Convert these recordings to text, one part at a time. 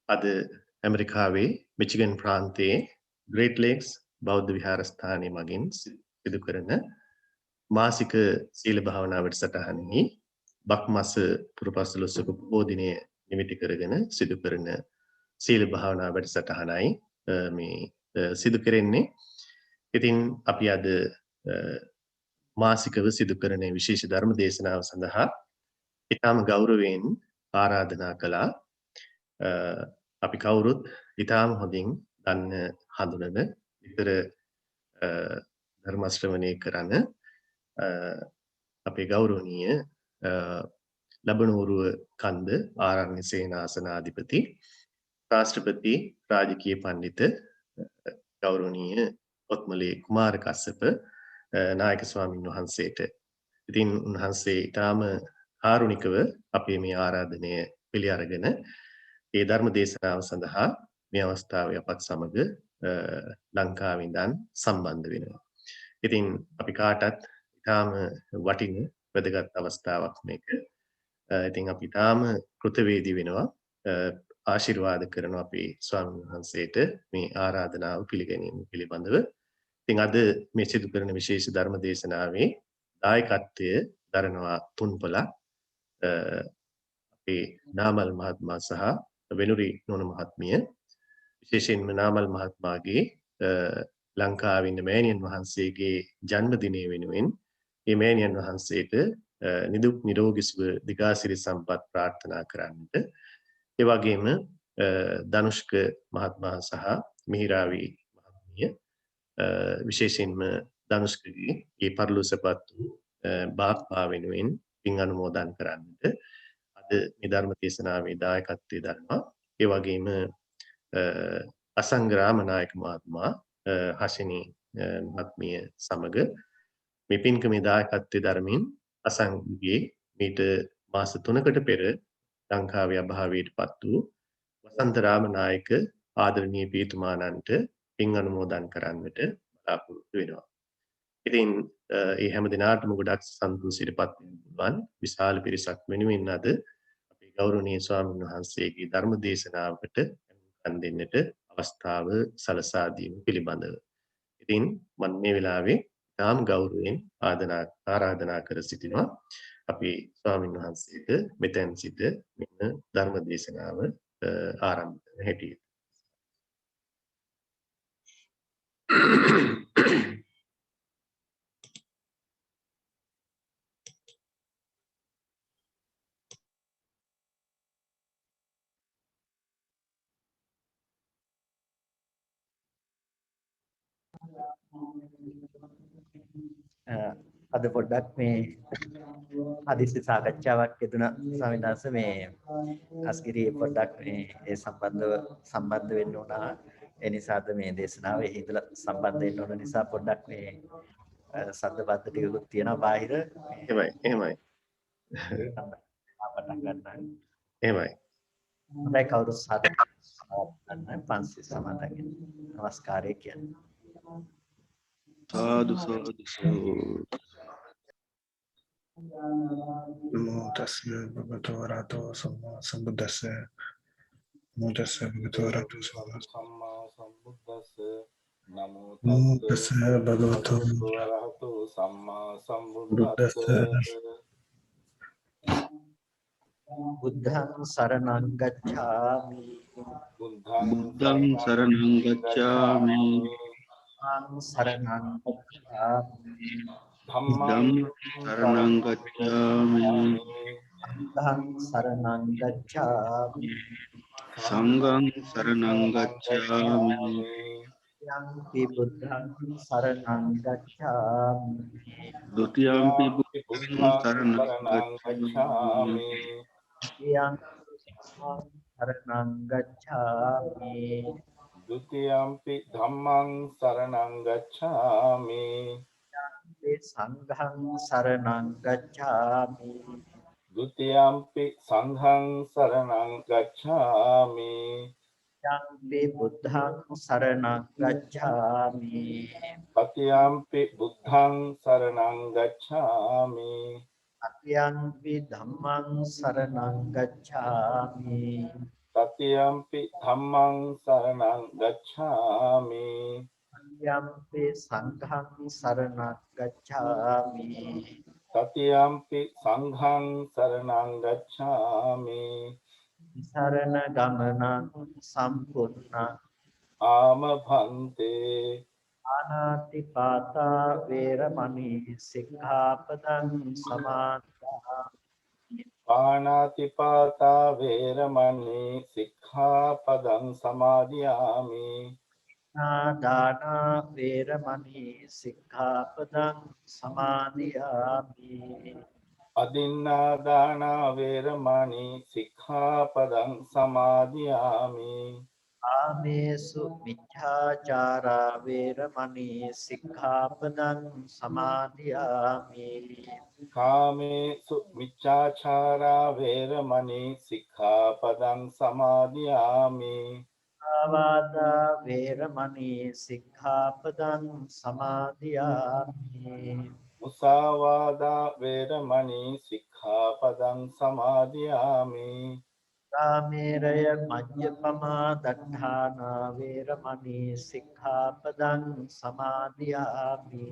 අද ඇමරිකාවේ මිචිගන් ප්‍රාන්තයේ ග්‍රේට් ලේක්ස් බෞද්ධ විහාරස්ථානයේ මගින් සිදු කරන මාසික සීල භාවනා වැඩසටහනෙහි බක්මස පුරපසළොස්වක පොහෝ දිනය නිමිති කරගෙන සිදු කරන සීල භාවනා වැඩසටහනයි මේ සිදු කෙරෙන්නේ. ඉතින් අපි අද මාසිකව සිදු කරන විශේෂ ධර්ම දේශනාව සඳහා ඉතාම ගෞරවයෙන් ආරාධනා කළා. අපි කවුරුත් ඉතාම හොඳින් දන්න හඳුනන විතර ධර්ම ශ්‍රවණය කරන අපේ ගෞරවනීය ලබනවුරුව කන්ද ආරණ්‍ය සේනාසනාධිපති රාෂ්ට්‍රපති රාජකීය පඬිත ගෞරවනීය ඔත්මලේ කුමාර කස්සප නායක ස්වාමින් වහන්සේට ඉතින් උන්වහන්සේ ඊටාම කාරුණිකව අපේ මේ ආරාධනය පිළි අරගෙන ඒ ධර්ම දේශනාව සඳහා මේ අවස්ථාවේ අපත් සමග ලංකාවේ ඉඳන් සම්බන්ධ වෙනවා. ඉතින් අපි කාටත් ඊටාම වටින වැදගත් අවස්ථාවක් මේක. ඉතින් අපි ඊටාම කෘතවේදී වෙනවා ආශිර්වාද කරන අපේ ස්වාමීන් වහන්සේට මේ ආරාධනාව පිළිගැනීම පිළිබඳව. ඉතින් අද මේ සිදු කරන විශේෂ ධර්ම දේශනාවේ දායකත්වය දරනවා තුන්පලක් අපේ නාමල් මහත්මයා සහ වෙනුරි නෝන මහත්මිය. විශේෂයෙන්ම නාමල් මහත්මයාගේ ලංකාවේ ඉන්න මෑණියන් වහන්සේගේ ජන්මදිනය වෙනුවෙන් මේ මෑණියන් වහන්සේට නිදුක් නිරෝගී සුව දීර්ඝායුෂ සම්පත් ප්‍රාර්ථනා කරන්නට ඒ වගේම ධනුෂ්ක මහත්මයා සහ මිහිරාවි මහත්මිය විශේෂයෙන්ම ධනුෂ්කගේ මේ පරිලෝසපත් වූ බාප්පා වෙනුවෙන් පින් අනුමෝදන් කරන්නට අද මේ ධර්ම දේශනාවේ දායකත්වයේ දරනවා. ඒ වගේම අසංග්‍රාම නායක මහත්මයා හෂිනී මහත්මිය සමග මේ පින්කමේ දායකත්වයේ දරමින් අසංගගේ මීට මාස 3කට පෙර ලංකාවේ අභාවයටපත් වූ වසන්තරාම නායක ආදරණීය පීතුමාණන්ට පින් අනුමෝදන් කරන්නට බලාපොරොත්තු වෙනවා. ඉතින් මේ හැම දිනාටම ගොඩක් සන්තෝෂයටපත් වෙන්න පුළුවන් විශාල පිරිසක් වෙනුවෙන් අද අපේ ගෞරවනීය ස්වාමීන් වහන්සේගේ ධර්ම දේශනාවකට අනුග්‍රහ දෙන්නට අවස්ථාව සලසා දීම පිළිබඳව. ඉතින් මම මේ වෙලාවේ තාම ගෞරවයෙන් ආරාධනා කර සිටිනවා අපේ ස්වාමීන් වහන්සේට මෙතෙන් සිට මෙන්න ධර්ම දේශනාව ආරම්භ කරන හැටියට. අද පොඩ්ඩක් මේ හදිසි සාකච්ඡාවක් යෙදුණා ස්වාමීන් වහන්සේ මේ අස්ගිරියේ පොඩ්ඩක් මේ ඒ සම්බන්ධ වෙන්න උනා. ඒ නිසාද මේ දේශනාවේ ඉඳලා සම්බන්ධ වෙන්න ඕන නිසා පොඩ්ඩක් මේ සද්ද බද්ද ටිකකුත් තියෙනවා බාහිර. එහෙමයි. පටන් ගන්නවා. එහෙමයි. හොඳයි කවුරුත් සාදු පන්සිල් සමාදන්ගෙන නමස්කාරය කියන්නේ. Sadhu sadhu sadhu. Namo tassa bhagavato arahato samma sambuddhassa. Namo tassa bhagavato arahato samma sambuddhassa. Namo tassa bhagavato arahato samma sambuddhassa. Buddhang saranang gacchami. Buddhang saranang gacchami. Dhammang saranang gacchami. Dhammang saranang gacchami. Sanghang saranang gacchami. Sanghang saranang gacchami. Yampi buddhang saranang gacchami. Dutiyampi buddhang saranang gacchami. Yang saranang gacchami. Dutiyampi dhammang saranang gacchami. Sanghang saranang gacchami. Dutiyampi sanghang saranang gacchami. Yampi buddhang saranang gacchami. Patiyampi buddhang saranang gacchami. Tatiampi dhammang saranang gacchami. Tatiyampi dhammang saranang gacchami. Tatiampi sanghang saranang gacchami. Tatiyampi sanghang saranang gacchami. Sarana gamanang sampurna. Amabhante. Anatipata veramani sikkhapadang samadhiyami. Panatipata veramani sikkhapadang samadhiyami. Dana veramani sikkhapadang samadhiyami. Adinādāna veramani sikkhapadang samadhiyami. Amesu miච්ඡාචාරා veramani sikkhapadang samadhiyami. Kāmesu miccāchārā veramani sikkhapadang samadhiyami. Avada veramani sikkhapadang samadhiyami. Musāvādā veramani sikkhapadang samadhiyami. Kameraya majjapama daṭṭhāna veramani sikkhapadang samadhiyami.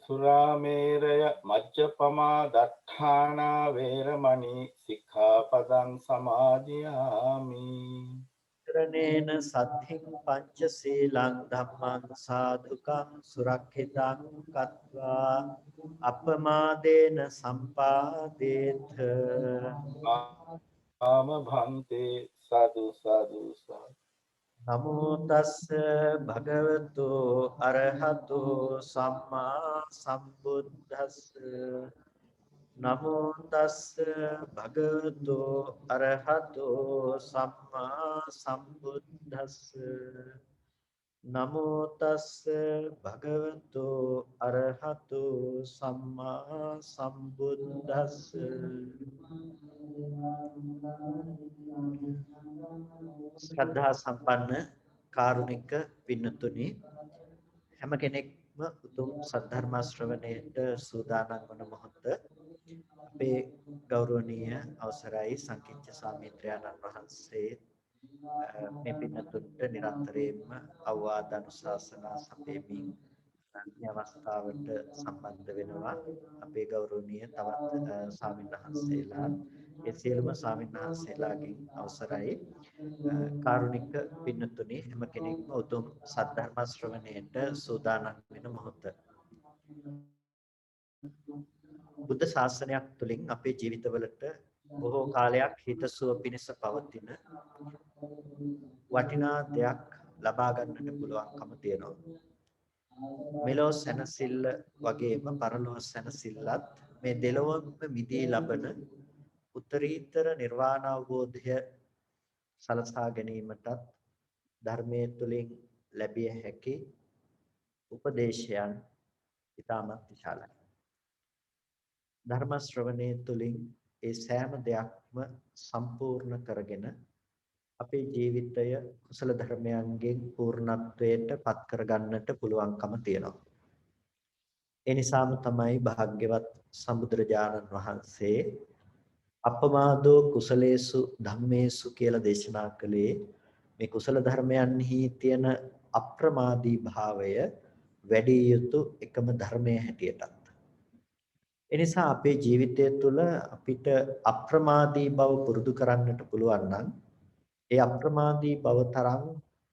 Surāmeraya majjapamā daṭṭhāna veramani sikkhapadang samadhiyami. Karanena saddhiṃ pañca sīlaṃ dhammāṃ sādhukaṃ surakkhitāṃ katvā appamādena sampādetha. Amabhante sadhu sadhu sadhu. Namo tassa bhagavato arahato samma sambuddhassa. Namo tassa bhagavato arahato samma sambuddhassa. Namo tassa bhagavato arahato samma sambuddhassa. ශ්‍රද්ධා සම්පන්න කාරුණික පින්නතුනි හැම කෙනෙක්ම උතුම් සද්ධර්ම ශ්‍රවණයට සූදානම් වන මොහොත අපේ ගෞරවනීය අවසරයි සංකීර්ණ සාමිත්‍රාණන් වහන්සේ මේ පින්නතුන්ට නිරන්තරයෙන්ම අවවාද අනුශාසනා සපයමින් මේ අවස්ථාවට සම්බන්ධ වෙනවා අපේ ගෞරවනීය තවත් ස්වාමීන් වහන්සේලා ඒ සියලුම ස්වාමීන් වහන්සේලාගෙන් අවසරයි කාරුණික පින්නතුනි හැම කෙනෙක්ම උතුම් සද්ධර්ම ශ්‍රවණයට සූදානම් වෙන මොහොත බුද්ධ ශාසනයක් තුළින් අපේ ජීවිතවලට බොහෝ කාලයක් හිතසුව පිණිස පවතින වටිනා දෙයක් ලබා ගන්නට පුළුවන්කම තියෙනවා මෙලොව සැනසෙල්ල වගේම පරලොව සැනසෙල්ලත් මේ දෙලොවම මිදී ලබන උත්තරීතර නිර්වාණ අවබෝධය සලසා ගැනීමටත් ධර්මයේ තුලින් ලැබිය හැකි උපදේශයන් ඉතාමත් විශාලයි. ධර්ම ශ්‍රවණයේ තුලින් ඒ සෑම දෙයක්ම සම්පූර්ණ කරගෙන අපේ ජීවිතය කුසල ධර්මයන්ගෙන් පූර්ණත්වයට පත් කරගන්නට පුළුවන්කම තියෙනවා. ඒ නිසාම තමයි භාග්‍යවත් සම්බුදුරජාණන් වහන්සේ අපමාදෝ කුසලේසු ධම්මේසු කියලා දේශනා කළේ මේ කුසල ධර්මයන්හි තියෙන අප්‍රමාදී භාවය වැඩි යුතු එකම ධර්මයේ හැටියටත්. එනිසා අපේ ජීවිතය තුළ අපිට අප්‍රමාදී බව පුරුදු කරන්නට පුළුවන් නම් ඒ අප්‍රමාදී බව තරම්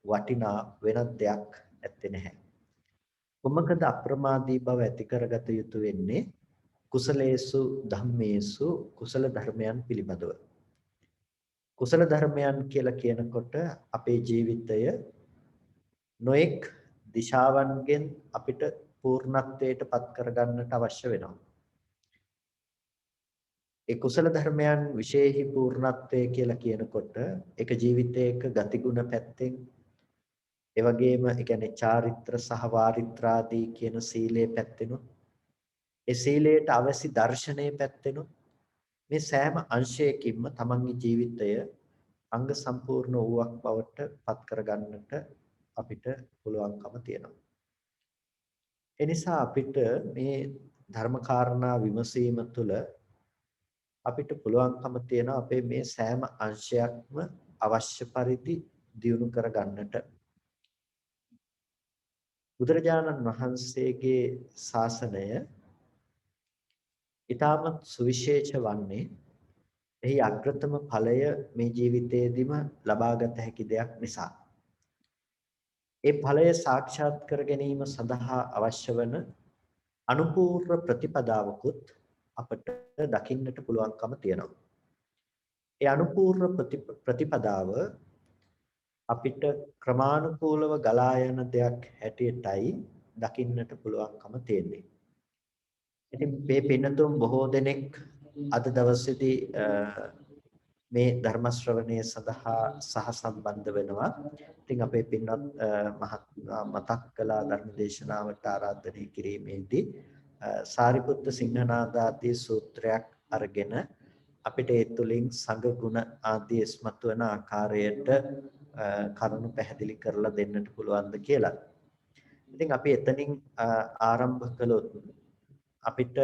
වටිනා වෙනත් දෙයක් ඇත්තේ නැහැ. කොමකද අප්‍රමාදී බව ඇති කරගත යුතු වෙන්නේ කුසලේසු ධම්මේසු කුසල ධර්මයන් පිළිබඳව. කුසල ධර්මයන් කියලා කියනකොට අපේ ජීවිතය නොඑක් දිශාවන්ගෙන් අපිට පූර්ණත්වයට පත් කරගන්නට අවශ්‍ය වෙනවා. ඒ කුසල ධර්මයන් විශේෂී පූර්ණත්වය කියලා කියනකොට ඒක ජීවිතයක ගතිගුණ පැත්තෙන් ඒ වගේම ඒ කියන්නේ චාරිත්‍ර සහ වාරිත්‍රාදී කියන සීලයේ පැත්තෙනුත් ඒ සීලයට අවශ්‍ය දර්ශනයේ පැත්තෙනුත් මේ සෑම අංශයකින්ම තමන්ගේ ජීවිතය අංග සම්පූර්ණ වූවක් බවට පත් කරගන්නට අපිට පුළුවන්කම තියෙනවා. ඒ නිසා අපිට මේ ධර්ම කාරණා විමසීම තුළ අපිට පුළුවන්කම තියෙනවා අපේ මේ සෑම අංශයක්ම අවශ්‍ය පරිදි දියුණු කර ගන්නට. බුදුරජාණන් වහන්සේගේ ශාසනය ඊටමත් සුවිශේෂ වන්නේ එහි අග්‍රතම ඵලය මේ ජීවිතයේදීම ලබාගත හැකි දෙයක් නිසා. ඒ ඵලය සාක්ෂාත් කර ගැනීම සඳහා අවශ්‍ය වන අනුපූර්ව ප්‍රතිපදාවකුත් අපට දකින්නට පුළුවන්කම තියෙනවා. ඒ අනුපූර්ව ප්‍රතිපදාව අපිට ක්‍රමානුකූලව ගලා යන දෙයක් හැටියටයි දකින්නට පුළුවන්කම තියෙන්නේ. ඉතින් මේ පින්නතුන් බොහෝ දෙනෙක් අද දවසේදී මේ ධර්ම ශ්‍රවණය සඳහා සහසම්බන්ධ වෙනවා. ඉතින් අපේ පින්වත් මතක් කළා ධර්ම දේශනාවට ආරාධනය කිරීමේදී සාරිපුත්ත සිංහනාදාදී සූත්‍රයක් අරගෙන අපිට ඒ තුලින් සංඝ ගුණ ආදී ස්මතු වන ආකාරයට කරුණු පැහැදිලි කරලා දෙන්නට පුළුවන්ද කියලා. ඉතින් අපි එතනින් ආරම්භ කළොත් අපිට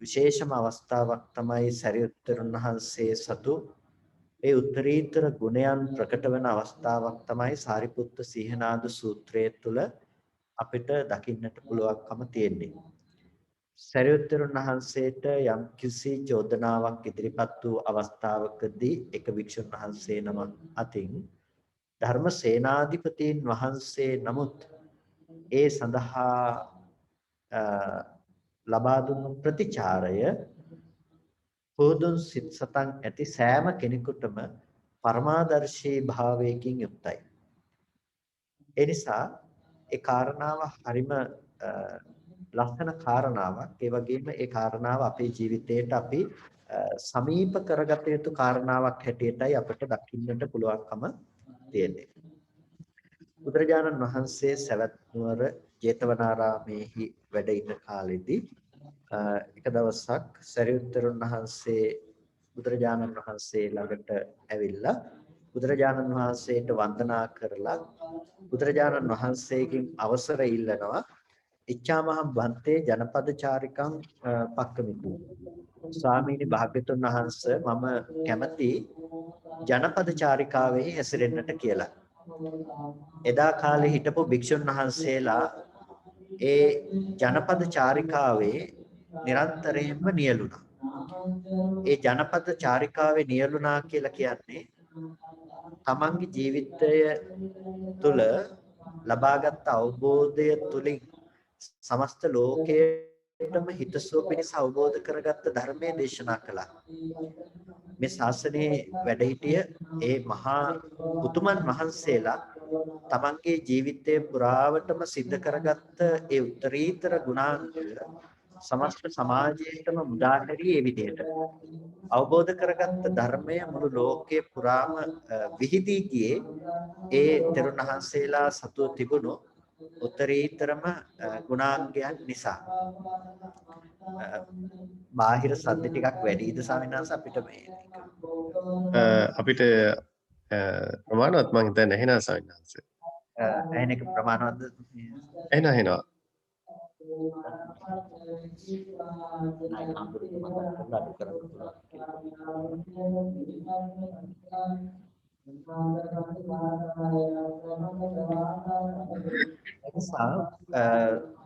විශේෂම අවස්ථාවක් තමයි සරියුත්තරුන් වහන්සේ සතු ඒ උත්තරීතර ගුණයන් ප්‍රකට වෙන අවස්ථාවක් තමයි සාරිපුත්ත සිංහනාද සූත්‍රය තුළ අපිට දකින්නට පුළුවන්කම තියෙන්නේ. සරියුත්තරුන් වහන්සේට යම් කිසි චෝදනාවක් ඉදිරිපත් වූ අවස්ථාවකදී එක භික්ෂුන් වහන්සේ නම අතින් ධර්ම සේනාධිපතීන් වහන්සේ නමුත් ඒ සඳහා ලබා දුන්නු ප්‍රතිචාරය පොදුන් සිත් සතන් ඇති සෑම කෙනෙකුටම පරමාදර්ශී භාවයකින් යුක්තයි. ඒ නිසා ඒ කාරණාව හරිම ලස්සන කාරණාවක්. ඒ වගේම ඒ කාරණාව අපේ ජීවිතයට අපි සමීප කරගත යුතු කාරණාවක් හැටියටයි අපිට දකින්නට පුළුවන්කම තියෙන්නේ. බුදුරජාණන් වහන්සේ සවැත් නුවර ජේතවනාරාමේහි වැඩ ඉන්න කාලෙදී එක දවසක් සරියුත්තරුන් වහන්සේ බුදුරජාණන් වහන්සේ ළඟට ඇවිල්ලා බුදුරජාණන් වහන්සේට වන්දනා කරලා බුදුරජාණන් වහන්සේගෙන් අවසර ඉල්ලනවා ඉච්ඡාමහම් වන්තේ ජනපද චාරිකං පක්කමිතු. ස්වාමීනි භාග්‍යතුන් වහන්සේ මම කැමති ජනපද චාරිකාවේ හැසිරෙන්නට කියලා. එදා කාලේ හිටපු භික්ෂුන් වහන්සේලා ඒ ජනපද චාරිකාවේ නිරන්තරයෙන්ම නියලුණා. ඒ ජනපද චාරිකාවේ නියලුණා කියලා කියන්නේ තමන්ගේ ජීවිතය තුළ ලබාගත් අවබෝධය තුළින් සමස්ත ලෝකයටම හිතසුව පිණිස අවබෝධ කරගත්ත ධර්මයේ දේශනා කළා. මේ ශාසනයේ වැඩ සිටිය ඒ මහා උතුමන් වහන්සේලා තමන්ගේ ජීවිතය පුරාවටම සිද්ධ කරගත්ත ඒ උත්තරීතර ගුණාංග සමස්ත සමාජයේටම මුදා හැරී ඒ විදිහට අවබෝධ කරගත්ත ධර්මය මුළු ලෝකයේ පුරාම විහිදී ගියේ ඒ තෙරුණහන්සේලා සතු තිබුණු උත්තරීතරම ගුණාංගයන් නිසා. බාහිර සද්ද ටිකක් වැඩිද ස්වාමීන් වහන්සේ අපිට මේ අපිට ප්‍රමාණවත් මම හිතන්නේ නැහැ ස්වාමීන් වහන්සේ. ඇහෙන එක ප්‍රමාණවත්ද? එනවා.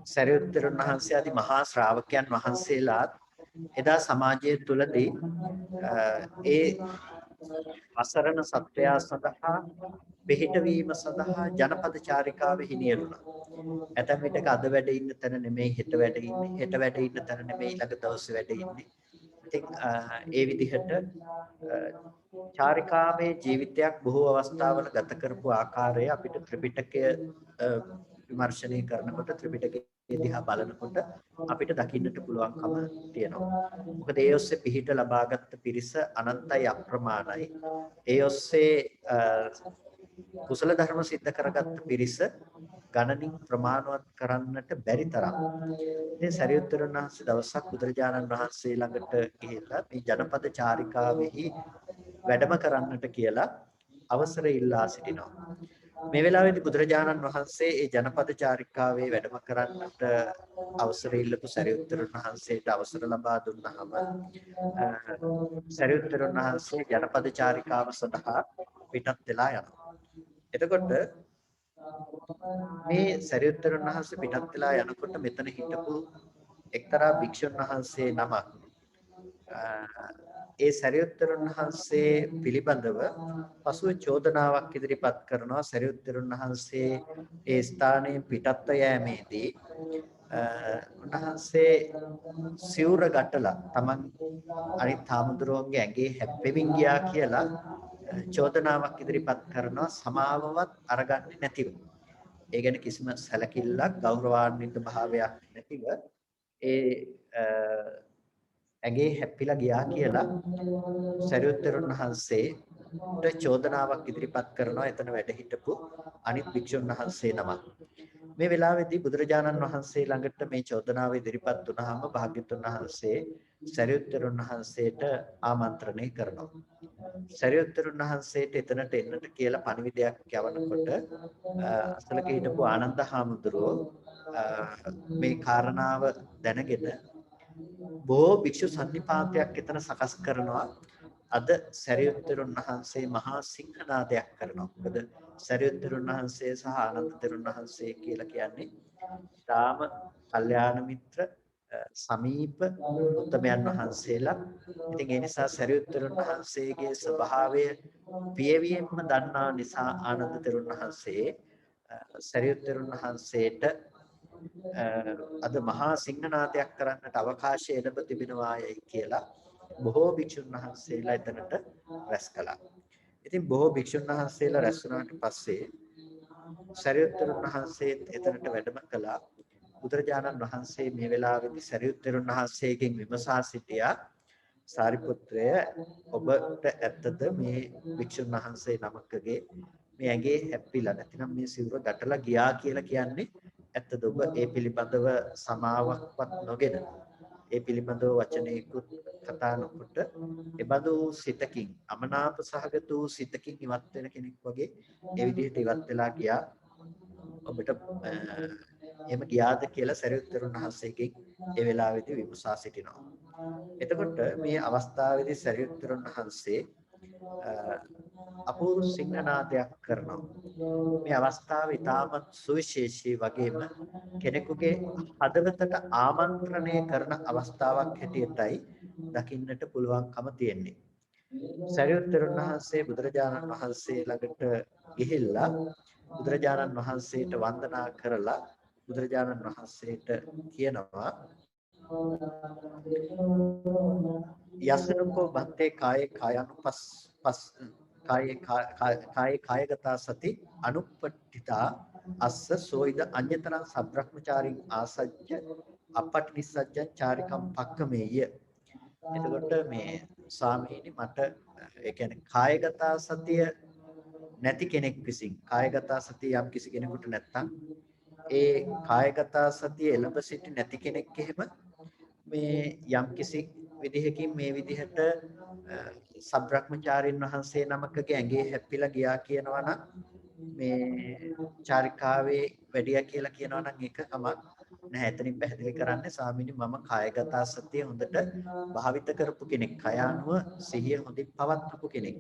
සරියුත්තරුන් වහන්සේ ආදී මහා ශ්‍රාවකයන් වහන්සේලාත් එදා සමාජය තුළදී ඒ අසරණ සත්වයා සඳහා පිහිටවීම සඳහා ජනපද චාරිකාවෙහි නියලුණා. ඇතැම් විටක අද වැඩ ඉන්න තැන නෙමෙයි හෙට වැඩ ඉන්නේ. හෙට වැඩ ඉන්න තැන නෙමෙයි ඊළඟ දවසේ වැඩ ඉන්නේ. ඉතින් ඒ විදිහට චාරිකාවේ ජීවිතයක් බොහෝ අවස්ථාවල ගත කරපු ආකාරය අපිට ත්‍රිපිටකය විමර්ශනය කරනකොට ත්‍රිපිටකයේ දිහා බලනකොට අපිට දකින්නට පුළුවන්කම තියෙනවා. මොකද ඒ ඔස්සේ පිහිට ලබාගත් පිරිස අනන්තයි අප්‍රමාණයි. ඒ ඔස්සේ කුසල ධර්ම સિદ્ધ කරගත් පිරිස ගණනින් ප්‍රමාණවත් කරන්නට බැරි තරම්. ඉතින් සරියුත්තරුන් වහන්සේ දවසක් බුදුරජාණන් වහන්සේ ළඟට ගිහිල්ලා මේ ජනපද චාරිකාවෙහි වැඩම කරන්නට කියලා අවසර ඉල්ලා සිටිනවා. මේ වෙලාවේදී බුදුරජාණන් වහන්සේ ඒ ජනපද චාරිකාවේ වැඩම කරන්නට අවසර ඉල්ලපු සරියුත්තරුන් වහන්සේට අවසර ලබා දුන්නාම සරියුත්තරුන් වහන්සේ ජනපද චාරිකාව සඳහා පිටත් වෙලා යනවා. එතකොට මේ සරියුත්තරුන් වහන්සේ පිටත් වෙලා යනකොට මෙතන හිටපු එක්තරා භික්ෂුන් වහන්සේ නමක් ඒ සරියුත්තරුන් වහන්සේ පිළිබඳව පසුව චෝදනාවක් ඉදිරිපත් කරනවා. සරියුත්තරුන් වහන්සේ ඒ ස්ථානයේ පිටත්ව යෑමේදී උන්වහන්සේ සිවුර ගැටලා තමන් අනිත් හාමුදුරුවන්ගේ ඇඟේ හැප්පෙමින් ගියා කියලා චෝදනාවක් ඉදිරිපත් කරනවා. සමාවවත් අරගන්නේ නැතිව. ඒ ගැන කිසිම සැලකිල්ලක් ගෞරවාන්විත භාවයක් නැතිව ඒ ඇගේ හැප්පිලා ගියා කියලා සරියුත්තරුන් වහන්සේට චෝදනාවක් ඉදිරිපත් කරනවා. එතන වැඩ හිටපු අනිත් භික්ෂුන් වහන්සේ නමක්. මේ වෙලාවේදී බුදුරජාණන් වහන්සේ ළඟට මේ චෝදනාව ඉදිරිපත් වුණාම භාග්‍යවතුන් වහන්සේ සරියුත්තරුන් වහන්සේට ආමන්ත්‍රණය කරනවා. සරියුත්තරුන් වහන්සේට එතනට එන්නට කියලා පණිවිඩයක් යවනකොට අසලක හිටපු ආනන්ද හාමුදුරුවෝ මේ කාරණාව දැනගෙන බොහෝ භික්ෂු සන්නිපාතයක් එතන සකස් කරනවා. අද සරියුත්තරුන් වහන්සේ මහා සිංහනාදයක් කරනවා. මොකද සරියුත්තරුන් වහන්සේ සහ ආනන්ද තෙරුන් වහන්සේ කියලා කියන්නේ ඊටාම කල්යාණ මිත්‍ර සමීප උත්තමයන් වහන්සේලා. ඉතින් ඒ නිසා සරියුත්තරුන් වහන්සේගේ ස්වභාවය පියවියෙන්ම දන්නා නිසා ආනන්ද තෙරුන් වහන්සේ සරියුත්තරුන් වහන්සේට අද මහා සිංහනාදයක් කරන්නට අවකාශය ලැබ තිබෙනවායයි කියලා බොහෝ භික්ෂුන් වහන්සේලා එතනට රැස් කළා. ඉතින් බොහෝ භික්ෂුන් වහන්සේලා රැස් වුණාට පස්සේ සරියුත්තරුන් වහන්සේ එතනට වැඩම කළා. බුදුරජාණන් වහන්සේ මේ වෙලාවේදී සරියුත්තරුන් වහන්සේගෙන් විමසා සිටියා, සාරිපුත්‍රය ඔබට ඇත්තද මේ භික්ෂුන් වහන්සේ නමකගේ මේ ඇඟේ හැප්පිලා නැතිනම් මේ සිවුර ගැටලා ගියා කියලා කියන්නේ ඇත්තද? ඔබ ඒ පිළිබඳව සමාවක්වත් නොගෙන ඒ පිළිබඳව වචනයකුත් කතා නොකොට එබඳු සිතකින් අමනාප සහගත වූ සිතකින් ඉවත් වෙන කෙනෙක් වගේ ඒ විදිහට ඉවත් වෙලා ගියා. ඔබට එහෙම ගියාද කියලා සරියුත්තරුන් වහන්සේගෙන් ඒ වෙලාවේදී විමසා සිටිනවා. එතකොට මේ අවස්ථාවේදී සරියුත්තරුන් වහන්සේ අපූර්ව සිංහනාදයක් කරනවා. මේ අවස්ථාව ඉතාමත් සුවිශේෂී වගේම කෙනෙකුගේ හදවතට ආමන්ත්‍රණය කරන අවස්ථාවක් හැටියටයි දකින්නට පුළුවන්කම තියෙන්නේ. සරියුත්තරුන් වහන්සේ බුදුරජාණන් වහන්සේ ළඟට ගිහිල්ලා බුදුරජාණන් වහන්සේට වන්දනා කරලා බුදුරජාණන් වහන්සේට කියනවා යසනකෝ බන්තේ කායේ කායගතා සති අනුප්පට්ඨිතා අස්ස සෝයිද අඤ්‍යතරං සබ්‍රහ්මචාරින් ආසජ්ජ අපට්ඨිනිසජ්ජං චාරිකම් පක්කමේය. එතකොට මේ ස්වාමීනි මට ඒ කියන්නේ කායගතා සතිය නැති කෙනෙක් විසින් කායගතා සතිය යම් කිසි කෙනෙකුට නැත්තම් ඒ කායගතා සතිය එළඹ සිටි නැති කෙනෙක් එහෙම මේ යම් කිසි විදිහකින් මේ විදිහට සබ්‍රහ්මචාරින් වහන්සේ නමකගේ ඇඟේ හැප්පිලා ගියා කියනවා නම් මේ චාරිකාවේ වැඩියා කියලා කියනවා නම් ඒක කමක් නැහැ. එතනින් පැහැදිලි කරන්නේ ස්වාමීනි මම කායගත සතිය හොඳට භාවිත කරපු කෙනෙක්. කය අනුව සිහිය හොඳින් පවත්වපු කෙනෙක්.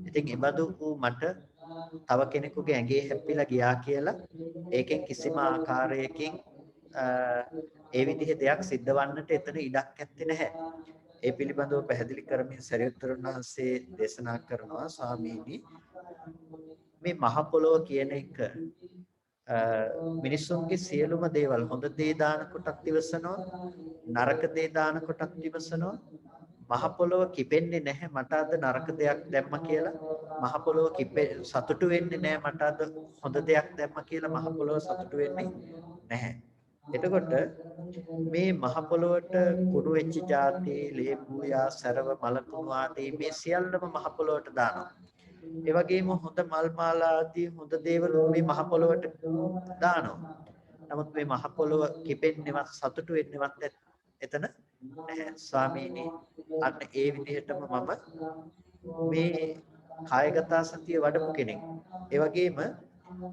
ඉතින් එබඳු වූ මට තව කෙනෙකුගේ ඇඟේ හැප්පිලා ගියා කියලා ඒකෙන් කිසිම ආකාරයකින් ඒ විදිහේ දෙයක් සිද්ධ වන්නට එතන ඉඩක් ඇත්තේ නැහැ. ඒ පිළිබඳව පැහැදිලි කරමින් සරියුත්තරුන් වහන්සේ දේශනා කරනවා ස්වාමීනි මේ මහ පොළොව කියන එක මිනිසුන්ගේ සියලුම දේවල් හොඳ දේ දාන කොටත් ඉවසනවා නරක දේ දාන කොටත් ඉවසනවා. මහ පොළොව කිපෙන්නේ නැහැ මට අද නරක දෙයක් දැම්ම කියලා. මහ පොළොව සතුටු වෙන්නේ නැහැ මට අද හොඳ දෙයක් දැම්ම කියලා. මහ පොළොව සතුටු වෙන්නේ නැහැ. එතකොට මේ මහ පොළොවට කුඩු වෙච්ච જાති, ලේබුයා, සරව, මලකුණු ආදී මේ සියල්ලම මහ පොළොවට දානවා. ඒ වගේම හොඳ මල් මාලා ආදී හොඳ දේවල් මේ මහ පොළොවට දානවා. නමුත් මේ මහ පොළොව කිපෙන්නේවත් සතුටු වෙන්නේවත් එතන නැහැ. ස්වාමීනි අන්න ඒ විදිහටම මම මේ කායගත සතිය වඩපු කෙනෙක්. ඒ වගේම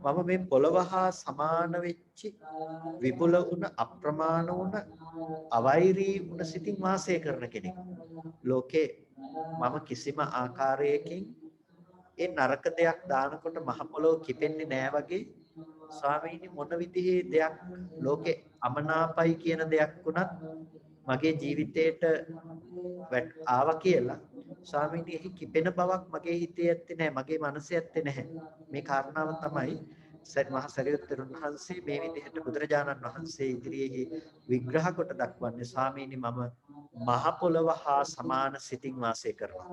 මම මේ පොළව හා සමාන වෙච්ච විපුල වුණ අප්‍රමාණ වුණ අවෛරී වුණ සිතින් වාසය කරන කෙනෙක්. ලෝකේ මම කිසිම ආකාරයකින් ඒ නරක දෙයක් දානකොට මහ පොළොව කිපෙන්නේ නෑ වගේ ස්වාමීනි මොන විදිහේ දෙයක් ලෝකේ අමනාපයි කියන දෙයක් වුණත් මගේ ජීවිතේට ආවා කියලා ස්වාමීනි එහි කිපෙන බවක් මගේ හිතේ ඇත්තේ නැහැ මගේ මනසේ ඇත්තේ නැහැ මේ කාරණාව තමයි මහ සරියුත්තරුන් වහන්සේ මේ විදිහට බුදුරජාණන් වහන්සේ ඉදිරියේ විග්‍රහ කොට දක්වන්නේ ස්වාමීනි මම මහ පොළව හා සමාන සිතින් වාසය කරනවා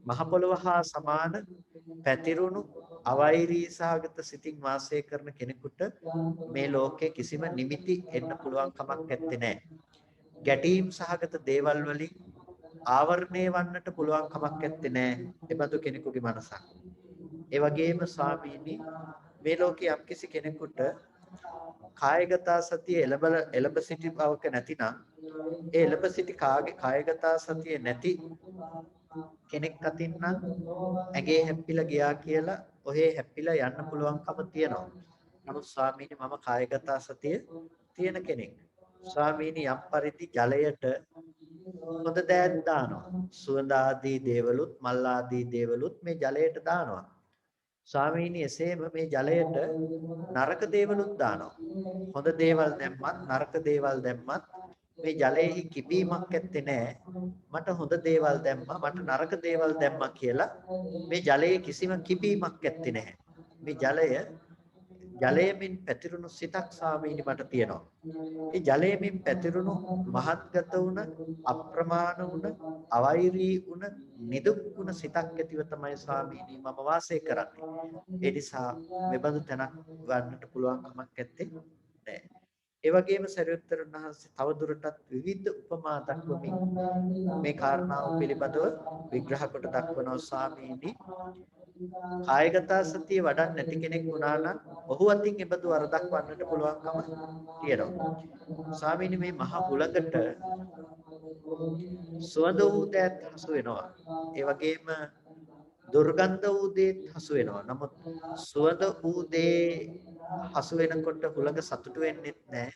මහ පොළව හා සමාන පැතිරුණු අවෛරී සහගත සිතින් වාසය කරන කෙනෙකුට මේ ලෝකේ කිසිම නිමිති එන්න පුළුවන් කමක් නැත්තේ නෑ. ගැටීම් සහගත දේවල් වලින් ආවරණය වන්නට පුළුවන් කමක් නැත්තේ නෑ. එබඳු කෙනෙකුගේ මනසක්. ඒ වගේම ස්වාමීනි මේ ලෝකේ යම්කිසි කෙනෙකුට කායගත සතිය එළඹ සිටි බවක නැතිනම් ඒ එළඹ සිටි කායගත සතිය නැති කෙනෙක් අතින් නම් ඇගේ හැප්පිලා ගියා කියලා ඔහේ හැප්පිලා යන්න පුළුවන්කම තියෙනවා. නමුත් ස්වාමීනි මම කායගත සතිය තියෙන කෙනෙක්. ස්වාමීනි යම් පරිදි ජලයට හොඳ දෑත් දානවා. සුවඳ ආදී දේවලුත් මල් ආදී දේවලුත් මේ ජලයට දානවා. ස්වාමීනි එසේම මේ ජලයට නරක දේවලුත් දානවා. හොඳ දේවල් දැම්මත් නරක දේවල් දැම්මත් මේ ජලයේහි කිපීමක් ඇත්තේ නැහැ. මට හොඳ දේවල් දැම්මා මට නරක දේවල් දැම්මා කියලා මේ ජලයේ කිසිම කිපීමක් ඇත්තේ නැහැ. මේ ජලයෙන් පැතිරුණු සිතක් ස්වාමීනි මට තියෙනවා. ඒ ජලයෙන් පැතිරුණු මහත්ගත වුණ අප්‍රමාණ වුණ අවෛරී වුණ නිදුක් වුණ සිතක් ඇතිව තමයි ස්වාමීනි මම වාසය කරන්නේ. ඒ නිසා මෙබඳු තැනක් ගන්නට පුළුවන් කමක් නැත්තේ නෑ. ඒ වගේම සරියුත්තරුන් වහන්සේ තවදුරටත් විවිධ උපමා දක්වමින් මේ කාරණාව පිළිබඳව විග්‍රහ කොට දක්වනවා ස්වාමීනි කායගත සතිය වඩන්න නැති කෙනෙක් වුණා නම් ඔහු අතින් එබඳු වරදක් වන්නට පුළුවන්කම තියෙනවා. ස්වාමීනි මේ මහා උලඟට සුවඳ වූ දෑත් හසු වෙනවා. ඒ වගේම දුර්ගන්ධ වූ දේත් හසු වෙනවා. නමුත් සුවඳ වූ දේ හසු වෙනකොට හුළඟ සතුටු වෙන්නේ නැහැ.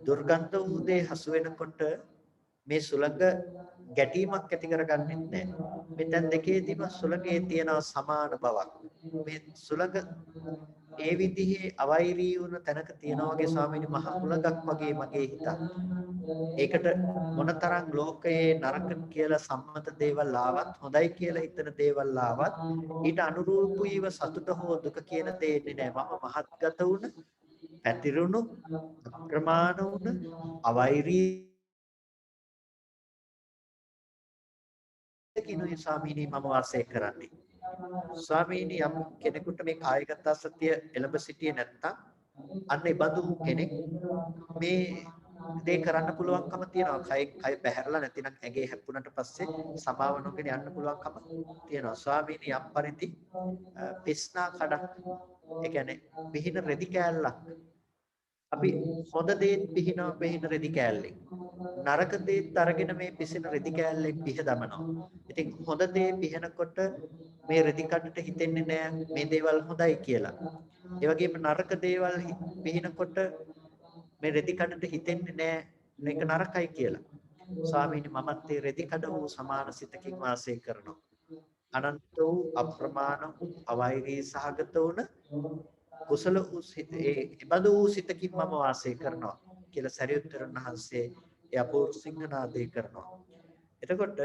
දුර්ගන්ධ වූ දේ හසු වෙනකොට මේ සුළඟ ගැටීමක් ඇති කරගන්නේ නැහැ. මෙතෙන් දෙකේදීම සුළඟේ තියෙන සමාන බවක්. මේ සුළඟ ඒ විදිහේ අවෛරී වුණ තැනක තියෙනා වගේ ස්වාමීනි මහ හුළඟක් වගේ මගේ හිත. ඒකට මොනතරම් ලෝකයේ නරක කියලා සම්මත දේවල් ආවත් හොඳයි කියලා හිතන දේවල් ආවත් ඊට අනුරූපීව සතුට හෝ දුක කියන දේ එන්නේ නැහැ. මම මහත්ගත වුණ පැතිරුණු අප්‍රමාණ වුණ අවෛරී කිනුයි ස්වාමීනි මම වාසය කරන්නේ. ස්වාමීනි යම් කෙනෙකුට මේ කායගත සතිය එළඹ සිටියේ නැත්තම් අන්න ඒ බඳු කෙනෙක් මේ දේ කරන්න පුළුවන්කම තියෙනවා. කය පැහැරලා නැතිනම් ඇඟේ හැප්පුණට පස්සේ සමාව නොගෙන යන්න පුළුවන්කම තියෙනවා. ස්වාමීනි යම් පරිදි පිස්නා කඩක් ඒ කියන්නේ පිහින රෙදි කෑල්ලක් අපි හොඳ දේත් පිහින රෙදි කෑල්ලෙන් නරක දේත් අරගෙන මේ පිසින රෙදි කෑල්ලෙන් පිහ දමනවා. ඉතින් හොඳ දේ පිහනකොට මේ රෙදි කඩට හිතෙන්නේ නෑ මේ දේවල් හොඳයි කියලා. ඒ වගේම නරක දේවල් පිහිනකොට මේ රෙදි කඩට හිතෙන්නේ නෑ මේක නරකයි කියලා. ස්වාමීනි මමත් මේ රෙදි කඩ වූ සමාන සිතකින් වාසය කරනවා. අනන්ත වූ අප්‍රමාණ වූ අවෛරී සහගත වුණ කුසල වූ ඒ බඳු වූ සිතකින් මම වාසය කරනවා කියලා සරියුත්තරුන් වහන්සේ ඒ අපූර්ව සිංහනාදේ කරනවා. එතකොට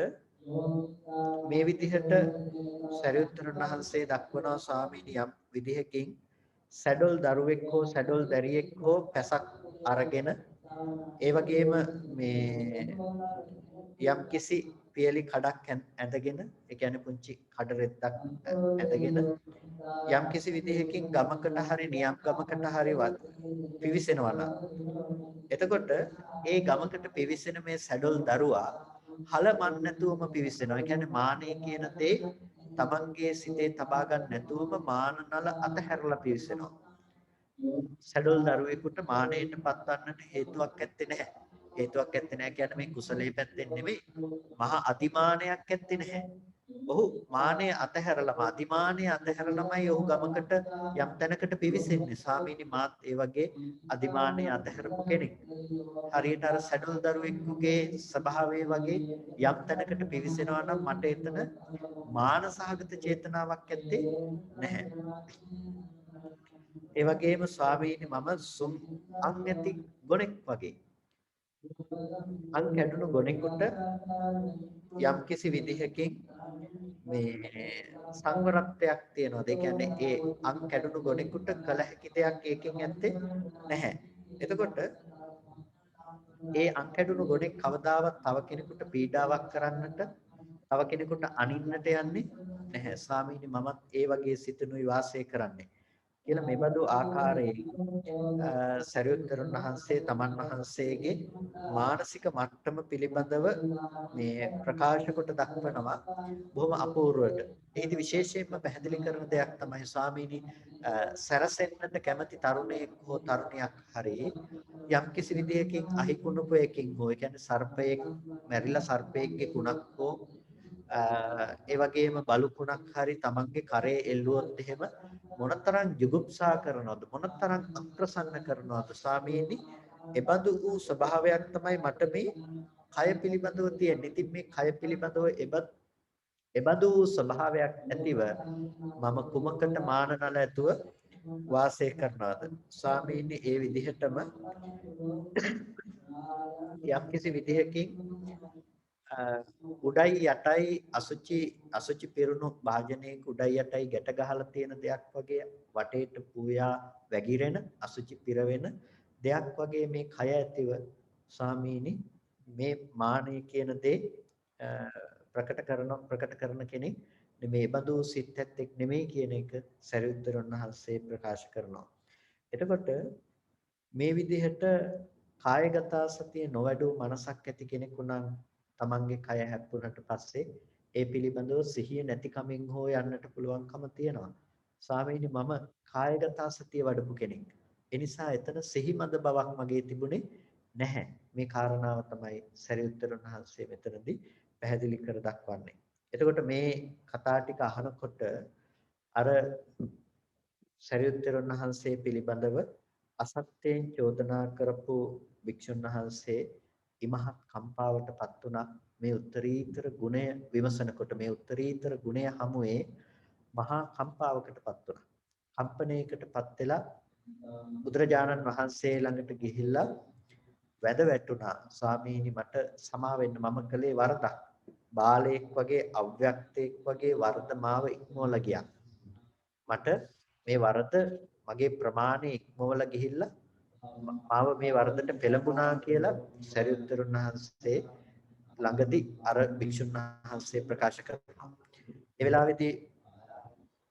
මේ විදිහට සරියුත්තරුන් වහන්සේ දක්වනවා ස්වාමීනි යම් විදිහකින් සැඩොල් දරුවෙක් හෝ සැඩොල් දැරියෙක් හෝ පැසක් අරගෙන ඒ වගේම මේ යම් කිසි පියලි කඩක් ඇඳගෙන ඒ කියන්නේ පුංචි කඩ රෙද්දක් ඇඳගෙන යම් කිසි විදිහකින් ගමකට හරි නියම් ගමකට හරි පිවිසෙනවා නම් එතකොට ඒ ගමකට පිවිසෙන මේ සැඩොල් දරුවා හල මන් නැතුවම පිවිසෙනවා. ඒ කියන්නේ මානෙ කියන දේ තමන්ගේ සිතේ තබා ගන්න නැතුවම මානනල අතහැරලා පිවිසෙනවා. සැඩොල් දරුවෙකුට මානෙට පත්වන්නට හේතුවක් ඇත්තේ නැහැ. හේතුවක් ඇත්තේ නැහැ කියන්නේ මේ කුසලයේ පැත්තෙන් නෙමෙයි. මහා අතිමානයක් ඇත්තේ නැහැ. ඔහු මානය අතහැරලම අදිමානය අතහැරලමයි ඔහු ගමකට යම් තැනකට පිවිසෙන්නේ. ස්වාමීනි මාත් ඒ වගේ අදිමානය අතහැරපු කෙනෙක්. හරියට අර සැඩොල් දරුවෙකුගේ ස්වභාවය වගේ යම් තැනකට පිවිසෙනවා නම් මට එතන මානසහගත චේතනාවක් ඇත්තේ නැහැ. ඒ වගේම ස්වාමීනි මම සුම් අං ඇති ගොනෙක් වගේ. අං කැඩුණු ගොනෙකුට යම් කිසි විදිහකින් මේ සංවරත්වයක් තියෙනවා. ඒ කියන්නේ ඒ අං කැඩුණු ගොනෙකුට කල හැකි දෙයක් ඒකෙන් ඇත්තේ නැහැ. එතකොට ඒ අං කැඩුණු ගොනෙක් කවදාවත් තව කෙනෙකුට පීඩාවක් කරන්නට, තව කෙනෙකුට අනින්නට යන්නේ නැහැ. ස්වාමීනි මමත් ඒ වගේ සිතනුයි වාසය කරන්නේ. කියලා මෙබඳු ආකාරයෙන් සරියුත්තරුන් වහන්සේ තමන් වහන්සේගේ මානසික මට්ටම පිළිබඳව මේ ප්‍රකාශ කොට දක්වනවා බොහොම අපූර්වට. ඒදි විශේෂයෙන්ම පැහැදිලි කරන දෙයක් තමයි ස්වාමීනි සැරසෙන්නට කැමති තරුණයෙක් හෝ තරුණියක් හරි යම් කිසි විදියකින් අහිකුණුපයකින් හෝ ඒ කියන්නේ සර්පයෙක් මැරිලා සර්පයෙක්ගේ කුණක් හෝ ඒ වගේම බලුකුණක් හරි තමන්ගේ කරේ එල්ලුවොත් එහෙම මොනතරම් ජුගුප්සා කරනවද මොනතරම් අප්‍රසන්න කරනවද ස්වාමීනි එබඳු වූ ස්වභාවයක් තමයි මට මේ කය පිළිබඳව තියෙන්නේ. ඉතින් මේ කය පිළිබඳව එබඳු වූ ස්වභාවයක් ඇතිව මම කුමකට මානනල ඇතුව වාසය කරනවද ස්වාමීනි ඒ විදිහටම යම් කිසි විදිහකින් උඩයි යටයි අසුචි පිරුණු භාජනයක උඩයි යටයි ගැට ගහලා තියෙන දෙයක් වගේ වටේට පූයා වැగిරෙන අසුචි පිරවෙන දෙයක් වගේ මේ කය ඇතිව ස්වාමීනි මේ මානෙ කියන දේ ප්‍රකට කරන කෙනෙක් නෙමේ බඳු සිත් ඇත්තෙක් නෙමෙයි කියන එක සරියුත්තරුන් වහන්සේ ප්‍රකාශ කරනවා. එතකොට මේ විදිහට කායගත සතිය නොවැඩූ මනසක් ඇති කෙනෙකු නම් තමන්ගේ කය හැප්පුණට පස්සේ ඒ පිළිබඳව සිහිය නැති කමින් හෝ යන්නට පුළුවන්කම තියෙනවා. ස්වාමීනි මම කායගත සතිය වඩපු කෙනෙක්. ඒ නිසා එතන සිහිමද බවක් මගේ තිබුණේ නැහැ. මේ කාරණාව තමයි සරියුත්තරුන් වහන්සේ මෙතනදී පැහැදිලි කර දක්වන්නේ. එතකොට මේ කතා ටික අහනකොට අර සරියුත්තරුන් වහන්සේ පිළිබඳව අසත්‍යයෙන් චෝදනා කරපු භික්ෂුන් වහන්සේ ඉමහත් කම්පාවටපත් වුණා. මේ උත්තරීතර ගුණය විමසනකොට මේ උත්තරීතර ගුණය හමුවේ මහා කම්පාවකටපත් වුණා. කම්පණයකටපත් වෙලා බුදුරජාණන් වහන්සේ ළඟට ගිහිල්ලා වැඳ වැටුණා. ස්වාමීනි මට සමා වෙන්න මම කළේ වරදක්. බාලයෙක් වගේ අව්‍යක්තයෙක් වගේ වරද මාව ඉක්මවලා ගියා. මට මේ වරද මගේ ප්‍රමාණය ඉක්මවලා ගිහිල්ලා මාව මේ වරදට පෙළඹුණා කියලා සරියුත්තරුන් වහන්සේ ළඟදී අර භික්ෂුන් වහන්සේ ප්‍රකාශ කරනවා. ඒ වෙලාවේදී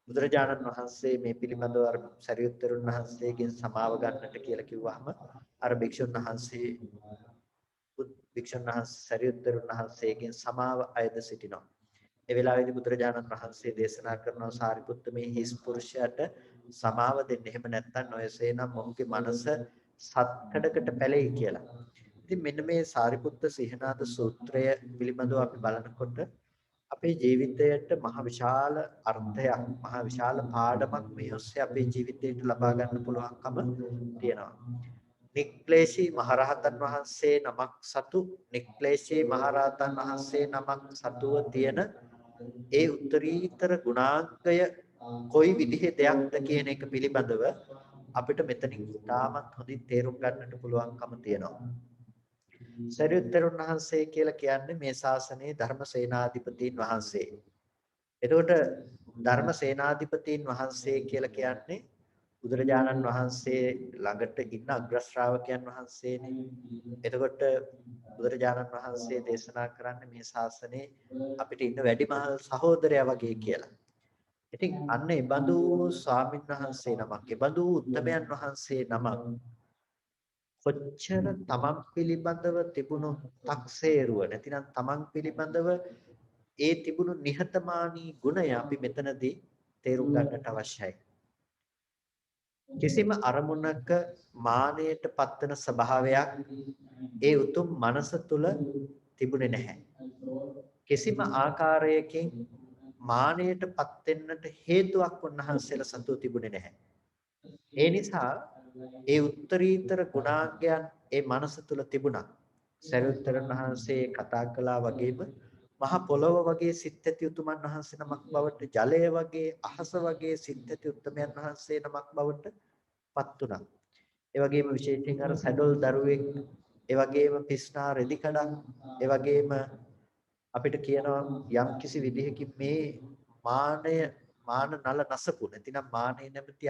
බුදුරජාණන් වහන්සේ මේ පිළිබඳව අර සරියුත්තරුන් වහන්සේගෙන් සමාව ගන්නට කියලා කිව්වහම අර භික්ෂුන් වහන්සේ සරියුත්තරුන් වහන්සේගෙන් සමාව අයද සිටිනවා. ඒ වෙලාවේදී බුදුරජාණන් වහන්සේ දේශනා කරනවා සාරිපුත්ත මේ හිස් පුරුෂයාට සමාව දෙන්න. එහෙම නැත්නම් නොයසේනම් මොහුගේ මනස සත්කඩකට පැලෙයි කියලා. ඉතින් මෙන්න මේ සාරිපුත්ත සිහනාද සූත්‍රය පිළිබඳව අපි බලනකොට අපේ ජීවිතයට මහ විශාල අර්ථයක්, මහ විශාල පාඩමක් මේ ඔස්සේ අපේ ජීවිතයට ලබා ගන්න පුළුවන්කම තියෙනවා. නික්ලේශී මහරහතන් වහන්සේ නමක් සතු නික්ලේශී මහරහතන් වහන්සේ නමක් සතුව තියෙන ඒ උත්තරීතර ගුණාංගය කොයි විදිහේ දෙයක්ද කියන එක පිළිබඳව අපිට මෙතනින් ඉතාමත් හොඳින් තේරුම් ගන්නට පුළුවන්කම තියෙනවා. සරියුත්තරුන් වහන්සේ කියලා කියන්නේ මේ ශාසනයේ ධර්මසේනාධිපතීන් වහන්සේ. එතකොට ධර්මසේනාධිපතීන් වහන්සේ කියලා කියන්නේ බුදුරජාණන් වහන්සේ ළඟට ඉන්න අග්‍ර ශ්‍රාවකයන් වහන්සේනේ. එතකොට බුදුරජාණන් වහන්සේ දේශනා කරන්නේ මේ ශාසනයේ අපිට ඉන්න වැඩිමහල් සහෝදරයා වගේ කියලා. ඉතින් අන්න ඒ බඳු ස්වාමීන් වහන්සේ නමක්, ඒ බඳු උත්තමයන් වහන්සේ නමක් කොච්චර තමන් පිළිබඳව තිබුණු තක්සේරුව නැතිනම් තමන් පිළිබඳව ඒ තිබුණු නිහතමානී ගුණය අපි මෙතනදී තේරුම් ගන්නට අවශ්‍යයි. කිසිම අරමුණක මානයට පත්වන ස්වභාවයක් ඒ උතුම් මනස තුල තිබුණේ නැහැ. කිසිම ආකාරයකින් මානයටපත් වෙන්නට හේතුවක් උන්වහන්සේලා සතුව තිබුණේ නැහැ. ඒ නිසා ඒ උත්තරීතර ගුණාංගයන් ඒ මනස තුල තිබුණා. සරියුත්තර වහන්සේ කතා කළා වගේම මහ පොළොව වගේ සිත් ඇති උතුමන් වහන්සේ නමක් බවට, ජලය වගේ, අහස වගේ සිත් ඇති උත්තමයන් වහන්සේ නමක් බවට පත් වුණා. ඒ වගේම විශේෂයෙන් අර සැඩොල් දරුවෙක්, ඒ වගේම පිස්නා රෙදි කඩක්, ඒ වගේම අපිට කියනවා යම් කිසි විදිහකින් මේ මාන නල නසපු නැතිනම් මානෙ නැමැති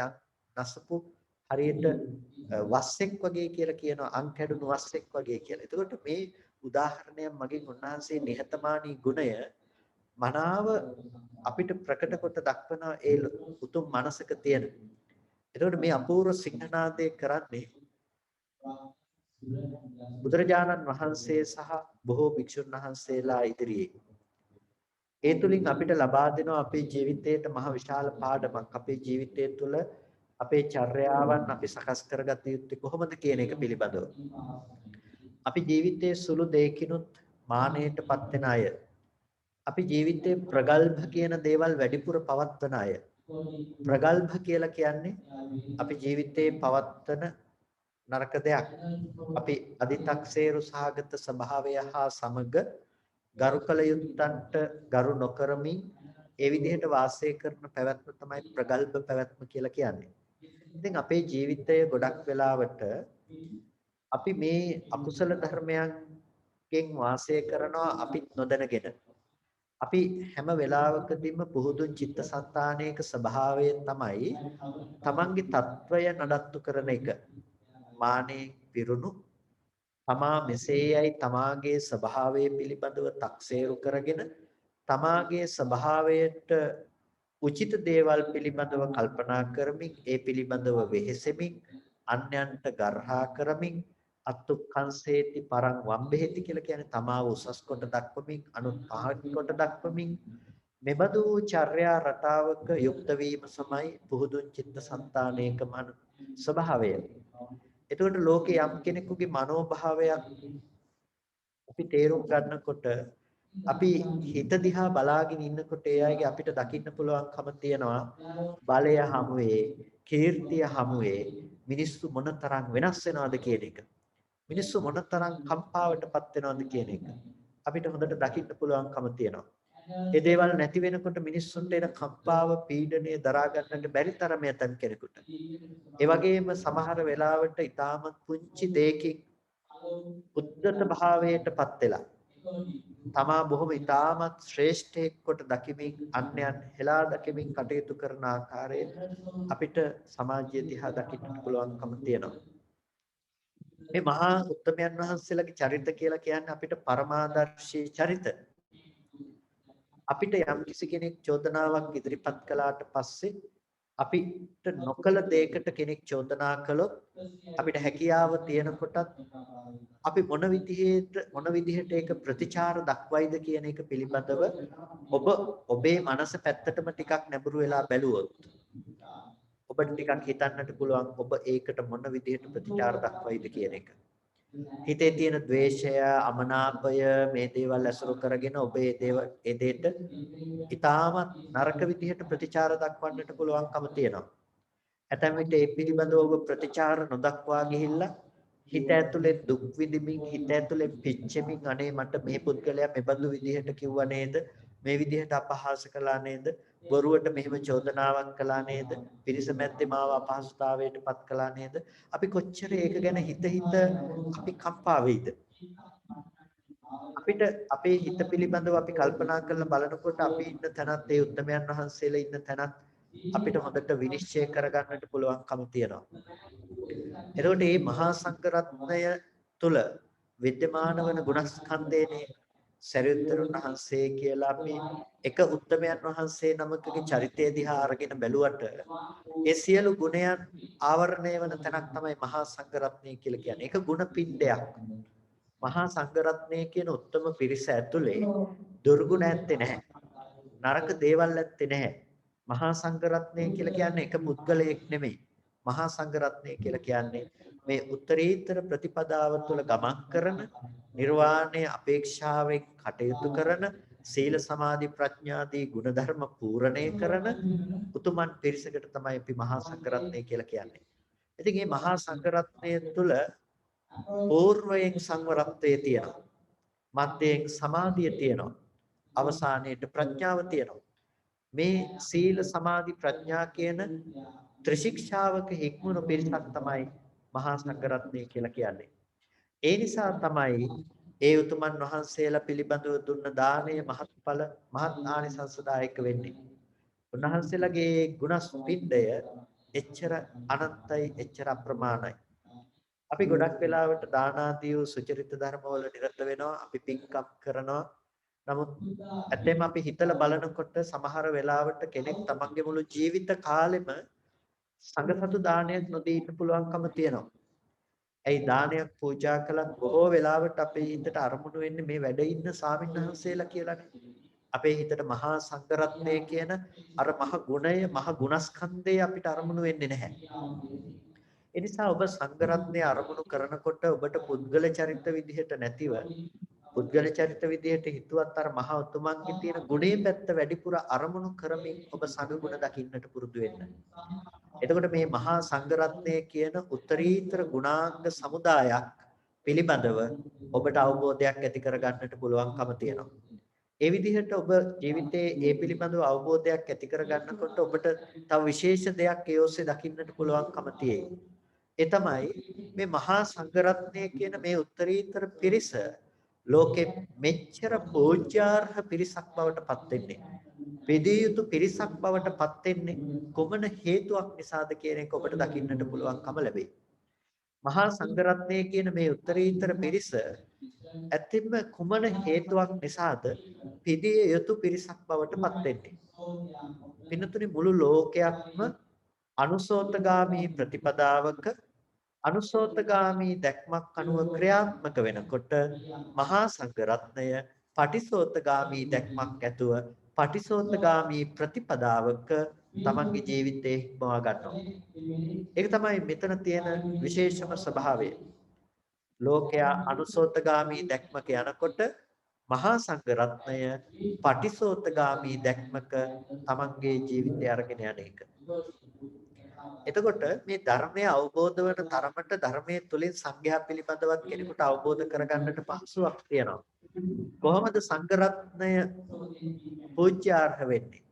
නසපු හරියට වස්සෙක් වගේ කියලා කියනවා, අං කැඩුණු වස්සෙක් වගේ කියලා. එතකොට මේ උදාහරණයක් මගින් උන්වහන්සේ නිහතමානී ගුණය මනාව අපිට ප්‍රකට කොට දක්වන ඒ උතුම් මනසක තියෙන. එතකොට මේ අපූර්ව සිංහනාදය කරන්නේ බුදුරජාණන් වහන්සේ සහ බොහෝ භික්ෂුන් වහන්සේලා ඉදිරියේ. ඒ තුලින් අපිට ලබා දෙනවා අපේ ජීවිතයට මහ විශාල පාඩමක්. අපේ ජීවිතය තුළ අපේ චර්යාවන් අපි සකස් කරගත යුත්තේ කොහොමද කියන එක පිළිබඳව. අපි ජීවිතයේ සුළු දෙයකිනුත් මානයටපත් වෙන අය. අපි ජීවිතේ ප්‍රගල්භ කියන දේවල් වැඩිපුර පවත්වන අය. ප්‍රගල්භ කියලා කියන්නේ අපි ජීවිතේ පවත්වන නරක දෙයක්. අපි අදි탁සේරු සහගත ස්වභාවය හා සමග ගරුකල යුත්තන්ට ගරු නොකරමින් ඒ විදිහට වාසය කරන පැවැත්ම තමයි ප්‍රගල්භ පැවැත්ම කියලා කියන්නේ. ඉතින් අපේ ජීවිතය ගොඩක් වෙලාවට අපි මේ අකුසල ධර්මයන්ගෙන් වාසය කරනවා අපි නොදැනගෙන. අපි හැම වෙලාවකදීම පුහුදුන් චිත්තසංතානයක ස්වභාවය තමයි තමන්ගේ తত্ত্বය නඩත්තු කරන එක. මානෙ පිරුණු තමා මෙසේයයි තමාගේ ස්වභාවය පිළිබඳව තක්සේරු කරගෙන තමාගේ ස්වභාවයට උචිත දේවල් පිළිබඳව කල්පනා කරමින් ඒ පිළිබඳව වෙහෙසෙමින් අන්‍යයන්ට ගර්හා කරමින් අත්ුක්ඛංසේති පරං වම්බෙහෙති කියලා කියන්නේ තමාව උසස් කොට දක්වමින් අනුන් පහත් කොට දක්වමින් මෙබඳු චර්යා රටාවක යුක්ත වීම සමයි පුහුදුන් චිත්තසංතානයක මන ස්වභාවය. එතකොට ලෝකේ යම් කෙනෙකුගේ මනෝභාවයක් අපි තේරුම් ගන්නකොට අපි හිත දිහා බලාගෙන ඉන්නකොට ඒ අයගේ අපිට දකින්න පුළුවන්කම තියෙනවා බලය හමුවේ, කීර්තිය හමුවේ මිනිස්සු මොනතරම් වෙනස් වෙනවද කියන එක. මිනිස්සු මොනතරම් කම්පාවටපත් වෙනවද කියන එක අපිට හොඳට දකින්න පුළුවන්කම තියෙනවා. ඒ දේවල් නැති වෙනකොට මිනිස්සුන්ට එන කම්පාව, පීඩනය දරා ගන්නට බැරි තරම යතන් කෙනෙකුට. ඒ වගේම සමහර වෙලාවට ඊටාම පුංචි දෙයකින් උද්දත භාවයටපත් වෙලා තමා බොහොම ඊටාමත් ශ්‍රේෂ්ඨයෙක් කොට දකිමින් අන්‍යයන් හෙලා දකිමින් කටයුතු කරන ආකාරය අපිට සමාජය දිහා දකින්නට පුළුවන්කම තියෙනවා. මේ මහා උත්තමයන් වහන්සේලාගේ චරිත කියලා කියන්නේ අපිට පරමාදර්ශී චරිත. අපිට යම් කිසි කෙනෙක් චෝදනාවක් ඉදිරිපත් කළාට පස්සේ අපිට නොකල දෙයකට කෙනෙක් චෝදනා කළොත් අපිට හැකියාව තියෙනකොටත් අපි මොන විදිහට ඒක ප්‍රතිචාර දක්වයිද කියන එක පිළිබඳව ඔබේ මනස පැත්තටම ටිකක් නැඹුරු වෙලා බැලුවොත් ඔබට ටිකක් හිතන්නට පුළුවන් ඔබ ඒකට මොන විදිහට ප්‍රතිචාර දක්වයිද කියන එක. හිතේ තියෙන ද්වේෂය, අමනාපය මේ දේවල් ඇසුරු කරගෙන ඔබ ඒ දෙයට ඊටමත් නරක විදිහට ප්‍රතිචාර දක්වන්නට පුළුවන්කම තියෙනවා. ඇතැම් විට ඒ පිළිබඳව ඔබ ප්‍රතිචාර නොදක්වා ගිහිල්ලා හිත ඇතුලේ දුක් විඳින්මින් හිත ඇතුලේ පිච්චෙමින් අනේ මට මේ පුද්ගලයා මෙබඳු විදිහට කිව්වා නේද? මේ විදිහට අපහාස කළා නේද? බොරුවට මෙහෙම චෝදනාවක් කළා නේද? පිරිස මැද්දේ මාව අපහසුතාවයටපත් කළා නේද? අපි කොච්චර ඒක ගැන හිත අපි කම්පා වෙයිද? අපිට අපේ හිත පිළිබඳව අපි කල්පනා කරලා බලනකොට අපි ඉන්න තැනත් ඒ උත්තමයන් වහන්සේලා ඉන්න තැනත් අපිට හොඳට විනිශ්චය කරගන්නට පුළුවන්කම තියෙනවා. එතකොට මේ මහා සංඝරත්නය තුල විද්‍යමාන වන ගුණස්කන්ධයනේ සරියුත්තර වහන්සේ කියලා අපි එක උත්තමයන් වහන්සේ නමකගේ චරිතය දිහා අරගෙන බැලුවට ඒ සියලු ගුණයන් ආවරණය වන තැනක් තමයි මහා සංඝරත්නය කියලා කියන්නේ. ඒක ගුණ පිණ්ඩයක්. මහා සංඝරත්නය කියන උත්තම පිරිස ඇතුලේ දුර්ගුණ ඇත්තේ නැහැ. නරක දේවල් ඇත්තේ නැහැ. මහා සංඝරත්නය කියලා කියන්නේ එක පුද්ගලයෙක් නෙමෙයි. මහා සංඝරත්නය කියලා කියන්නේ මේ උත්තරීතර ප්‍රතිපදාව තුළ ගමන් කරන නිර්වාණය අපේක්ෂාවෙන් කටයුතු කරන සීල සමාධි ප්‍රඥාදී ගුණධර්ම පූර්ණේ කරන උතුමන් පිරිසකට තමයි අපි මහා සංඝරත්නය කියලා කියන්නේ. ඉතින් මේ මහා සංඝරත්නය තුළ పూర్වයෙන් සංවරත්වයේ තියෙනවා. මධ්‍යයෙන් සමාධිය තියෙනවා. අවසානයේට ප්‍රඥාව තියෙනවා. මේ සීල සමාධි ප්‍රඥා කියන ත්‍රිශික්ෂාවක හික්මුණු පිරිසක් තමයි මහා සංඝරත්නය කියලා කියන්නේ. ඒ නිසා තමයි ඒ උතුමන් වහන්සේලා පිළිබඳව දුන්න දානය මහත්ඵල මහත් ආනිසංසදායක වෙන්නේ. උන්වහන්සේලාගේ ගුණස්පිණ්ඩය එච්චර අනන්තයි, එච්චර අප්‍රමාණයි. අපි ගොඩක් වෙලාවට දාන ආදී වූ සුචරිත ධර්මවල නිරත වෙනවා, අපි පින්කම් කරනවා. නමුත් ඇත්තෙම අපි හිතලා බලනකොට සමහර වෙලාවට කෙනෙක් තමන්ගේ මුළු ජීවිත කාලෙම සංඝසතු දානයක් නොදී ඉන්න පුළුවන්කම තියෙනවා. ඇයි දානයක් පූජා කළත් බොහෝ වෙලාවට අපේ හිතට අරමුණු වෙන්නේ මේ වැඩ ඉන්න ස්වාමීන් වහන්සේලා කියලානේ. අපේ හිතට මහා සංඝරත්නය කියන අර මහ ගුණය, මහ ගුණස්කන්ධය අපිට අරමුණු වෙන්නේ නැහැ. ඒ නිසා ඔබ සංඝරත්නය අරමුණු කරනකොට ඔබට පුද්ගල චරිත විදිහට නැතිව පුද්ගල චරිත විදිහට හිතුවත් අර මහා උතුමන්ගේ තියෙන ගුණේ පැත්ත වැඩිපුර අරමුණු කරමින් ඔබ සංඝ ගුණ දකින්නට පුරුදු වෙන්න. එතකොට මේ මහා සංඝරත්නය කියන උත්තරීතර ගුණාංග සමුදායක් පිළිබඳව ඔබට අවබෝධයක් ඇති කරගන්නට පුළුවන්කම තියෙනවා. ඒ විදිහට ඔබ ජීවිතයේ ඒ පිළිබඳව අවබෝධයක් ඇති කරගන්නකොට ඔබට තව විශේෂ දෙයක් ඒ ඔස්සේ දකින්නට පුළුවන්කම තියෙයි. ඒ තමයි මේ මහා සංඝරත්නය කියන මේ උත්තරීතර පිරිස ලෝකෙ මෙච්චර පූජ්‍යාර්හ පිරිසක් බවට පත් වෙන්නේ. පෙදිය යුතු පිරිසක් බවට පත් වෙන්නේ කොමන හේතුවක් නිසාද කියන එක ඔබට දකින්නට පුළුවන්කම ලැබේ. මහා සංඝරත්නය කියන මේ උත්තරීතර පිරිස ඇත්තෙන්ම කුමන හේතුවක් නිසාද පිදිය යුතු පිරිසක් බවට පත් වෙන්නේ. පින්නතුනි මුළු ලෝකයක්ම අනුසෝතගාමී ප්‍රතිපදාවක අනුසෝතගාමී දැක්මක් අනුව ක්‍රියාත්මක වෙනකොට මහා සංඝරත්නය පටිසෝතගාමී දැක්මක් ඇතුව පටිසෝතගාමී ප්‍රතිපදාවක තමන්ගේ ජීවිතේ හික්මවා ගන්නවා. ඒක තමයි මෙතන තියෙන විශේෂම ස්වභාවය. ලෝකයා අනුසෝතගාමී දැක්මක යනකොට මහා සංඝරත්නය පටිසෝතගාමී දැක්මක තමන්ගේ ජීවිතය අරගෙන යන එක. එතකොට මේ ධර්මය අවබෝධ වන තරමට ධර්මයේ තුලින් සංඝයා පිළිබඳවත් කෙනෙකුට අවබෝධ කරගන්නට පහසුවක් තියෙනවා. කොහොමද සංඝරත්නය පූජ්‍යාර්හ වෙන්නේ?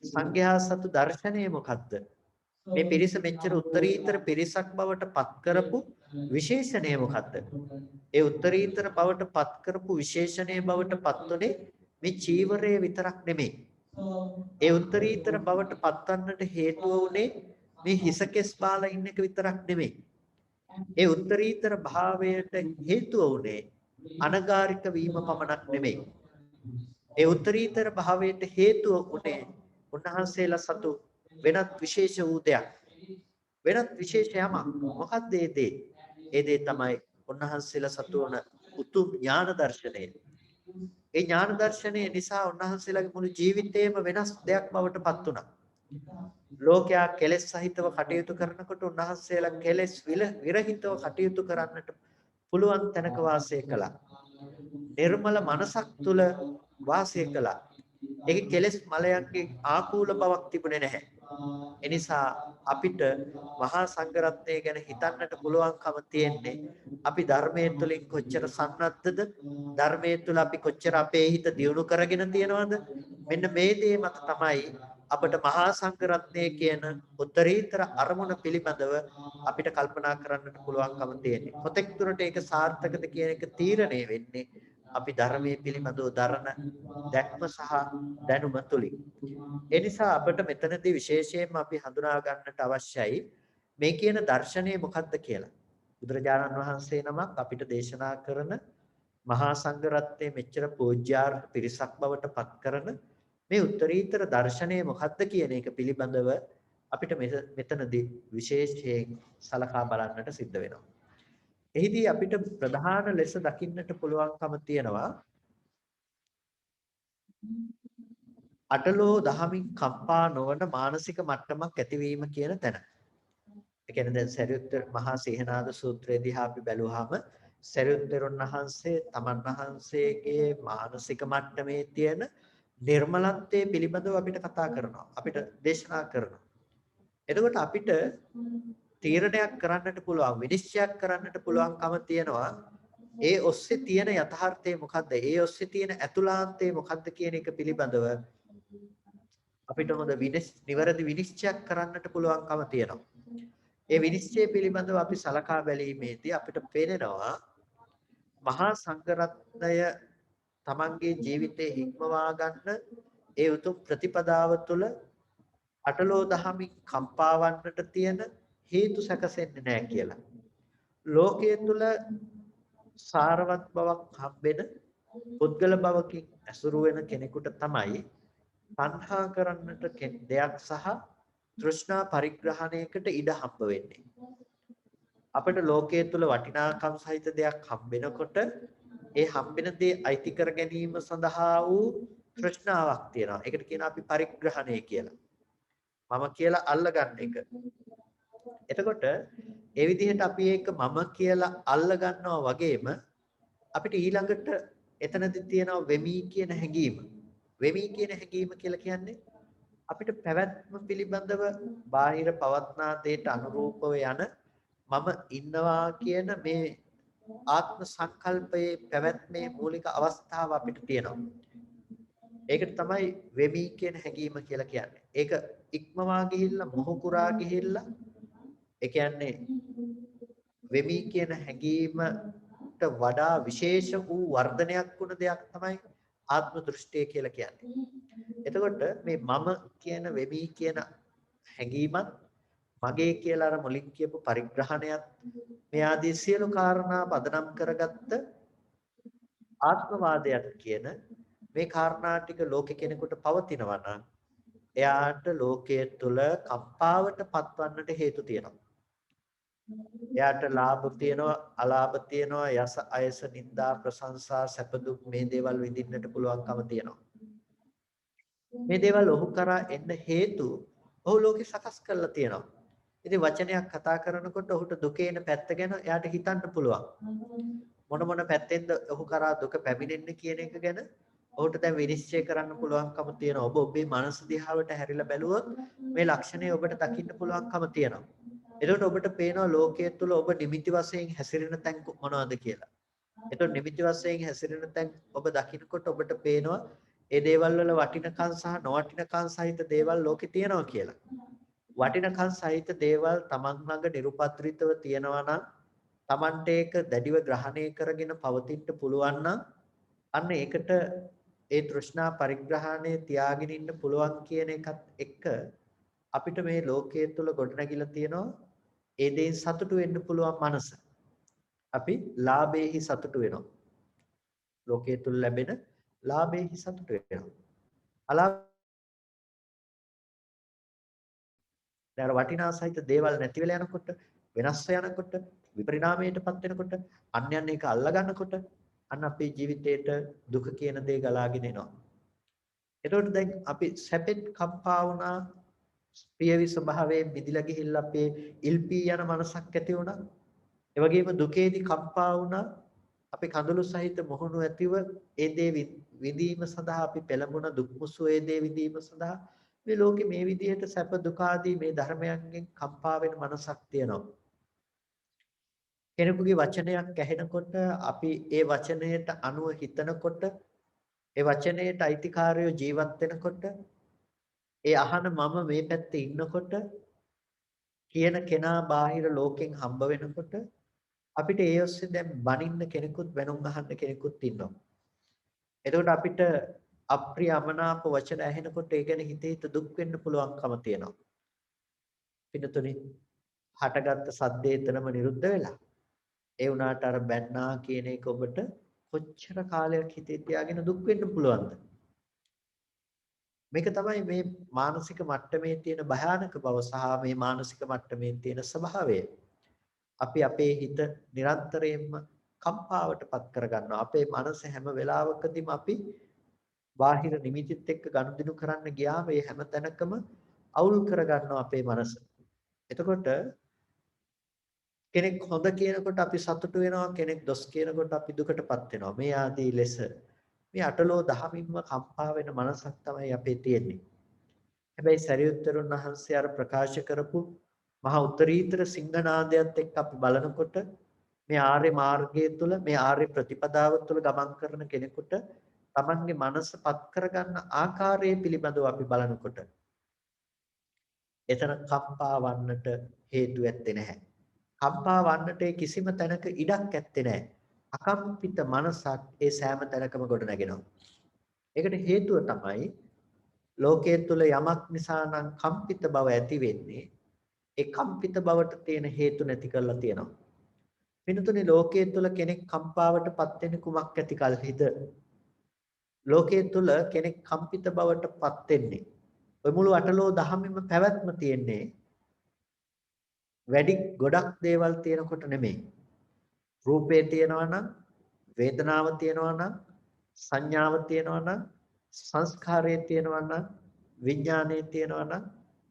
සංඝයා සතු දර්ශනය මොකද්ද? මේ පිරිස මෙච්චර උත්තරීතර පිරිසක් බවට පත් කරපු විශේෂණය මොකද්ද? ඒ උත්තරීතර බවට පත් කරපු විශේෂණය බවට පත්ුනේ මේ චීවරය විතරක් නෙමෙයි. ඒ උත්තරීතර බවට පත්වන්නට හේතුව උනේ මේ හිසකෙස් බාලා ඉන්න එක විතරක් නෙමෙයි. ඒ උත්තරීතර භාවයට හේතුව උනේ අනගාരിക වීම පමණක් නෙමෙයි. ඒ උත්තරීතර භාවයට හේතුව උනේ උන්වහන්සේලා සතු වෙනත් විශේෂ වූ දෙයක්. වෙනත් විශේෂ යමක්. මොකක්ද ඒ දේ? ඒ දේ තමයි උන්වහන්සේලා සතු වන උතුම් ඥාන දර්ශනය. ඒ ඥාන දර්ශනය නිසා උන්වහන්සේලාගේ මුළු ජීවිතේම වෙනස් දෙයක් බවට පත් වුණා. ලෝකයා කෙලෙස් සහිතව කටයුතු කරනකොට උන්වහන්සේලා කෙලෙස් විරහිතව කටයුතු කරන්නට පුළුවන් තැනක වාසය කළා. නිර්මල මනසක් තුල වාසය කළා. ඒකේ කෙලෙස් මලයන්ගේ ආකූල බවක් තිබුණේ නැහැ. එනිසා අපිට මහා සංඝරත්නය ගැන හිතන්නට පුළුවන්කම තියෙන්නේ අපි ධර්මයේ තුලින් කොච්චර සන්නද්ධද, ධර්මයේ තුල අපි කොච්චර අපේ හිත දියුණු කරගෙන තියනවද? මෙන්න මේ දේ මත තමයි අපට මහා සංඝරත්නය කියන උත්තරීතර අරමුණ පිළිබඳව අපිට කල්පනා කරන්නට පුළුවන්කම තියෙන්නේ. කොතෙක් දුරට ඒක සාර්ථකද කියන එක තීරණය වෙන්නේ අපි ධර්මයේ පිළිබඳව දරන දැක්ම සහ දැනුම තුලින්. ඒ නිසා අපිට මෙතනදී විශේෂයෙන්ම අපි හඳුනා ගන්නට අවශ්‍යයි මේ කියන දර්ශනය මොකක්ද කියලා. බුදුරජාණන් වහන්සේ නමක් අපිට දේශනා කරන මහා සංඝරත්නයේ මෙච්චර පූජ්‍යාර්හ පිරිසක් බවට පත් කරන මේ උත්තරීතර දර්ශනය මොකක්ද කියන එක පිළිබඳව අපිට මෙතනදී විශේෂයෙන් සලකා බලන්නට සිද්ධ වෙනවා. එහිදී අපිට ප්‍රධාන ලෙස දකින්නට පුළුවන්කම තියෙනවා අටලෝ දහමින් කම්පා නොවන මානසික මට්ටමක් ඇතිවීම කියන තැන. ඒ කියන්නේ දැන් සරියුත්තර මහා සීහනාද සූත්‍රයේදී අපි බැලුවාම සරියුත් තෙරුන් වහන්සේ තමන් වහන්සේගේ මානසික මට්ටමේ තියෙන නිර්මලත්වයේ පිළිබඳව අපිට කතා කරනවා. අපිට දේශනා කරනවා. එතකොට අපිට තීරණයක් කරන්නට පුළුවන්, විනිශ්චයක් කරන්නට පුළුවන්කම තියෙනවා. ඒ ඔස්සේ තියෙන යථාර්ථය මොකද්ද? ඒ ඔස්සේ තියෙන ඇතුළාන්තය මොකද්ද කියන එක පිළිබඳව අපිට හොඳ නිවැරදි විනිශ්චයක් කරන්නට පුළුවන්කම තියෙනවා. ඒ විනිශ්චය පිළිබඳව අපි සලකා බැලීමේදී අපිට පේනවා මහා සංඝරත්නය තමන්ගේ ජීවිතේ හික්මවා ගන්න ඒ උතුම් ප්‍රතිපදාව තුළ අටලෝ දහමින් කම්පා වන්නට තියෙන හේතු සැකසෙන්නේ නැහැ කියලා. ලෝකයේ තුල සාරවත් බවක් හම්බෙන පුද්ගල බවකින් ඇසුරු වෙන කෙනෙකුට තමයි තණ්හා කරන්නට දෙයක් සහ තෘෂ්ණා පරිග්‍රහණයකට ඉඩ හම්බ වෙන්නේ. අපිට ලෝකයේ තුල වටිනාකම් සහිත දෙයක් හම්බෙනකොට ඒ හම්බෙන දේ අයිති කර ගැනීම සඳහා වූ තෘෂ්ණාවක් තියෙනවා. ඒකට කියනවා අපි පරිග්‍රහණය කියලා. මම කියලා අල්ලගන්න එක. එතකොට ඒ විදිහට අපි ඒක මම කියලා අල්ල ගන්නවා වගේම අපිට ඊළඟට එතනදී තියෙනවා වෙමි කියන හැඟීම. වෙමි කියන හැඟීම කියලා කියන්නේ අපිට පැවැත්ම පිළිබඳව බාහිර පවත්නා දෙයට අනුරූපව යන මම ඉන්නවා කියන මේ ආත්ම සංකල්පයේ පැවැත්මේ මූලික අවස්ථාව අපිට තියෙනවා. ඒකට තමයි වෙමි කියන හැඟීම කියලා කියන්නේ. ඒක ඉක්මවා ගිහිල්ලා මොහු කුරා ගිහිල්ලා ඒ කියන්නේ වෙමි කියන හැඟීමට වඩා විශේෂ වූ වර්ධනයක් වුණ දෙයක් තමයි ආත්ම දෘෂ්ටිය කියලා කියන්නේ. එතකොට මේ මම කියන වෙමි කියන හැඟීමත් මගේ කියලා අර මුලින් කියපු පරිග්‍රහණයත් මේ ආදී සියලු කාරණා පදනම් කරගත්ත ආත්මවාදයක් කියන මේ කාරණා ටික ලෝකෙ කෙනෙකුට පවතිනවා නම් එයාට ලෝකයේ තුල කම්පාවට පත්වන්නට හේතු තියෙනවා. එයාට ලාභ තියෙනවා, අලාභ තියෙනවා, යස අයස නිന്ദා ප්‍රශංසා සැප දුක් මේ දේවල් විඳින්නට පුළුවන්කම තියෙනවා. මේ දේවල් ඔහු කරා එන්න හේතු ඔහු ලෝකෙ සකස් කරලා තියෙනවා. ඉතින් වචනයක් කතා කරනකොට ඔහුට දුකේන පැත්ත ගැන එයාට හිතන්න පුළුවන්. මොන පැත්තෙන්ද ඔහු කරා දුක පැමිණෙන්නේ කියන එක ගැන ඔහුට දැන් විනිශ්චය කරන්න පුළුවන්කම තියෙනවා. ඔබ ඔබේ මනස දිහාවට හැරිලා බැලුවොත් මේ ලක්ෂණය ඔබට දකින්න පුළුවන්කම තියෙනවා. එතකොට ඔබට පේනවා ලෝකයේ තුල ඔබ නිමිති වශයෙන් හැසිරෙන තැන් මොනවද කියලා. එතකොට නිමිති වශයෙන් හැසිරෙන තැන් ඔබ දකින්නකොට ඔබට පේනවා ඒ දේවල් වල වටිනකම් සහ නොවටිනකම් සහිත දේවල් ලෝකේ තියෙනවා කියලා. වටිනකම් සහිත දේවල් තමන් ළඟ නිරුපද්‍රිතව තියෙනවා නම් තමන්ට ඒක දැඩිව ග්‍රහණය කරගෙන පවතින්න පුළුවන් නම් අන්න ඒකට ඒ තෘෂ්ණා පරිග්‍රහණය තියාගෙන ඉන්න පුළුවන් කියන එකත් එක්ක අපිට මේ ලෝකයේ තුල ගොඩනැගිලා තියෙනවා ඒ දේෙන් සතුටු වෙන්න පුළුවන් මනස. අපි ලාභේහි සතුටු වෙනවා. ලෝකයේ තුල ලැබෙන ලාභේහි සතුටු වෙනවා. අලාභ දැන් වටිනා සහිත දේවල් නැති වෙලා යනකොට, වෙනස් වෙනකොට, විපරිණාමයටපත් වෙනකොට, අන්‍යයන් එක අල්ලා ගන්නකොට අන්න අපේ ජීවිතේට දුක කියන දේ ගලාගෙන එනවා. එතකොට දැන් අපි සැපෙත් කම්පා වුණා, ප්‍රියවි ස්වභාවයෙන් මිදිලා ගිහිල්ලා අපේ ඉල්පී යන මනසක් ඇති වුණා. ඒ වගේම දුකේදී කම්පා වුණා, අපි කඳුළු සහිත මොහොනු ඇතිව ඒ දේ විඳීම සඳහා අපි පෙළඹුණ දුක් මුසු ඒ දේ විඳීම සඳහා මේ ලෝකේ මේ විදිහට සැප දුක ආදී මේ ධර්මයන්ගෙන් කම්පා වෙන මනසක් තියෙනවා. කෙනෙකුගේ වචනයක් ඇහෙනකොට අපි ඒ වචනයට අනුව හිතනකොට ඒ වචනයට අයිතිකාරයෝ ජීවත් වෙනකොට ඒ අහන මම මේ පැත්තේ ඉන්නකොට කියන කෙනා බාහිර ලෝකෙන් හම්බ වෙනකොට අපිට ඒ ඔස්සේ දැන් බනින්න කෙනෙකුත් වෙනුම් අහන්න කෙනෙකුත් ඉන්නවා. එතකොට අපිට අප්‍රිය අමනාප වචන ඇහෙනකොට ඒ ගැන හිත හිත දුක් වෙන්න පුළුවන්කම තියෙනවා. පිටුතුනි හටගත්ත සද්දේ එතනම නිරුද්ධ වෙලා. ඒ වුණාට අර බැන්නා කියන එක ඔබට කොච්චර කාලයක් හිතේ තියාගෙන දුක් වෙන්න පුළුවන්ද? මේක තමයි මේ මානසික මට්ටමේ තියෙන භයානක බව සහ මේ මානසික මට්ටමේ තියෙන ස්වභාවය. අපි අපේ හිත නිරන්තරයෙන්ම කම්පාවටපත් කරගන්නවා. අපේ මනස හැම වෙලාවකදීම අපි බාහිර නිමිතිත් එක්ක ගනුදෙනු කරන්න ගියාම ඒ හැම තැනකම අවුල් කරගන්නවා අපේ මනස. එතකොට කෙනෙක් හොඳ කියනකොට අපි සතුටු වෙනවා, කෙනෙක් දොස් කියනකොට අපි දුකටපත් වෙනවා. මේ ආදී ලෙස මේ අටලෝ දහමින්ම කම්පා වෙන මනසක් තමයි අපේ තියෙන්නේ. හැබැයි සරියුත්තරුන් වහන්සේ අර ප්‍රකාශ කරපු මහා උත්තරීතර සිංහනාදයත් එක්ක අපි බලනකොට මේ ආර්ය මාර්ගය තුළ මේ ආර්ය ප්‍රතිපදාව තුළ ගමන් කරන කෙනෙකුට තමන්ගේ මනස පත් කරගන්න ආකාරය පිළිබඳව අපි බලනකොට එතන කම්පා වන්නට හේතු ඇත්තේ නැහැ. කම්පා වන්නට කිසිම තැනක ඉඩක් ඇත්තේ නැහැ. අකම්පිත මනසක් ඒ සෑම තැනකම ගොඩ නැගෙනවා. ඒකට හේතුව තමයි ලෝකයේ තුල යමක් නිසා නම් කම්පිත බව ඇති වෙන්නේ ඒ කම්පිත බවට තියෙන හේතු නැති කරලා තියෙනවා. වෙනතුනේ ලෝකයේ තුල කෙනෙක් කම්පාවටපත් වෙන්නේ කුමක් ඇති කලහිද? ලෝකයේ තුල කෙනෙක් කම්පිත බවටපත් වෙන්නේ ඔය මුළු අටලෝ දහමෙම පැවැත්ම තියෙන්නේ වැඩි ගොඩක් දේවල් තියෙනකොට නෙමෙයි. රූපේ තියෙනවා නම්, වේදනාව තියෙනවා නම්, සංඥාව තියෙනවා නම්, සංස්කාරය තියෙනවා නම්, විඥානය තියෙනවා නම්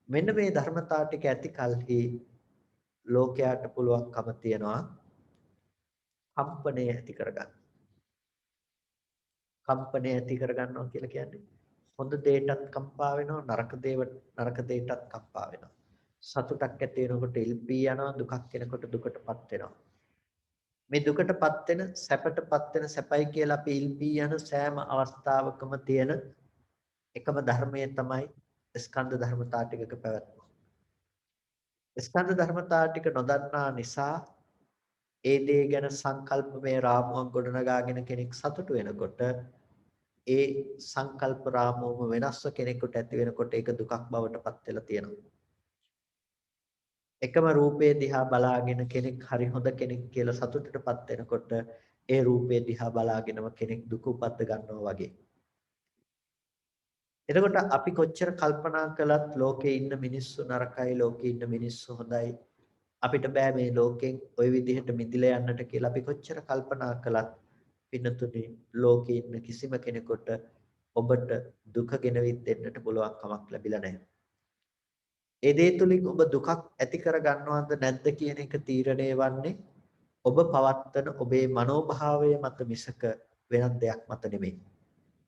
මෙන්න මේ ධර්මතාව ටික ඇති කලෙහි ලෝකයට පුළුවන්කම තියෙනවා කම්පණය ඇති කරගන්න. කම්පණය ඇති කරගන්නවා කියලා කියන්නේ හොඳ දෙයටත් කම්පා වෙනවා, නරක දෙයටත් කම්පා වෙනවා. සතුටක් ඇති වෙනකොට ඉල්පී යනවා, දුකක් එනකොට දුකටපත් වෙනවා. මේ දුකටපත් වෙන, සැපටපත් වෙන, සැපයි කියලා අපි ඉල්පී යන සෑම අවස්ථාවකම තියෙන එකම ධර්මය තමයි ස්කන්ධ ධර්මතා ටිකක පැවැත්ම. ස්කන්ධ ධර්මතා ටික නොදන්නා නිසා ඒ දේ ගැන සංකල්පමය රාමුවක් ගොඩනගාගෙන කෙනෙක් සතුටු වෙනකොට ඒ සංකල්ප රාමුවම වෙනස්ව කෙනෙකුට ඇති වෙනකොට ඒක දුකක් බවට පත් වෙලා තියෙනවා. එකම රූපේ දිහා බලාගෙන කෙනෙක් හරි හොඳ කෙනෙක් කියලා සතුටටපත් වෙනකොට ඒ රූපේ දිහා බලාගෙනම කෙනෙක් දුක උපද්ද ගන්නවා වගේ. එතකොට අපි කොච්චර කල්පනා කළත් ලෝකේ ඉන්න මිනිස්සු නරකයි, ලෝකේ ඉන්න මිනිස්සු හොඳයි, අපිට බෑ මේ ලෝකෙන් ওই විදිහට මිදිලා යන්නට කියලා අපි කොච්චර කල්පනා කළත් පින්නතුනේ ලෝකේ ඉන්න කිසිම කෙනෙකුට ඔබට දුක ගෙනවිත් දෙන්නට පුළුවන් කමක් ලැබිලා නැහැ. ඒ දේ තුලින් ඔබ දුකක් ඇති කර ගන්නවද නැද්ද කියන එක තීරණය වන්නේ ඔබ පවත්වන ඔබේ මනෝභාවය මත මිසක වෙනත් දෙයක් මත නෙමෙයි.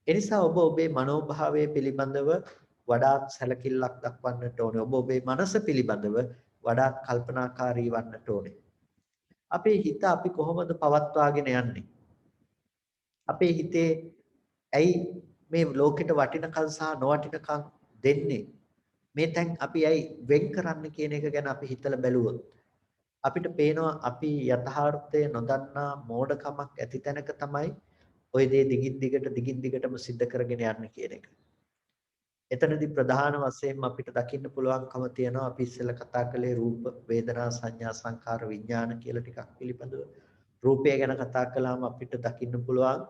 ඒ නිසා ඔබ ඔබේ මනෝභාවය පිළිබඳව වඩාත් සැලකිල්ලක් දක්වන්නට ඕනේ. ඔබ ඔබේ මනස පිළිබඳව වඩාත් කල්පනාකාරී වන්නට ඕනේ. අපේ හිත අපි කොහොමද පවත්වාගෙන යන්නේ? අපේ හිතේ ඇයි මේ ලෝකෙට වටිනකම් සහ නොවටිනකම් දෙන්නේ? මේ තැන් අපි ඇයි වෙන් කරන්න කියන එක ගැන අපි හිතලා බැලුවොත් අපිට පේනවා අපි යථාර්ථය නොදන්නා මෝඩකමක් ඇති තැනක තමයි ওই දේ දිගින් දිගටම සිද්ධ කරගෙන යන්න කියන එක. එතනදී ප්‍රධාන වශයෙන්ම අපිට දකින්න පුළුවන්කම තියෙනවා අපි ඉස්සෙල්ලා කතා කළේ රූප, වේදනා, සංඥා, සංකාර, විඥාන කියලා ටිකක් පිළිබඳව. රූපය ගැන කතා කළාම අපිට දකින්න පුළුවන්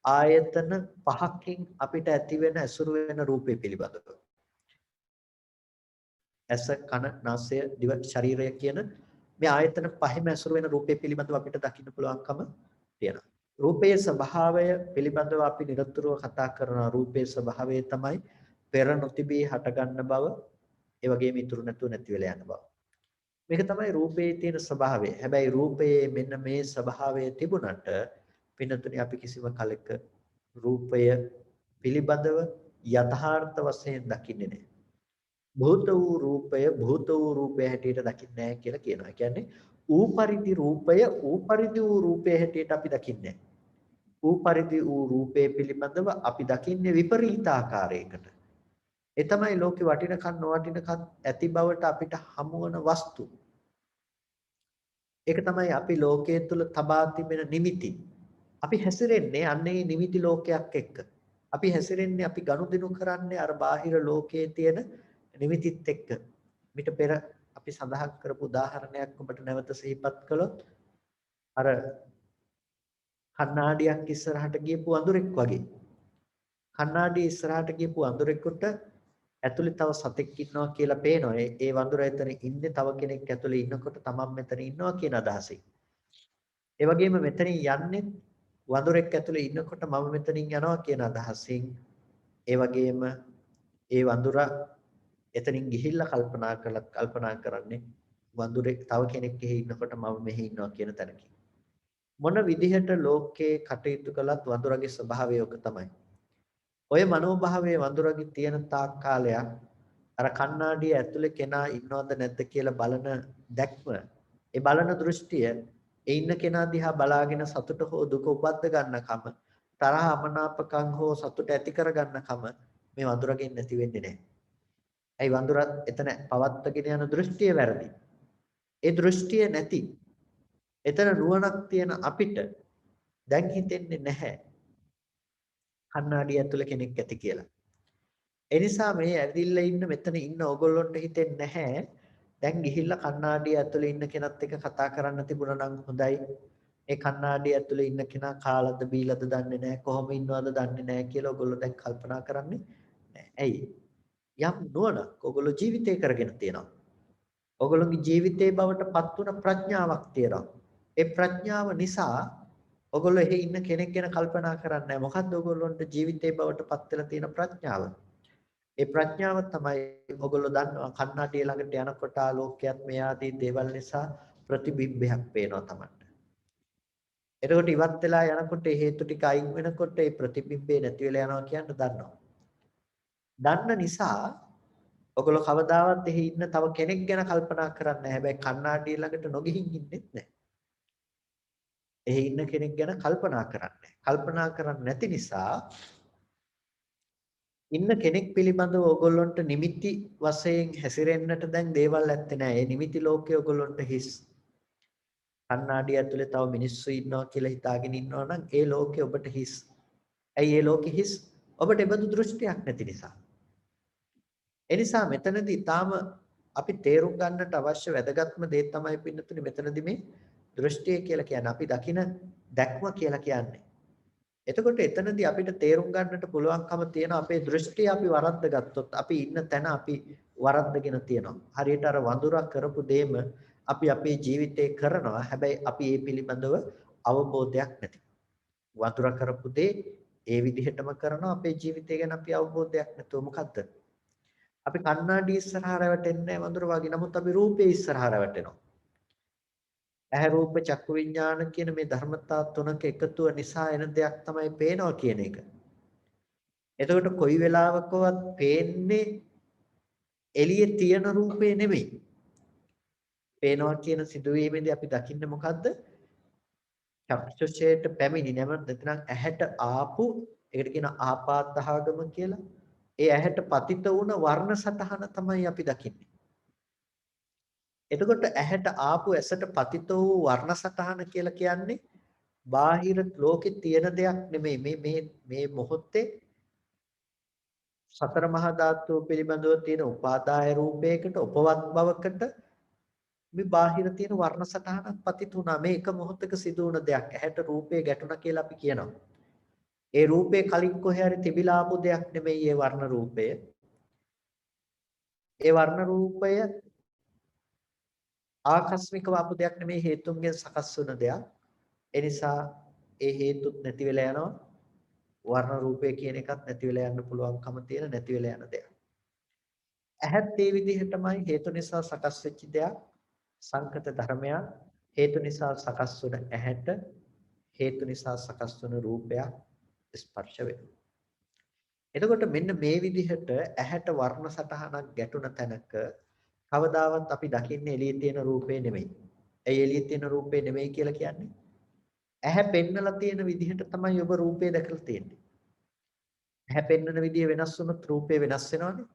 ආයතන පහකින් අපිට ඇති වෙන ඇසුරු වෙන රූපේ පිළිබඳව. ඇස, කන, නාසය, දිව, ශරීරය කියන මේ ආයතන පහෙම ඇසුරු වෙන රූපේ පිළිබඳව අපිට දකින්න පුළුවන්කම තියෙනවා. රූපයේ ස්වභාවය පිළිබඳව අපි නිරතුරුව කතා කරන රූපයේ ස්වභාවය තමයි පෙර නොතිබී හටගන්න බව, ඒ වගේම ඉතුරු නැතුව නැති වෙලා යන බව. මේක තමයි රූපයේ තියෙන ස්වභාවය. හැබැයි රූපයේ මෙන්න මේ ස්වභාවය තිබුණට පින්නතුනි අපි කිසිම කලක රූපය පිළිබඳව යථාර්ථ වශයෙන් දකින්නේ නැහැ. භූත වූ රූපය හැටියට දකින්නේ නැහැ කියලා කියනවා. ඒ කියන්නේ ඌ පරිදි රූපය ඌ පරිදි වූ රූපය හැටියට අපි දකින්නේ නැහැ. ඌ පරිදි වූ රූපය පිළිබඳව අපි දකින්නේ විපරීත ආකාරයකට. ඒ තමයි ලෝකේ වටිනකම් නොවටිනකම් ඇති බවට අපිට හමුවන වස්තු. ඒක තමයි අපි ලෝකයේ තුල තබා තිබෙන නිමිති. අපි හැසිරෙන්නේ අන්නේ නිමිති ලෝකයක් එක්ක. අපි හැසිරෙන්නේ අපි ගනුදෙනු කරන්නේ අර බාහිර ලෝකයේ තියෙන නිමිතිත් එක්ක. මිට පෙර අපි සඳහන් කරපු උදාහරණයක් ඔබට නැවත සිහිපත් කළොත් අර කණ්ණාඩියක් ඉස්සරහට ගියපු වඳුරෙක් වගේ. කණ්ණාඩිය ඉස්සරහට ගියපු වඳුරෙකුට ඇතුලේ තව සතෙක් ඉන්නවා කියලා පේනවා. ඒ වඳුරා එතන ඉන්නේ තව කෙනෙක් ඇතුලේ ඉන්නකොට තමන් මෙතන ඉන්නවා කියන අදහසින්. ඒ වගේම මෙතනින් යන්නේ වඳුරෙක් ඇතුලේ ඉන්නකොට මම මෙතනින් යනවා කියන අදහසින්. ඒ වගේම ඒ වඳුරා එතනින් ගිහිල්ලා කල්පනා කරන්නේ වඳුරෙක් තව කෙනෙක් එහි ඉන්නකොට මම මෙහි ඉන්නවා කියන තැනකින්. මොන විදිහට ලෝකේ කටයුතු කළත් වඳුරගේ ස්වභාවය ඔක තමයි. ඔය මනෝභාවයේ වඳුරගේ තියෙන තාක් කාලයක් අර කණ්ණාඩිය ඇතුලේ කෙනා ඉන්නවද නැද්ද කියලා බලන දැක්ම, ඒ බලන දෘෂ්ටිය, ඒ ඉන්න කෙනා දිහා බලාගෙන සතුට හෝ දුක උපද්ද ගන්නකම, තරහ අමනාපකම් හෝ සතුට ඇති කර ගන්නකම මේ වඳුරගෙන් නැති වෙන්නේ නැහැ. ඇයි වඳුරත් එතන පවත්වගෙන යන දෘෂ්ටිය වැරදි. ඒ දෘෂ්ටිය නැති එතන නුවණක් තියෙන අපිට දැන් හිතෙන්නේ නැහැ කණ්ණාඩිය ඇතුලේ කෙනෙක් ඇති කියලා. ඒ නිසා මේ ඇවිල්ලා ඉන්න මෙතන ඉන්න ඕගොල්ලොන්ට හිතෙන්නේ නැහැ දැන් ගිහිල්ලා කණ්ණාඩිය ඇතුලේ ඉන්න කෙනත් එක්ක කතා කරන්න තිබුණා නම් හොඳයි. ඒ කණ්ණාඩිය ඇතුලේ ඉන්න කෙනා කාලද බීලද දන්නේ නැහැ කොහොම ඉන්නවද දන්නේ නැහැ කියලා ඕගොල්ලෝ දැන් කල්පනා කරන්නේ නැහැ. ඇයි? යම් නුවණක් ඕගොල්ලෝ ජීවිතේ කරගෙන තියෙනවා. ඕගොල්ලෝගේ ජීවිතේ බවට පත් වුණ ප්‍රඥාවක් තියෙනවා. ඒ ප්‍රඥාව නිසා ඔයගොල්ලෝ එහි ඉන්න කෙනෙක් ගැන කල්පනා කරන්නේ නැහැ. මොකද්ද ඔයගොල්ලොන්ට ජීවිතේ බවට පත් වෙලා තියෙන ප්‍රඥාව? ඒ ප්‍රඥාව තමයි ඔයගොල්ලෝ දන්නවා කන්නඩිය ළඟට යනකොට ආලෝකයක් මේ ආදී දේවල් නිසා ප්‍රතිබිම්බයක් පේනවා තමයි. එතකොට ඉවත් වෙලා යනකොට ඒ හේතු ටික අයින් වෙනකොට ඒ ප්‍රතිබිම්බේ නැති වෙලා යනවා කියන්න දන්නවා. දන්න නිසා ඔයගොල්ලෝ කවදාවත් එහි ඉන්න තව කෙනෙක් ගැන කල්පනා කරන්නේ නැහැ. හැබැයි කන්නඩිය ළඟට නොගිහින් ඉන්නෙත් නැහැ. එහි ඉන්න කෙනෙක් ගැන කල්පනා කරන්නේ. කල්පනා කරන්නේ නැති නිසා ඉන්න කෙනෙක් පිළිබඳව ඕගොල්ලන්ට නිමිති වශයෙන් හැසිරෙන්නට දැන් දේවල් ඇත්තේ නැහැ. ඒ නිමිති ලෝකයේ ඕගොල්ලන්ට හිස්. කන්නාඩිය ඇතුලේ තව මිනිස්සු ඉන්නවා කියලා හිතාගෙන ඉන්නවා නම් ඒ ලෝකේ ඔබට හිස්. ඇයි ඒ ලෝකෙ හිස්? ඔබට ඒබඳු දෘෂ්ටියක් නැති නිසා. ඒ නිසා මෙතනදී ඊටාම අපි තේරුම් ගන්නට අවශ්‍ය වැදගත්ම දේ තමයි පින්නතුනේ මෙතනදී මේ දෘෂ්ටිය කියලා කියන්නේ. අපි දකින දැක්ම කියලා කියන්නේ. එතකොට එතනදී අපිට තේරුම් ගන්නට පුළුවන්කම තියෙන අපේ දෘෂ්ටිය අපි වරද්ද ගත්තොත් අපි ඉන්න තැන අපි වරද්දගෙන තියෙනවා. හරියට අර වඳුරා කරපු දෙයම අපි අපේ ජීවිතේ කරනවා. හැබැයි අපි ඒ පිළිබඳව අවබෝධයක් නැති. වඳුරා කරපු දේ ඒ විදිහටම කරනවා අපේ ජීවිතය ගැන අපි අවබෝධයක් නැතුව මොකද්ද? අපි කණ්ණාඩි ඉස්සරහා රැවටෙන්නේ නැහැ වඳුර වගේ. නමුත් අපි රූපේ ඉස්සරහා රැවටෙනවා. ඇහැ රූප චක්කු විඥාන කියන මේ ධර්මතා තුනක එකතුව නිසා එන දෙයක් තමයි පේනවා කියන එක. එතකොට කොයි වෙලාවකවත් පේන්නේ එළියේ තියෙන රූපේ නෙමෙයි. පේනවා කියන සිදුවීමේදී අපි දකින්නේ මොකද්ද? චක්ෂුෂයට පැමිණි නැත්නම් ඇහැට ආපු ඒකට කියන ආපාතහාගම කියලා. ඒ ඇහැට පතිත වුණ වර්ණ සටහන තමයි අපි දකින්නේ. එතකොට ඇහැට ආපු ඇසට පතිත වූ වර්ණ සටහන කියලා කියන්නේ බාහිර ලෝකේ තියෙන දෙයක් නෙමෙයි. මේ මොහොතේ සතර මහා ධාතු පිළිබඳව තියෙන උපාදාය රූපයකට උපවත් බවකට මේ බාහිර තියෙන වර්ණ සටහනක් පතිත වුණා. මේ එක මොහොතක සිදු වුණ දෙයක්. ඇහැට රූපේ ගැටුණා කියලා අපි කියනවා. ඒ රූපේ කලින් කොහේ හරි තිබිලා ආපු දෙයක් නෙමෙයි ඒ වර්ණ රූපය. ඒ වර්ණ රූපය ආකස්මිකව ආපු දෙයක් නෙමෙයි හේතුන්ගෙන් සකස් වුණ දෙයක්. ඒ නිසා ඒ හේතුත් නැති වෙලා යනවා. වර්ණ රූපය කියන එකත් නැති වෙලා යන්න පුළුවන්කම තියෙන නැති වෙලා යන දෙයක්. ඇහත් ඒ විදිහටමයි හේතු නිසා සකස් වෙච්ච දෙයක්. සංකත ධර්මයක් හේතු නිසා සකස් වුණ ඇහැට හේතු නිසා සකස් වුණ රූපයක් ස්පර්ශ වෙනවා. එතකොට මෙන්න මේ විදිහට ඇහැට වර්ණ සටහනක් ගැටුණ තැනක කවදාවත් අපි දකින්නේ එළියේ තියෙන රූපේ නෙමෙයි. ඒ එළියේ තියෙන රූපේ නෙමෙයි කියලා කියන්නේ ඇහැ පෙන්නලා තියෙන විදිහට තමයි ඔබ රූපේ දැකලා තියෙන්නේ. ඇහැ පෙන්නන විදිය වෙනස් වුණොත් රූපේ වෙනස් වෙනවනේ.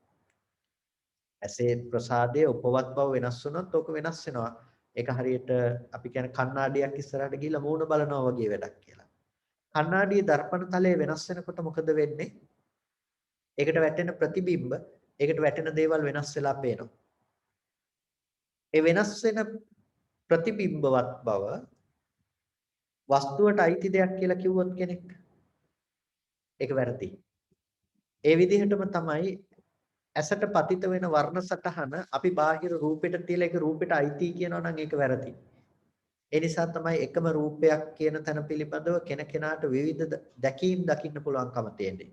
ඇසේ ප්‍රසාදයේ උපවත් බව වෙනස් වුණොත් ඔක වෙනස් වෙනවා. ඒක හරියට අපි කියන කණ්ණාඩියක් ඉස්සරහට ගිහිල්ලා මූණ බලනවා වගේ වැඩක් කියලා. කණ්ණාඩියේ දර්පණ තලයේ වෙනස් වෙනකොට මොකද වෙන්නේ? ඒකට වැටෙන ප්‍රතිබිම්බ, ඒකට වැටෙන දේවල් වෙනස් වෙලා පේනවා. ඒ වෙනස් වෙන ප්‍රතිබිම්බවත් බව වස්තුවට අයිති දෙයක් කියලා කිව්වොත් කෙනෙක් ඒක වැරදි. ඒ විදිහටම තමයි ඇසට පතිත වෙන වර්ණ සටහන අපි බාහිර රූපෙට තියලා ඒක රූපෙට අයිති කියනවා නම් ඒක වැරදි. ඒ නිසා තමයි එකම රූපයක් කියන තැන පිළිබඳව කෙනකෙනාට විවිධ දැකීම් දකින්න පුළුවන්කම තියෙන්නේ.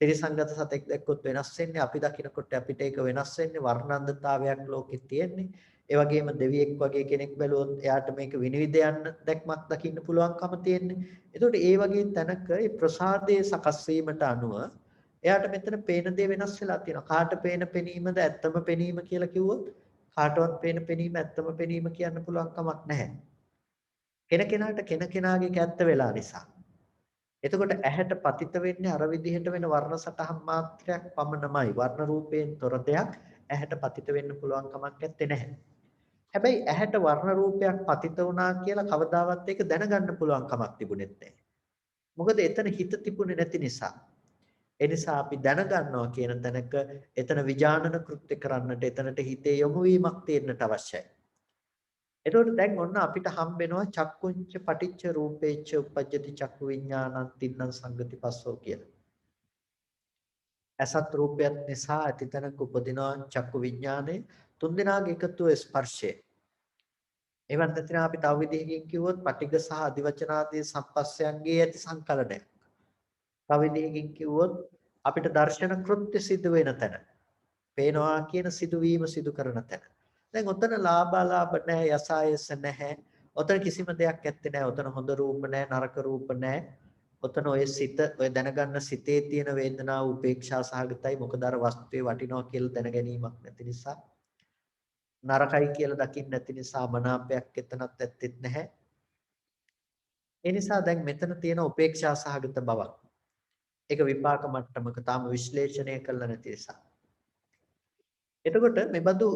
ත්‍රිසංගත සතෙක් දැක්කොත් වෙනස් වෙන්නේ. අපි දකිනකොට අපිට ඒක වෙනස් වෙන්නේ. වර්ණන්දතාවයක් ලෝකෙ තියෙන්නේ. ඒ වගේම දෙවියෙක් වගේ කෙනෙක් බැලුවොත් එයාට මේක විනිවිද යන්න දැක්මක් දකින්න පුළුවන්කම තියෙන්නේ. එතකොට ඒ වගේ තැනක මේ ප්‍රසාදයේ සකස් වීමට අනුව එයාට මෙතන පේන දේ වෙනස් වෙලා තියෙනවා. කාට පේන පෙනීමද ඇත්තම පෙනීම කියලා කිව්වොත් කාටවත් පේන පෙනීම ඇත්තම පෙනීම කියන්න පුළුවන් කමක් නැහැ. කෙනකෙනාට කෙනකෙනාගේ කැත්ත වෙලා නිසා. එතකොට ඇහැට පතිත වෙන්නේ අර විදිහට වෙන වර්ණ සටහන් මාත්‍රයක් පමණමයි. වර්ණ රූපයෙන් තොර දෙයක් ඇහැට පතිත වෙන්න පුළුවන් කමක් නැත්තේ නැහැ. හැබැයි ඇහැට වර්ණ රූපයක් පතිත වුණා කියලා කවදාවත් ඒක දැනගන්න පුළුවන් කමක් තිබුණෙත් නැහැ. මොකද එතන හිත තිබුණේ නැති නිසා. ඒ නිසා අපි දැනගන්නවා කියන තැනක එතන විඥානන කෘත්‍ය කරන්නට එතනට හිතේ යොමු වීමක් තියෙන්නට අවශ්‍යයි. එතකොට දැන් ඔන්න අපිට හම්බෙනවා චක්කුංච පටිච්ච රූපේච්ච උපජ්ජති චක්කු විඥානං තින්නම් සංගති පස්සෝ කියලා. අසත් රූපයත් නිසා ඇතිතනක උපදිනවා චක්කු විඥානේ තුන්දෙනාගේ එකතුව ස්පර්ශය. එවන් නැතිනම් අපි තව විදිහකින් කිව්වොත් පටිඝ සහ අදිවචනාදී සම්පස්සයන්ගේ ඇති සංකලනය. තව විදිහකින් කිව්වොත් අපිට දර්ශන කෘත්‍ය සිදු වෙන තැන. පේනවා කියන සිදුවීම සිදු කරන තැන. දැන් ඔතන ලාභාලාභ නැහැ, යසායස නැහැ. ඔතන කිසිම දෙයක් ඇත්තේ නැහැ. ඔතන හොඳ රූප නැහැ, නරක රූප නැහැ. ඔතන ඔය සිත, ඔය දැනගන්න සිතේ තියෙන වේදනාව උපේක්ෂා සහගතයි. මොකද අර වස්තුවේ වටිනවා කියලා දැනගැනීමක් නැති නිසා. නරකයි කියලා දකින්න නැති නිසා මනාපයක් එතනත් ඇත්තෙත් නැහැ. ඒ නිසා දැන් මෙතන තියෙන උපේක්ෂා සහගත බවක්. ඒක විපාක මට්ටමක තාම විශ්ලේෂණය කළා නැති නිසා. එතකොට මෙබඳු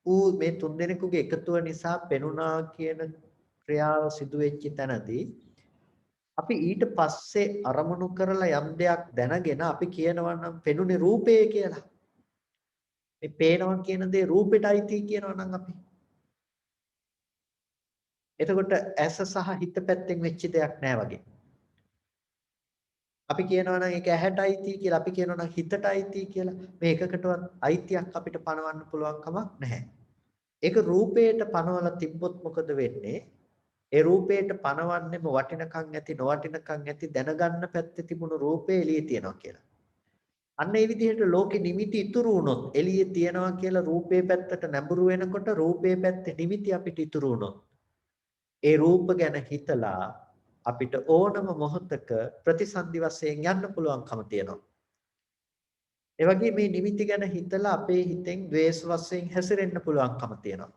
මේ තුන්දෙනෙකුගේ එකතුව නිසා පෙනුණා කියන ක්‍රියාව සිදු වෙච්ච තැනදී අපි ඊට පස්සේ අරමුණු කරලා යම් දෙයක් දැනගෙන අපි කියනවා නම් පෙනුනේ රූපය කියලා. මේ පේනවා කියන දේ රූපෙටයි තී කියනවා නම් අපි. එතකොට ඇස සහ හිත පැත්තෙන් වෙච්ච දෙයක් නෑ වගේ. අපි කියනවා නම් ඒක ඇහැට අයිති කියලා, අපි කියනවා නම් හිතට අයිති කියලා. මේ එකකටවත් අයිතියක් අපිට පනවන්න පුළුවන් කමක් නැහැ. ඒක රූපයට පනවලා තිබ්බොත් මොකද වෙන්නේ? ඒ රූපයට පනවන්නෙම වටිනකම් ඇති නොවටිනකම් ඇති දැනගන්න පැත්තේ තිබුණු රූපේ එළියේ තියනවා කියලා. අන්න ඒ විදිහට ලෝකෙ නිමිති ඉතුරු වුණොත් එළියේ තියනවා කියලා රූපේ පැත්තට නැඹුරු වෙනකොට රූපේ පැත්තේ නිමිති අපිට ඉතුරු වුණොත් ඒ රූප ගැන හිතලා අපිට ඕනම මොහොතක ප්‍රතිසන්දි වශයෙන් යන්න පුළුවන්කම තියෙනවා. ඒ වගේ මේ නිමිති ගැන හිතලා අපේ හිතෙන් ද්වේෂ වශයෙන් හැසිරෙන්න පුළුවන්කම තියෙනවා.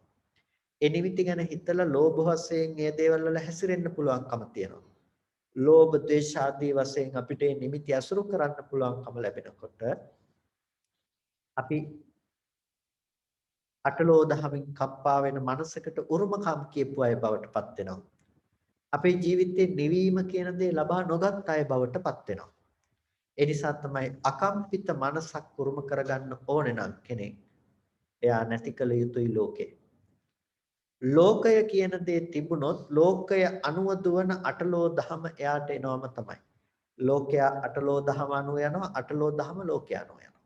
ඒ නිමිති ගැන හිතලා ලෝභ වශයෙන් මේ දේවල් වල හැසිරෙන්න පුළුවන්කම තියෙනවා. ලෝභ ද්වේෂ ආදී වශයෙන් අපිට මේ නිමිති අසුරු කරන්න පුළුවන්කම ලැබෙනකොට අපි අටලෝ දහමින් කප්පා වෙන මනසකට උරුමකම් කියපු අය බවට පත් වෙනවා. අපේ ජීවිතේ නිවීම කියන දේ ලබා නොගත් අය බවට පත් වෙනවා. ඒ නිසා තමයි අකම්පිත මනසක් උරුම කරගන්න ඕනේ නම් කෙනෙක් එයා නැති කළ යුතුයි ලෝකේ. ලෝකය කියන දේ තිබුණොත් ලෝකය අනුව දුවන අටලෝ දහම එයාට එනවම තමයි. ලෝකයා අටලෝ දහම අනුව යනවා, අටලෝ දහම ලෝකයා අනුව යනවා.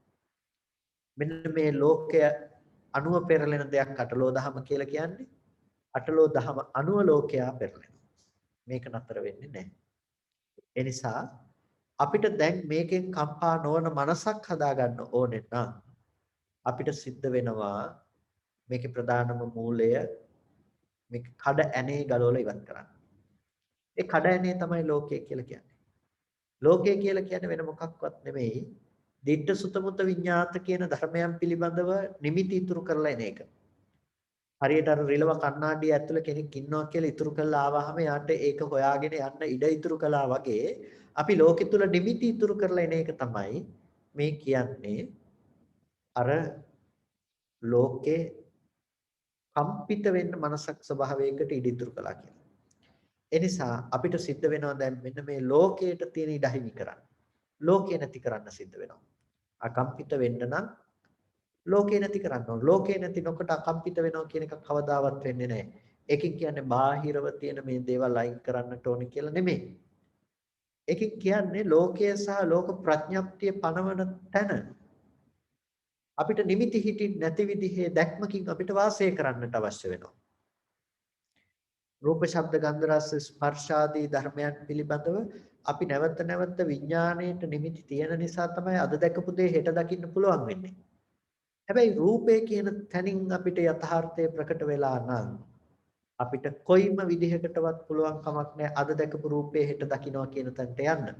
මෙන්න මේ ලෝකය අනුව පෙරලෙන දෙයක් අටලෝ දහම කියලා කියන්නේ. අටලෝ දහම අනුව ලෝකයා පෙරලෙනවා. මේක නතර වෙන්නේ නැහැ. ඒ නිසා අපිට දැන් මේකෙන් කම්පා නොවන මනසක් හදාගන්න ඕනේ නම් අපිට සිද්ධ වෙනවා මේකේ ප්‍රධානම මූලය මේ කඩ ඇනේ ගලවලා ඉවත් කරන්න. ඒ කඩ ඇනේ තමයි ලෝකය කියලා කියන්නේ. ලෝකය කියලා කියන්නේ වෙන මොකක්වත් නෙමෙයි. දිට්ඨ සුත මුත විඤ්ඤාත කියන ධර්මයන් පිළිබඳව නිමිති ඉතුරු කරලා එන එක. හරියට අර රිලව කණ්ණාඩිය ඇතුළේ කෙනෙක් ඉන්නවා කියලා ඉතුරු කරලා ආවහම යාට ඒක හොයාගෙන යන්න ඉඩ ඉතුරු කළා වගේ අපි ලෝකෙ තුල නිමිති ඉතුරු කරලා එන එක තමයි මේ කියන්නේ අර ලෝකේ කම්පිත වෙන්න මනසක් ස්වභාවයකට ඉඩ ඉතුරු කළා කියලා. ඒ නිසා අපිට සිද්ධ වෙනවා දැන් මෙන්න මේ ලෝකයට තියෙන ඉඩ හිමි කරන්න. ලෝකේ නැති කරන්න සිද්ධ වෙනවා. අකම්පිත වෙන්න නම් ලෝකේ නැති කරන්න ඕන. ලෝකේ නැති නොකොට අකම්පිත වෙනවා කියන එක කවදාවත් වෙන්නේ නැහැ. ඒකෙන් කියන්නේ බාහිරව තියෙන මේ දේවල් අයින් කරන්නට ඕනේ කියලා නෙමෙයි. ඒකෙන් කියන්නේ ලෝකය සහ ලෝක ප්‍රඥප්තිය පනවන තැන අපිට නිමිති හිටින් නැති විදිහේ දැක්මකින් අපිට වාසය කරන්නට අවශ්‍ය වෙනවා. රූප ශබ්ද ගන්ධ රස ස්පර්ශ ආදී ධර්මයන් පිළිබඳව අපි නැවත නැවත විඥාණයට නිමිති තියෙන නිසා තමයි අද දැකපු දේ හෙට දකින්න පුළුවන් වෙන්නේ. හැබැයි රූපේ කියන තැනින් අපිට යථාර්ථය ප්‍රකට වෙලා නම් අපිට කොයිම විදිහකටවත් පුළුවන් කමක් නැහැ අද දැකපු රූපේ හෙට දකින්නවා කියන තැනට යන්න.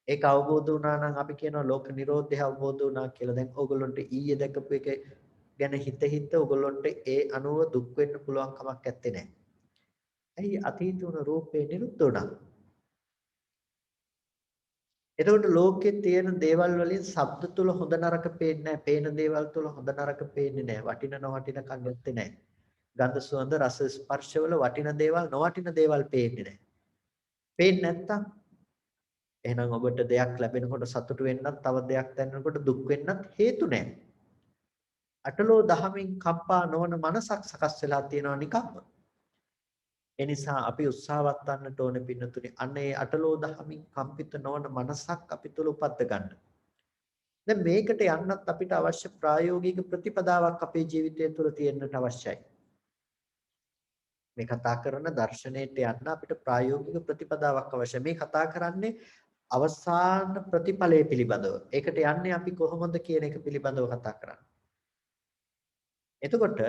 ඒක අවබෝධ වුණා නම් අපි කියනවා ලෝක නිරෝධය අවබෝධ වුණා කියලා. දැන් ඕගොල්ලන්ට ඊයේ දැකපු එක ගැන හිත ඕගොල්ලන්ට ඒ අනුව දුක් වෙන්න පුළුවන් කමක් නැත්තේ නෑ. ඇයි අතීත වුණ රූපේ නිරුද්ධ වුණා. එතකොට ලෝකේ තියෙන දේවල් වලින් ශබ්ද තුල හොඳ නරක පේන්නේ නැහැ. පේන දේවල් තුල හොඳ නරක පේන්නේ නැහැ. වටින නොවටින කම් නැත්තේ නැහැ. ගන්ධ සුවඳ රස ස්පර්ශ වල වටින දේවල් නොවටින දේවල් පේන්නේ නැහැ. පේන්නේ නැත්තම් එහෙනම් ඔබට දෙයක් ලැබෙනකොට සතුට වෙන්නත් තව දෙයක් දැනෙනකොට දුක් වෙන්නත් හේතු නැහැ. අටලෝ දහමින් කම්පා නොවන මනසක් සකස් වෙලා තියෙනවා නිකම්ම. ඒ නිසා අපි උත්සාහවත් වන්නට ඕනේ පින්නතුනි. අන්න ඒ අටලෝ දහමින් කම්පිත නොවන මනසක් අපි තුල උපද්ද ගන්න. දැන් මේකට යන්නත් අපිට අවශ්‍ය ප්‍රායෝගික ප්‍රතිපදාවක් අපේ ජීවිතය තුළ තියෙන්නට අවශ්‍යයි. මේ කතා කරන දර්ශනයට යන්න අපිට ප්‍රායෝගික ප්‍රතිපදාවක් අවශ්‍යයි. මේ කතා කරන්නේ අවසාන ප්‍රතිඵලය පිළිබඳව. ඒකට යන්නේ අපි කොහොමද කියන එක පිළිබඳව කතා කරන්නේ. එතකොට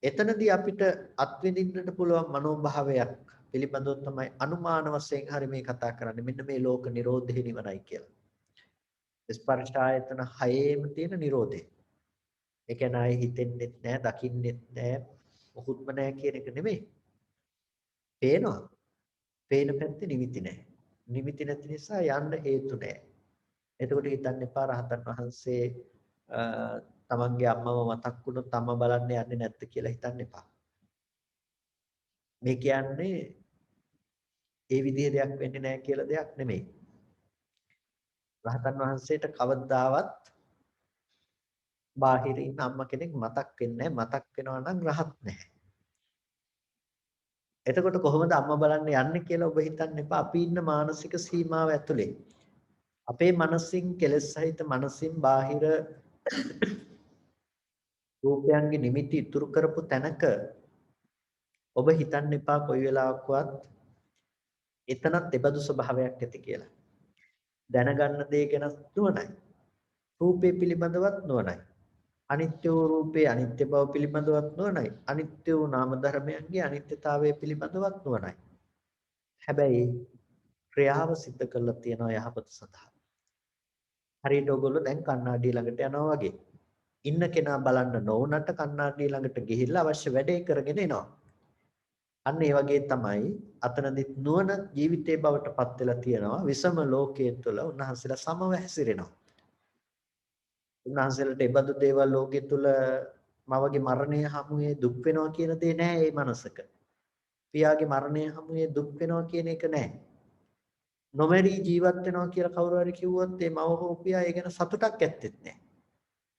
එතනදී අපිට අත්විඳින්නට පුළුවන් මනෝභාවයක් පිළිබඳව තමයි අනුමාන වශයෙන් හරි මේ කතා කරන්නේ. මෙන්න මේ ලෝක නිරෝධේ නිවනයි කියලා. ස්පර්ශ ආයතන හයේම තියෙන නිරෝධය. ඒ කියන්නේ ආයේ හිතෙන්නෙත් නැහැ, දකින්නෙත් නැහැ, මොකුත්ම නැහැ කියන එක නෙමෙයි. පේනවා. පේන පැත්තේ නිමිති නැහැ. නිමිති නැති නිසා යන්න හේතු නැහැ. එතකොට හිතන්න එපා රහතන් වහන්සේ තමන්ගේ අම්මව මතක් වුණොත් අම්මා බලන්න යන්නේ නැද්ද කියලා හිතන්න එපා. මේ කියන්නේ ඒ විදිහේ දෙයක් වෙන්නේ නැහැ කියලා දෙයක් නෙමෙයි. රහතන් වහන්සේට කවදාවත් බාහිරින් අම්මා කෙනෙක් මතක් වෙන්නේ නැහැ. මතක් වෙනවා නම් රහත් නැහැ. එතකොට කොහොමද අම්මා බලන්න යන්නේ කියලා ඔබ හිතන්න එපා. අපි ඉන්න මානසික සීමාව ඇතුලේ. අපේ මනසින් කෙලෙස් සහිත මනසින් බාහිර රූපයන්ගේ නිමිති ඉතුරු කරපු තැනක ඔබ හිතන්න එපා කොයි වෙලාවකවත් එතනත් එබඳු ස්වභාවයක් ඇති කියලා. දැනගන්න දේ ගැන නුවණයි. රූපේ පිළිබඳවත් නුවණයි. අනිත්‍ය වූ රූපේ අනිත්‍ය බව පිළිබඳවත් නුවණයි. අනිත්‍ය වූ නාම ධර්මයන්ගේ අනිත්‍යතාවය පිළිබඳවත් නුවණයි. හැබැයි ක්‍රියාව සිද්ධ කරලා තියනවා යහපත සඳහා. හරියට ඔයගොල්ලෝ දැන් කණ්ණාඩිය ළඟට යනවා වගේ. ඉන්න කෙනා බලන්න නොවුනට කණ්ණාඩිය ළඟට ගිහිල්ලා අවශ්‍ය වැඩේ කරගෙන එනවා. අන්න ඒ වගේ තමයි අතනදිත් නුවණ ජීවිතේ බවට පත් වෙලා තියෙනවා. විසම ලෝකයේ තුල උන්වහන්සේලා සමව හැසිරෙනවා. උන්වහන්සේලාට ඒබඳු දේවල් ලෝකයේ තුල මවගේ මරණය හමුවේ දුක් වෙනවා කියන දේ නෑ ඒ මනසක. පියාගේ මරණය හමුවේ දුක් වෙනවා කියන එක නෑ. නොමරී ජීවත් වෙනවා කියලා කවුරු හරි කිව්වොත් ඒ මව හෝ පියා ඒ ගැන සතුටක් ඇත්තෙත් නෑ.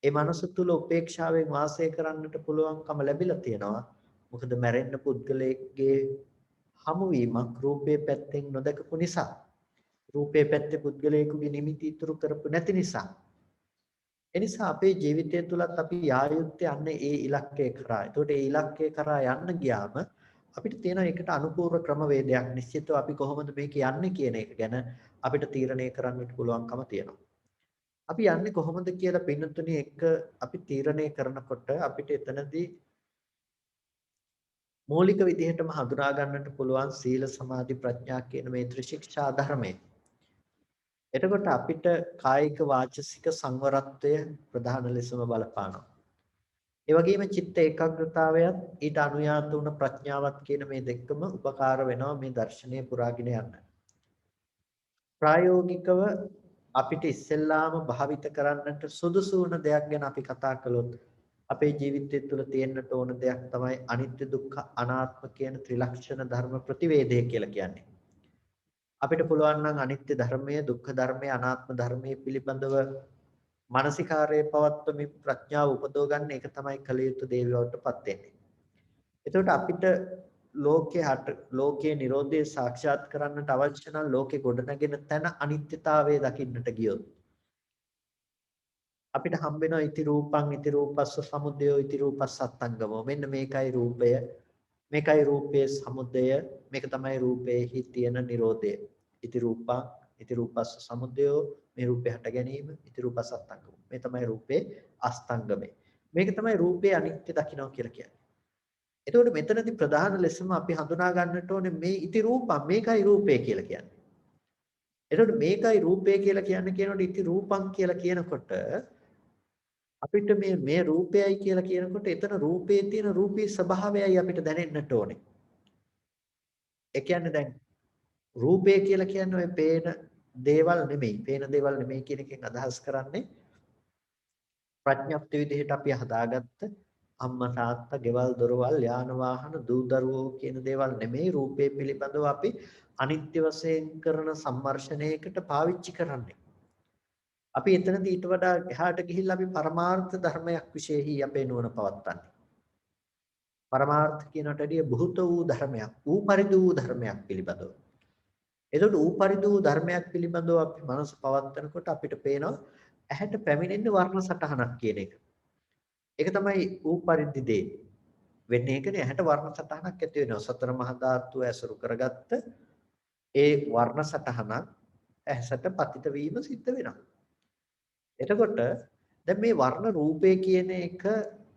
ඒ මනස තුල උපේක්ෂාවෙන් වාසය කරන්නට පුළුවන්කම ලැබිලා තියෙනවා. මොකද මැරෙන්න පුද්ගලයෙක්ගේ හමුවීමක් රූපේ පැත්තෙන් නොදකපු නිසා. රූපේ පැත්තේ පුද්ගලයෙකුගේ නිමිති ඉතුරු කරපු නැති නිසා. එනිසා අපේ ජීවිතය තුලත් අපි යා යුත්තේ අන්න ඒ ඉලක්කය කරා. ඒකට ඒ ඉලක්කය කරා යන්න ගියාම අපිට තියෙන එකට අනුපූර්ව ක්‍රමවේදයක් නිශ්චිතව අපි කොහොමද මේක යන්නේ කියන එක ගැන අපිට තීරණය කරන්නට පුළුවන්කම තියෙනවා. අපි යන්නේ කොහොමද කියලා පින්නතුණි එක අපි තීරණය කරනකොට අපිට එතනදී මූලික විදිහටම හඳුනා ගන්නට පුළුවන් සීල සමාධි ප්‍රඥා කියන මේ ත්‍රිශික්ෂා ධර්මයේ. එතකොට අපිට කායික වාචසික සංවරත්වය ප්‍රධාන ලෙසම බලපානවා. ඒ වගේම චිත්ත ඒකාග්‍රතාවයත් ඊට අනුයාත වුණ ප්‍රඥාවත් කියන මේ දෙකම උපකාර වෙනවා මේ දර්ශනය පුරාගෙන යන්න. ප්‍රායෝගිකව අපිට ඉස්සෙල්ලාම භාවිත කරන්නට සුදුසු වුණ දෙයක් ගැන අපි කතා කළොත් අපේ ජීවිතය තුළ තියෙන්නට ඕන දෙයක් තමයි අනිත්‍ය දුක්ඛ අනාත්ම කියන ත්‍රිලක්ෂණ ධර්ම ප්‍රතිවේදය කියලා කියන්නේ. අපිට පුළුවන් නම් අනිත්‍ය ධර්මය, දුක්ඛ ධර්මය, අනාත්ම ධර්මය පිළිබඳව මානසිකාරයේ පවත්වමින් ප්‍රඥාව උපදව ගන්න එක තමයි කල යුතු දේ බවටපත් වෙන්නේ. එතකොට අපිට ලෝකයේ Nirodhe සාක්ෂාත් කරන්නට අවශ්‍ය නම් ලෝකේ ගොඩනගෙන තැන අනිත්‍යතාවය දකින්නට ගියොත් අපිට හම්බ වෙනවා ඉති රූපං ඉති රූපස්ස සමුදයෝ ඉති රූපස්සත්තංගමෝ. මෙන්න මේකයි රූපය, මේකයි රූපයේ සමුදය, මේක තමයි රූපයේහි තියෙන නිරෝධය. ඉති රූපස්ස සමුදයෝ, මේ රූපය හට ගැනීම, ඉති රූපස්ස අස්තංගම. මේ තමයි රූපේ අස්තංගමය. මේක තමයි රූපේ අනිත්‍ය දකින්න කියලා කියන්නේ. එතකොට මෙතනදී ප්‍රධාන ලෙසම අපි හඳුනා ගන්නට ඕනේ මේ ඉති රූපම්, මේකයි රූපය කියලා කියන්නේ. එතකොට මේකයි රූපය කියලා කියනකොට ඉති රූපම් කියලා කියනකොට අපිට මේ රූපයයි කියලා කියනකොට එතන රූපේ තියෙන රූපී ස්වභාවයයි අපිට දැනෙන්නට ඕනේ. ඒ කියන්නේ දැන් රූපය කියලා කියන්නේ ඔය පේන දේවල් නෙමෙයි. පේන දේවල් නෙමෙයි කියන එකෙන් අදහස් කරන්නේ ප්‍රඥප්ති විදිහට අපි හදාගත්ත අම්මා තාත්තා, ගෙවල් දොරවල්, යාන වාහන, දූ දරුවෝ කියන දේවල් නෙමෙයි රූපේ පිළිබඳව අපි අනිත්‍ය වශයෙන් කරන සම්මර්ෂණයකට පාවිච්චි කරන්නේ. අපි එතනදී ඊට වඩා එහාට ගිහිල්ලා අපි පරමාර්ථ ධර්මයක් විශේෂයි අපේ නුවණ පවත්වන්නේ. පරමාර්ථ කියනට වඩා බුත වූ ධර්මයක්, ඌ පරිදි වූ ධර්මයක් පිළිබඳව. එතකොට ඌ පරිදි වූ ධර්මයක් පිළිබඳව අපි මනස පවත්වනකොට අපිට පේනවා ඇහැට පැමිණෙන වර්ණ සටහනක් කියන එක. ඒක තමයි ඌ පරිදි දේ. වෙන්නේ ඒකනේ ඇහැට වර්ණ සටහනක් ඇති වෙනවා. සතර මහා ධාතු ඇසුරු කරගත්ත ඒ වර්ණ සටහනක් ඇහැට පතිත වීම සිද්ධ වෙනවා. එතකොට දැන් මේ වර්ණ රූපය කියන එක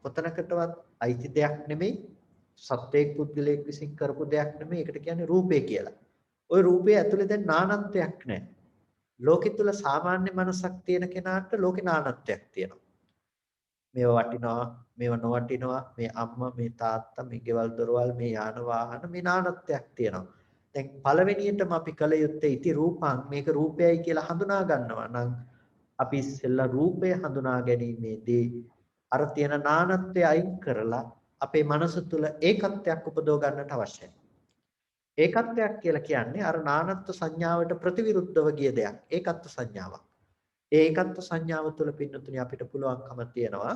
කොතනකටවත් අයිති දෙයක් නෙමෙයි. සත්‍යයක් පුද්ගලයෙක් විසින් කරපු දෙයක් නෙමෙයි. ඒකට කියන්නේ රූපය කියලා. ওই රූපය ඇතුලේ දැන් නානත්වයක් නැහැ. ලෝකෙ තුල සාමාන්‍ය මනසක් තියෙන කෙනාට ලෝකේ නානත්වයක් තියෙනවා. මේවා වටිනවා, මේවා නොවටිනවා, මේ අම්මා, මේ තාත්තා, මේ ගෙවල් දොරවල්, මේ යාන වාහන, මේ නානත්වයක් තියෙනවා. දැන් පළවෙනියටම අපි කල යුත්තේ ඉති රූපං, මේක රූපයයි කියලා හඳුනා ගන්නවා නම් අපි ඉස්සෙල්ලා රූපය හඳුනා ගැනීමේදී අර තියෙන නානත්වය අයින් කරලා අපේ මනස තුල ඒකත්වයක් උපදව ගන්නට අවශ්‍යයි. ඒකත්වයක් කියලා කියන්නේ අර නානත්ව සංඥාවට ප්‍රතිවිරුද්ධව ගිය දෙයක්. ඒකත්ව සංඥාවක්. ඒ ඒකත්ව සංඥාව තුළ පින්නතුනි අපිට පුළුවන්කම තියෙනවා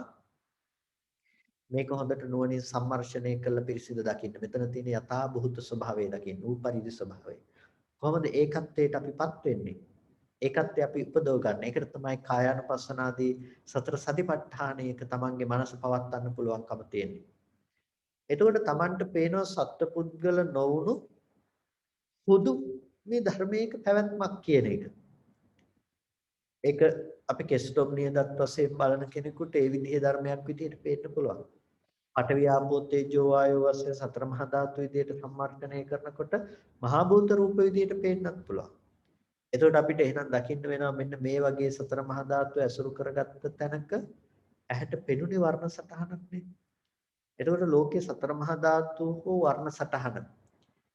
මේක හොඳට නුවණින් සම්මර්ෂණය කරලා පිරිසිදු දකින්න. මෙතන තියෙන යථා භූත ස්වභාවය දකින්න. ූපරිදි ස්වභාවය. කොහොමද ඒකත්වයට අපිපත් වෙන්නේ? ඒකත්වය අපි උපදව ගන්න. ඒකට තමයි කායානුපස්සනාදී සතර සතිපට්ඨානයක තමන්ගේ මනස පවත්වන්න පුළුවන්කම තියෙන්නේ. එතකොට තමන්ට පේනවා සත්පුද්ගල නොවුණු පොදු මේ ධර්මයක පැවැත්මක් කියන එක. ඒක අපි කෙස්ටොම් නියදත් වශයෙන් බලන කෙනෙකුට ඒ විදිහේ ධර්මයක් විදිහට පේන්න පුළුවන්. පඨවි ආපෝ තේජෝ වායෝ වශයෙන් සතර මහා ධාතු විදිහට සම්මර්ෂණය කරනකොට මහා භූත රූප විදිහට පේන්නත් පුළුවන්. එතකොට අපිට එහෙනම් දකින්න වෙනවා මෙන්න මේ වගේ සතර මහා ධාතු ඇසුරු කරගත්ත තැනක ඇහැට පෙනුනේ වර්ණ සටහනක් නේ. එතකොට ලෝකේ සතර මහා ධාතු හෝ වර්ණ සටහන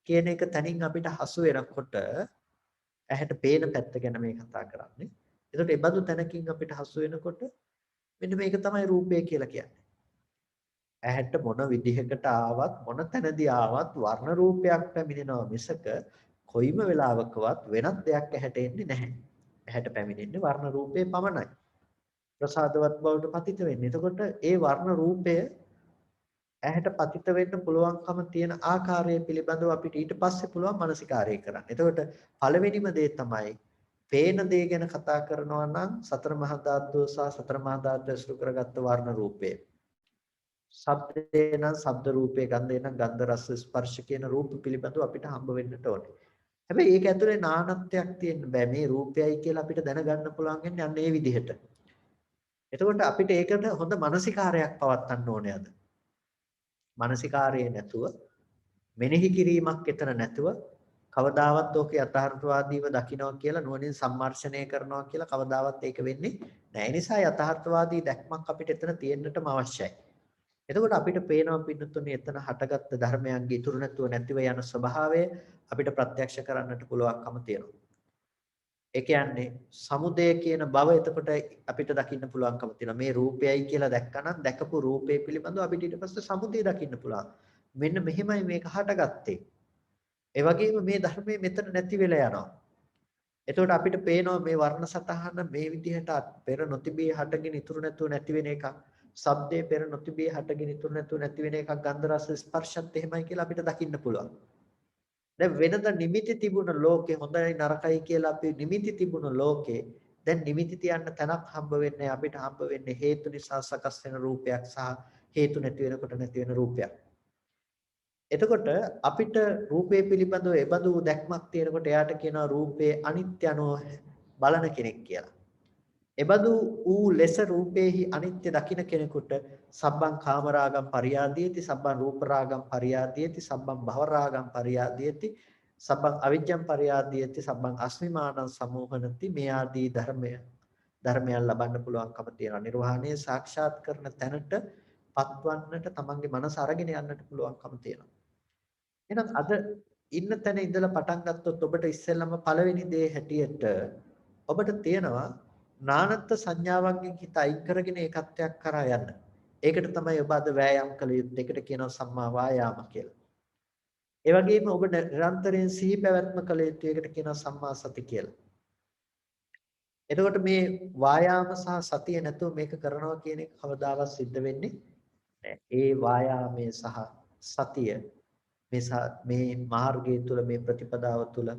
කියන එක තනින් අපිට හසු වෙනකොට ඇහැට පේන පැත්ත ගැන මේ කතා කරන්නේ. එතකොට ඒ බඳු තැනකින් අපිට හසු වෙනකොට මෙන්න මේක තමයි රූපය කියලා කියන්නේ. ඇහැට මොන විදිහකට ආවත් මොන තැනදී ආවත් වර්ණ රූපයක් පැමිණෙනවා මිසක කොයිම වෙලාවකවත් වෙනත් දෙයක් ඇහැට එන්නේ නැහැ. ඇහැට පැමිණෙන්නේ වර්ණ රූපේ පමණයි. ප්‍රසාදවත් බවට පතිත වෙන්නේ. එතකොට ඒ වර්ණ රූපය ඇහැට පතිත වෙන්න පුළුවන්කම තියෙන ආකාරය පිළිබඳව අපිට ඊට පස්සේ පුළුවන් මානසිකාරය කරන්න. එතකොට පළවෙනිම දේ තමයි පේන දේ ගැන කතා කරනවා නම් සතර මහා ධාතු සහ සතර මහා ධාතු ඇසුරු කරගත්ත වර්ණ රූපය. ශබ්දේ නම් ශබ්ද රූපේ, ගන්ධේ නම් ගන්ධ රස ස්පර්ශ කියන රූප පිළිබඳව අපිට හම්බ වෙන්නට ඕනේ. හැබැයි ඒක ඇතුලේ නානත්වයක් තියෙන්න බෑ. මේ රූපයයි කියලා අපිට දැනගන්න පුළුවන් වෙන්නේ අන්න ඒ විදිහට. එතකොට අපිට ඒකට හොඳ මානසිකාරයක් පවත්වන්න ඕනේ අද. මානසිකාරයේ නැතුව මෙනෙහි කිරීමක් එතන නැතුව කවදාවත් ඕක යථාර්ථවාදීව දකින්නවා කියලා නුවණින් සම්මර්ෂණය කරනවා කියලා කවදාවත් ඒක වෙන්නේ නැහැ. ඒ නිසා යථාර්ථවාදී දැක්මක් අපිට එතන තියෙන්නටම අවශ්‍යයි. එතකොට අපිට පේනවා පින්නතුනේ එතන හටගත්තු ධර්මයන්ගේ ඉතුරු නැතුව නැතිව යන ස්වභාවය අපිට ප්‍රත්‍යක්ෂ කරන්නට පුළුවන්කම තියෙනවා. ඒ කියන්නේ සමුදය කියන බව එතකොට අපිට දකින්න පුළුවන්කම තියෙනවා. මේ රූපයයි කියලා දැක්කනම් දැකපු රූපේ පිළිබඳව අපිට ඊට පස්සේ සමුදය දකින්න පුළුවන්. මෙන්න මෙහෙමයි මේක හටගත්තේ. ඒ වගේම මේ ධර්මයේ මෙතන නැති වෙලා යනවා. එතකොට අපිට පේනවා මේ වර්ණ සතහන මේ විදිහට පෙර නොතිබී හටගෙන ඉතුරු නැතුව නැති වෙන එකක්. ශබ්දේ පෙර නොතිබී හටගෙන ඉතුරු නැතුව නැති වෙන එකක්. ගන්ධ රස ස්පර්ශත් එහෙමයි කියලා අපිට දකින්න පුළුවන්. දැන් වෙනද නිමිති තිබුණ ලෝකේ හොඳයි නරකයි කියලා අපි නිමිති තිබුණ ලෝකේ දැන් නිමිති තියන්න තැනක් හම්බ වෙන්නේ අපිට හම්බ වෙන්නේ හේතු නිසා සකස් වෙන රූපයක් සහ හේතු නැති වෙනකොට නැති වෙන රූපයක්. එතකොට අපිට රූපේ පිළිබඳව එබඳු දැක්මක් තියෙනකොට එයාට කියනවා රූපේ අනිත්‍ය අනුව බලන කෙනෙක් කියලා. එබඳු ඌ ලෙස රූපේහි අනිත්‍ය දකින කෙනෙකුට සබ්බං කාමරාගම් පරියාදීති සබ්බං රූපරාගම් පරියාදීති සබ්බං භවරාගම් පරියාදීති සබ්බං අවිජ්ජං පරියාදීති සබ්බං අස්මිමානං සමෝහනති මේ ආදී ධර්මයන් ලබන්න පුළුවන්කම තියෙනවා. නිර්වාණය සාක්ෂාත් කරන තැනට පත්වන්නට තමන්ගේ මනස අරගෙන යන්නට පුළුවන්කම තියෙනවා. එහෙනම් අද ඉන්න තැන ඉඳලා පටන් ගත්තොත් ඔබට ඉස්සෙල්ලම පළවෙනි දේ හැටියට ඔබට තියෙනවා නානත්ත් සංඥාවන්ගෙන් හිත අයින් කරගෙන ඒකත්වයක් කරා යන්න. ඒකට තමයි ඔබ අද වෑයම් කළ යුත්තේ. ඒකට කියනවා සම්මා වායාම කියලා. ඒ වගේම ඔබ නිරන්තරයෙන් සිහි පැවැත්ම කළ යුත්තේ. ඒකට කියනවා සම්මා සති කියලා. එතකොට මේ වායාම සහ සතිය නැතුව මේක කරනවා කියන එක කවදාවත් සිද්ධ වෙන්නේ නැහැ. ඒ වායාමයේ සහ සතිය මේ මාර්ගය තුළ මේ ප්‍රතිපදාව තුළ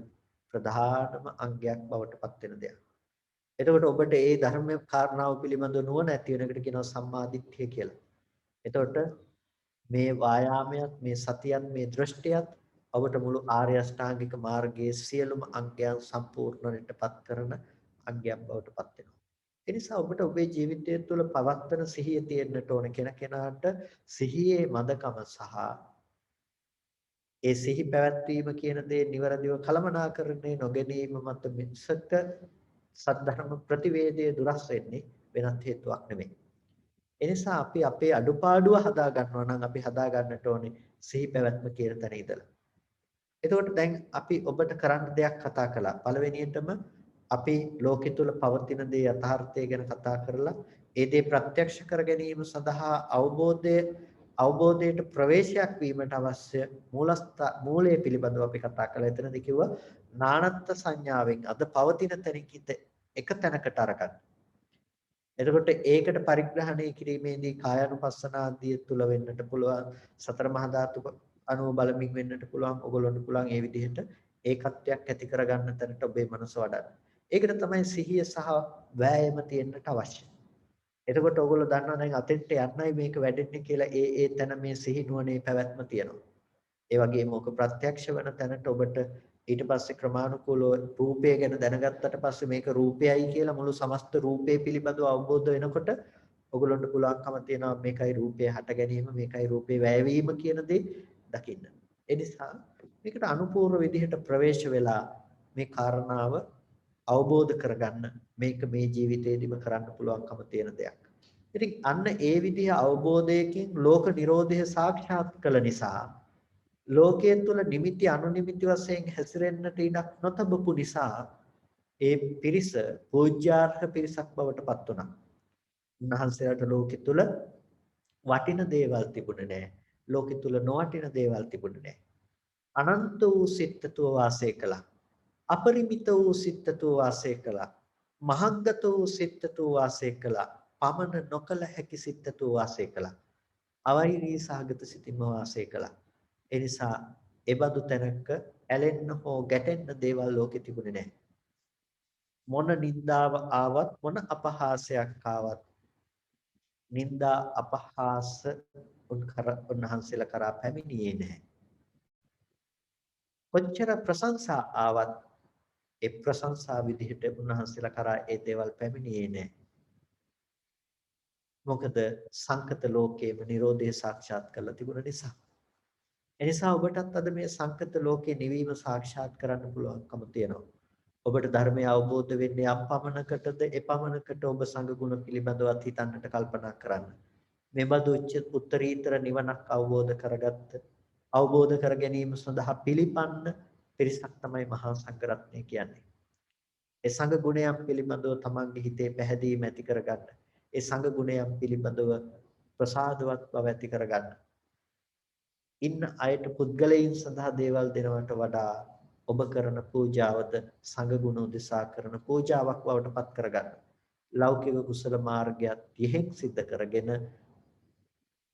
ප්‍රධානම අංගයක් බවට පත් වෙන දෙයක්. එතකොට ඔබට ඒ ධර්ම කාරණාව පිළිබඳව නුවණ ඇති වෙන එකට කියනවා සම්මාදිට්ඨිය කියලා. එතකොට මේ වායාමයක් මේ සතියත් මේ දෘෂ්ටියත් ඔබට මුළු ආර්ය අෂ්ටාංගික මාර්ගයේ සියලුම අංගයන් සම්පූර්ණවටපත් කරන අංගයක් බවට පත් වෙනවා. ඒ නිසා ඔබට ඔබේ ජීවිතය තුළ පවත්තන සිහිය තියෙන්නට ඕන කෙනාට සිහියේ මදකම සහ ඒ සිහි පැවැත්වීම කියන දේ නිවැරදිව කළමනාකරණය නොගැනීම මත මිසක සද්ධර්ම ප්‍රතිවේදයේ දුරස් වෙන්නේ වෙනත් හේතුවක් නෙමෙයි. ඒ නිසා අපි අපේ අඩුපාඩුව හදා ගන්නවා නම් අපි හදා ගන්නට ඕනේ සිහි පැවැත්ම කියන තැන ඉඳලා. එතකොට දැන් අපි ඔබට කරන්න දෙයක් කතා කළා. පළවෙනියටම අපි ලෝකෙ තුල පවතින දේ යථාර්ථය ගැන කතා කරලා ඒ දේ ප්‍රත්‍යක්ෂ කර ගැනීම සඳහා අවබෝධයට ප්‍රවේශයක් වීමට අවශ්‍ය මූලයේ පිළිබඳව අපි කතා කළා. එතනදී කිව්වා නානත්ත් සංඥාවෙන් අද පවතින තැනින් හිත එක තැනකට අරගන්න. එතකොට ඒකට පරිග්‍රහණය කිරීමේදී කායानुපස්සනාදිය තුල වෙන්නට පුළුවන් සතර මහා ධාතු අනුව බලමින් වෙන්නට පුළුවන්. ඔයගොල්ලන්ට පුළුවන් ඒ විදිහට ඒකත්වයක් ඇති කරගන්න තැනට ඔබේ මනස වඩන්න. ඒකට තමයි සිහිය සහ වෑයම තියෙන්නට අවශ්‍ය. එතකොට ඔයගොල්ලෝ දන්නවා දැන් අතෙන්ට යන්නයි මේක වැඩෙන්නේ කියලා ඒ තැන මේ සිහි නුවණේ පැවැත්ම තියෙනවා. ඒ වගේම ඔක ප්‍රත්‍යක්ෂ වෙන තැනට ඔබට ඊට පස්සේ ක්‍රමානුකූලව රූපය ගැන දැනගත්තට පස්සේ මේක රූපයයි කියලා මුළු සමස්ත රූපය පිළිබඳව අවබෝධ වෙනකොට ඔයගොල්ලන්ට පුළුවන්කම තියෙනවා මේකයි රූපය හට ගැනීම මේකයි රූපේ වැයවීම කියන දේ දකින්න. ඒ නිසා මේකට අනුපූර්ව විදිහට ප්‍රවේශ වෙලා මේ කාරණාව අවබෝධ කරගන්න මේක මේ ජීවිතේදීම කරන්න පුළුවන්කම තියෙන දෙයක්. ඉතින් අන්න ඒ විදිහ අවබෝධයකින් ලෝක නිරෝධය සාක්ෂාත් කළ නිසා ලෝකයේ තුල නිමිති අනුනිමිති වශයෙන් හැසිරෙන්නට ඉඩක් නොතබපු නිසා ඒ පිරිස පූජ්‍යාර්හ පිරිසක් බවට පත් වුණා. උන්වහන්සේලාට ලෝකෙ තුල වටින දේවල් තිබුණේ නැහැ. ලෝකෙ තුල නොවටින දේවල් තිබුණේ නැහැ. අනන්ත වූ සිත්ත්ව වාසය කළා. අපරිමිත වූ සිත්ත්ව වාසය කළා. මහග්ගත වූ සිත්ත්ව වාසය කළා. පමන නොකල හැකි සිත්ත්ව වාසය කළා. අවෛරී සහගත සිතින්ම වාසය කළා. ඒ නිසා එබඳු තැනක ඇලෙන්න හෝ ගැටෙන්න දේවල් ලෝකෙ තිබුණේ නැහැ. මොන නින්දාව ආවත් මොන අපහාසයක් ආවත් නින්දා අපහාස උන්වහන්සේලා කරා පැමිණියේ නැහැ. කොච්චර ප්‍රශංසා ආවත් ඒ ප්‍රශංසා විදිහට උන්වහන්සේලා කරා ඒ දේවල් පැමිණියේ නැහැ. මොකද සංකත ලෝකයේම Nirodhe සාක්ෂාත් කරලා තිබුණ නිසා. එනිසා ඔබටත් අද මේ සංකත ලෝකේ නිවීම සාක්ෂාත් කරන්න පුළුවන්කම තියෙනවා. ඔබට ධර්මය අවබෝධ වෙන්නේ අපමණකටද එපමණකට ඔබ සංඝ ගුණ පිළිබඳවත් හිතන්නට කල්පනා කරන්න. මේ බඳු උත්තරීතර නිවනක් අවබෝධ කර ගැනීම සඳහා පිළිපන්න පිරිසක් තමයි මහා සංඝරත්නය කියන්නේ. ඒ සංඝ ගුණයන් පිළිබඳව තමන්ගේ හිතේ පැහැදීම ඇති කරගන්න. ඒ සංඝ ගුණයන් පිළිබඳව ප්‍රසාදවත් බව ඇති කරගන්න. ඉන්න අයට පුද්ගලයන් සඳහා දේවල් දෙනවට වඩා ඔබ කරන පූජාවද සංඝ ගුණ උදෙසා කරන පූජාවක් බවට පත් කරගන්න. ලෞකික කුසල මාර්ගයත් යෙහෙන් සිද්ධ කරගෙන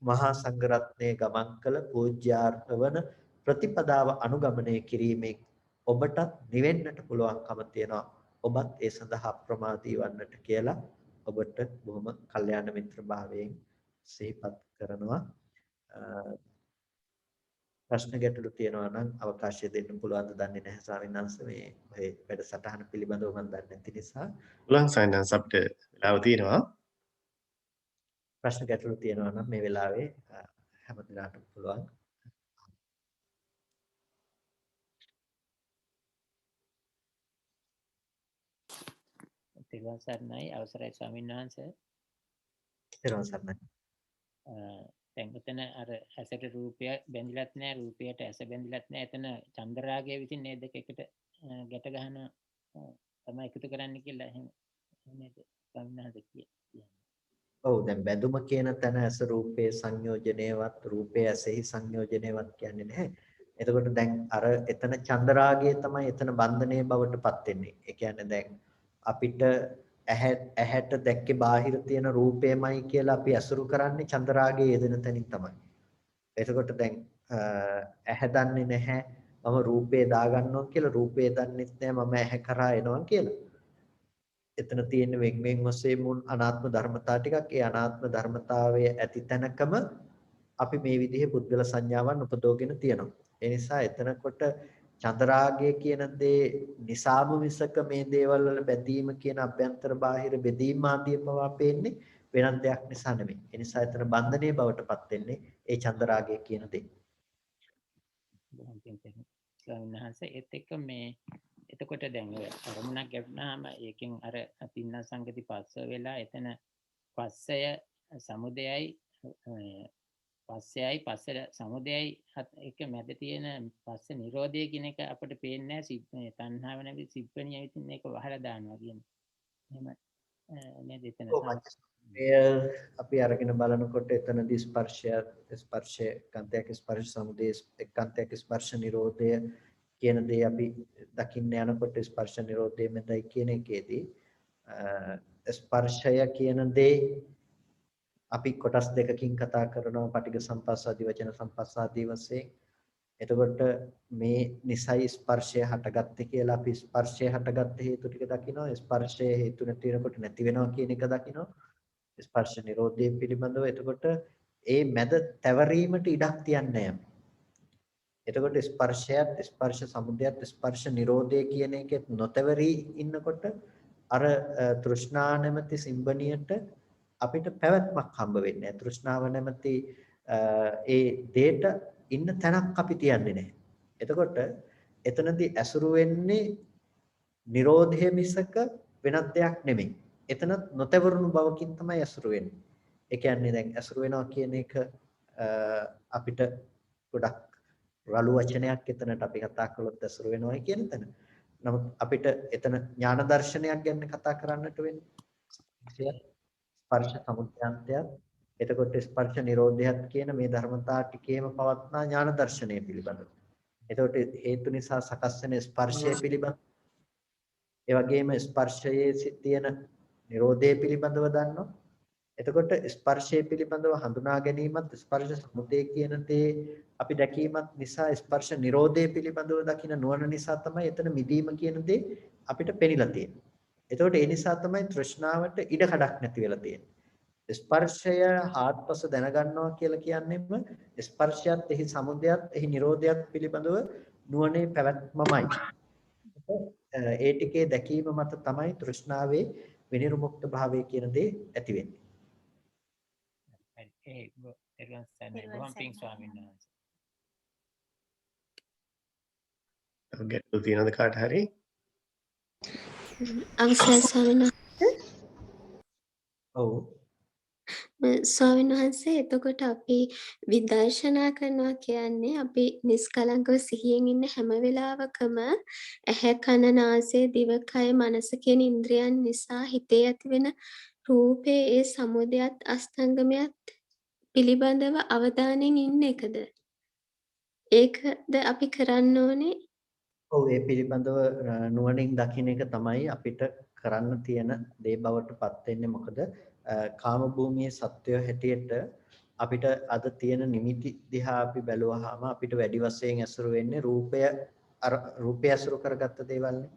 මහා සංඝරත්නයේ ගමන් කළ පූජ්‍යාර්ථ වන ප්‍රතිපදාව අනුගමනය කිරීමෙන් ඔබටත් නිවෙන්නට පුළුවන්කම තියෙනවා. ඔබත් ඒ සඳහා ප්‍රමාදී වන්නට කියලා ඔබට බොහොම කල්යාණ මිත්‍ර භාවයෙන් සිහිපත් කරනවා. ප්‍රශ්න ගැටලු තියෙනවා නම් අවකාශය දෙන්න පුළුවන් ද දන්නේ නැහැ ස්වාමීන් වහන්සේ මේ ඔය වැඩසටහන පිළිබඳව මම දන්නේ නැති නිසා පුළුවන් සයන්ස් අපිට වෙලාව තියෙනවා. ප්‍රශ්න ගැටලු තියෙනවා නම් මේ වෙලාවේ හැම දිනකටම පුළුවන්. තිරුවන් සරණයි අවසරයි ස්වාමීන් වහන්සේ. ඊළඟ සර්ණයි. දැන් එතන අර ඇසට රූපය බැඳිලත් නැහැ රූපයට ඇස බැඳිලත් නැහැ. එතන චන්ද්‍රාගය විසින් මේ දෙක එකට ගැට ගන්න තමයි එකතු කරන්න කියලා එහෙම නේද ස්වාමීන් වහන්සේ කියන්නේ. ඔව් දැන් බැඳුම කියන තැන ඇස රූපයේ සංයෝජනයේවත් රූපයේ ඇසෙහි සංයෝජනයේවත් කියන්නේ නැහැ. එතකොට දැන් අර එතන චන්ද්‍රාගය තමයි එතන බන්ධනයේ බවට පත් වෙන්නේ. ඒ කියන්නේ දැන් අපිට ඇහැට දැක්කේ බාහිර තියෙන රූපයමයි කියලා අපි අසුරු කරන්නේ චන්ද්‍රාගයේ යෙදෙන තැනින් තමයි. එතකොට දැන් ඇහැ දන්නේ නැහැ මම රූපේ දාගන්නවා කියලා රූපේ දන්නෙත් නැහැ මම ඇහැ කරා එනවා කියලා. එතන තියෙන වෙන් වශයෙන් මුල් අනාත්ම ධර්මතා ටිකක් ඒ අනාත්ම ධර්මතාවයේ ඇති තැනකම අපි මේ විදිහේ පුද්ගල සංඥාවන් උපදෝගෙන තියෙනවා. ඒ නිසා එතනකොට චන්ද්‍රාගය කියන දේ නිසාම මිසක මේ දේවල් වල බැඳීම කියන අභ්‍යන්තර බාහිර බෙදීම ආදී පවා පේන්නේ වෙනත් දෙයක් නිසා නෙමෙයි. ඒ නිසා එතන බන්ධනයේ බවටපත් වෙන්නේ ඒ චන්ද්‍රාගය කියන දේ. ස්වාමීන් වහන්සේ ඒත් එක්ක මේ එතකොට දැන් ඔය අරමුණක් ගැටුණාම ඒකෙන් අර තින්න සංගති පස්ස වෙලා එතන පස්සය සමුදයයි පස්සයයි පස්සට සමුදයයි එක මැද තියෙන පස්ස නිරෝධය කියන එක අපිට පේන්නේ නැහැ තණ්හාව නැති සිප්පණිය විසින් මේක වහලා දානවා කියන්නේ. එහෙම නේද එතන අපි අරගෙන බලනකොට එතනදී ස්පර්ශය කාන්තයක් ස්පර්ශ සමුදය එක්කාන්තයක් ස්පර්ශ නිරෝධය කියන දේ අපි දකින්න යනකොට ස්පර්ශ නිරෝධය මෙතයි කියන එකේදී ස්පර්ශය කියන දේ අපි කොටස් දෙකකින් කතා කරනවා පටිඝ සම්පස්සාදී වචන සම්පස්සාදී වශයෙන්. එතකොට මේ නිසයි ස්පර්ශය හටගත්තේ කියලා අපි ස්පර්ශය හටගත්ත හේතු ටික දකිනවා. ස්පර්ශයේ හේතු නැති වෙනකොට නැති වෙනවා කියන එක දකිනවා. ස්පර්ශ නිරෝධය පිළිබඳව එතකොට ඒ මැද තැවරීමට ඉඩක් තියන්නේ නැහැ. එතකොට ස්පර්ශයත් ස්පර්ශ සමුදයත් ස්පර්ශ නිරෝධය කියන එකෙත් නොතවරී ඉන්නකොට අර තෘෂ්ණා නැමැති සිම්බණියට අපිට පැවැත්මක් හම්බ වෙන්නේ නැහැ. තෘෂ්ණාව නැමැති ඒ දෙයට ඉන්න තැනක් අපි තියන්නේ නැහැ. එතකොට එතනදී ඇසුරු වෙන්නේ නිරෝධය මිසක වෙනත් දෙයක් නෙමෙයි. එතනත් නොතවරුණු බවකින් තමයි ඇසුරු වෙන්නේ. ඒ කියන්නේ දැන් ඇසුරු වෙනවා කියන එක අපිට ගොඩක් රළු වචනයක් එතනට අපි කතා කළොත් ඇසුරු වෙනවා කියන තැන. නමුත් අපිට එතන ඥාන දර්ශනයක් ගැන කතා කරන්නට වෙන්නේ. ස්පර්ශ සමුදයන්තයත් එතකොට ස්පර්ශ නිරෝධයත් කියන මේ ධර්මතා ටිකේම පවත්නා ඥාන දර්ශනය පිළිබඳව. එතකොට හේතු නිසා සකස් වෙන ස්පර්ශය පිළිබඳව ඒ වගේම ස්පර්ශයේ තියෙන නිරෝධය පිළිබඳව දන්නවා. එතකොට ස්පර්ශය පිළිබඳව හඳුනා ගැනීමත් ස්පර්ශ සමුදය කියන දේ අපි දැකීමත් නිසා ස්පර්ශ නිරෝධය පිළිබඳව දකින නුවණ නිසා තමයි එතන මිදීම කියන දේ අපිට පෙනිලා තියෙන්නේ. එතකොට ඒ නිසා තමයි තෘෂ්ණාවට ඉඩ කඩක් නැති වෙලා තියෙන්නේ. ස්පර්ශය ආත්පස දැනගන්නවා කියලා කියන්නේම ස්පර්ශයත් එහි සමුදයත් එහි නිරෝධයත් පිළිබඳව නුවණේ පැවැත්මමයි. ඒ ටිකේ දැකීම මත තමයි තෘෂ්ණාවේ විනිර්මුක්ත භාවය කියන දේ ඇති වෙන්නේ. එරුවන් සරණයි බොහොම පිං ස්වාමීන් වහන්සේ. ගැටලු තියෙනවද කාට හරි? අවසරයි ස්වාමීන් වහන්සේ. ඔව්. ස්වාමීන් වහන්සේ එතකොට අපි විදර්ශනා කරනවා කියන්නේ අපි නිස්කලංකව සිහියෙන් ඉන්න හැම වෙලාවකම ඇහැ කන නාසය දිවකය මනස කියන ඉන්ද්‍රියන් නිසා හිතේ ඇතිවෙන රූපේ ඒ සමුදයත් අස්තංගමයත් පිළිබඳව අවධානයෙන් ඉන්න එකද? ඒකද අපි කරන්න ඕනේ? ඔව් ඒ පිළිබඳව නුවණින් දකින්න එක තමයි අපිට කරන්න තියෙන දේ බවට පත් වෙන්නේ. මොකද කාම භූමියේ සත්වය හැටියට අපිට අද තියෙන නිමිති දිහා අපි බැලුවාම අපිට වැඩි වශයෙන් ඇසුරු වෙන්නේ රූපය ඇසුරු කරගත්ත දේවල්නේ.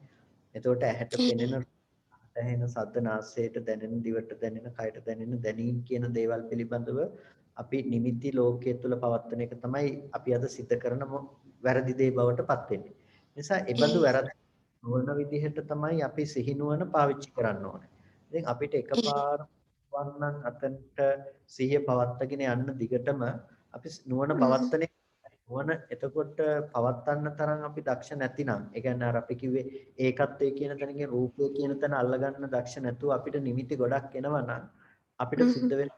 එතකොට ඇහැට පෙනෙන ඇහෙන සද්ද නාසයට දැනෙන දිවට දැනෙන කයට දැනෙන දැනීම් කියන දේවල් පිළිබඳව අපි නිමිති ලෝකයේ තුල පවත්වන එක තමයි අපි අද සිද්ධ කරන වැරදි දේ බවට පත් වෙන්නේ. නිසා ඒ බඳු වැරදි නොවන විදිහට තමයි අපි සිහිනුවන පාවිච්චි කරන්න ඕනේ. ඉතින් අපිට එකපාර වන්නන් අතන්ට සිහිය පවත්වාගෙන යන්න දිගටම අපි නුවණ පවත්වන්නේ නුවණ එතකොට පවත්වන්න තරම් අපි දක්ෂ නැතිනම් ඒ කියන්නේ අර අපි කිව්වේ ඒකත්වයේ කියන තැනකින් රූපය කියන තැන අල්ලගන්න දක්ෂ නැතුව අපිට නිමිති ගොඩක් එනවා නම් අපිට සිද්ධ වෙන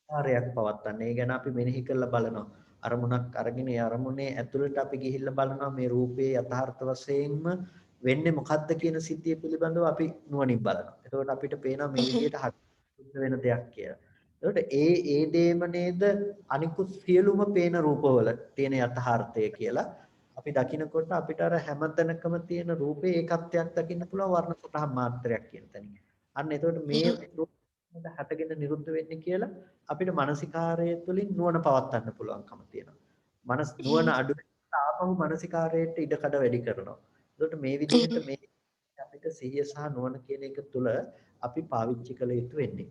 කාර්යයක් පවත්වන්න. ඒ ගැන අපි මෙනෙහි කරලා බලනවා. අරමුණක් අරගෙන ඒ අරමුණේ ඇතුළට අපි ගිහිල්ලා බලනවා මේ රූපේ යථාර්ථ වශයෙන්ම වෙන්නේ මොකද්ද කියන සිද්ධිය පිළිබඳව අපි නුවණින් බලනවා. එතකොට අපිට පේනවා මේ විදිහට හට වෙන දෙයක් කියලා. එතකොට ඒ දේම නේද අනිකුත් සියලුම පේන රූපවල තියෙන යථාර්ථය කියලා අපි දකිනකොට අපිට අර හැමතැනකම තියෙන රූපේ ඒකත්වයක් දකින්න පුළුවන් වර්ණ සටහන් මාත්‍රයක් කියන තැනින්. අන්න එතකොට මේ රූපෙට හටගෙන නිරුද්ධ වෙන්නේ කියලා අපිට මානසිකාරය තුළින් නුවණ පවත්වන්න පුළුවන්කම තියෙනවා. මනස නුවණ අඩු වෙනකොට ආපහු මානසිකාරයට ඉඩකඩ වැඩි කරනවා. එතකොට මේ විදිහට මේ අපිට සිහිය සහ නුවණ කියන එක තුළ අපි පාවිච්චි කළ යුතු වෙන්නේ.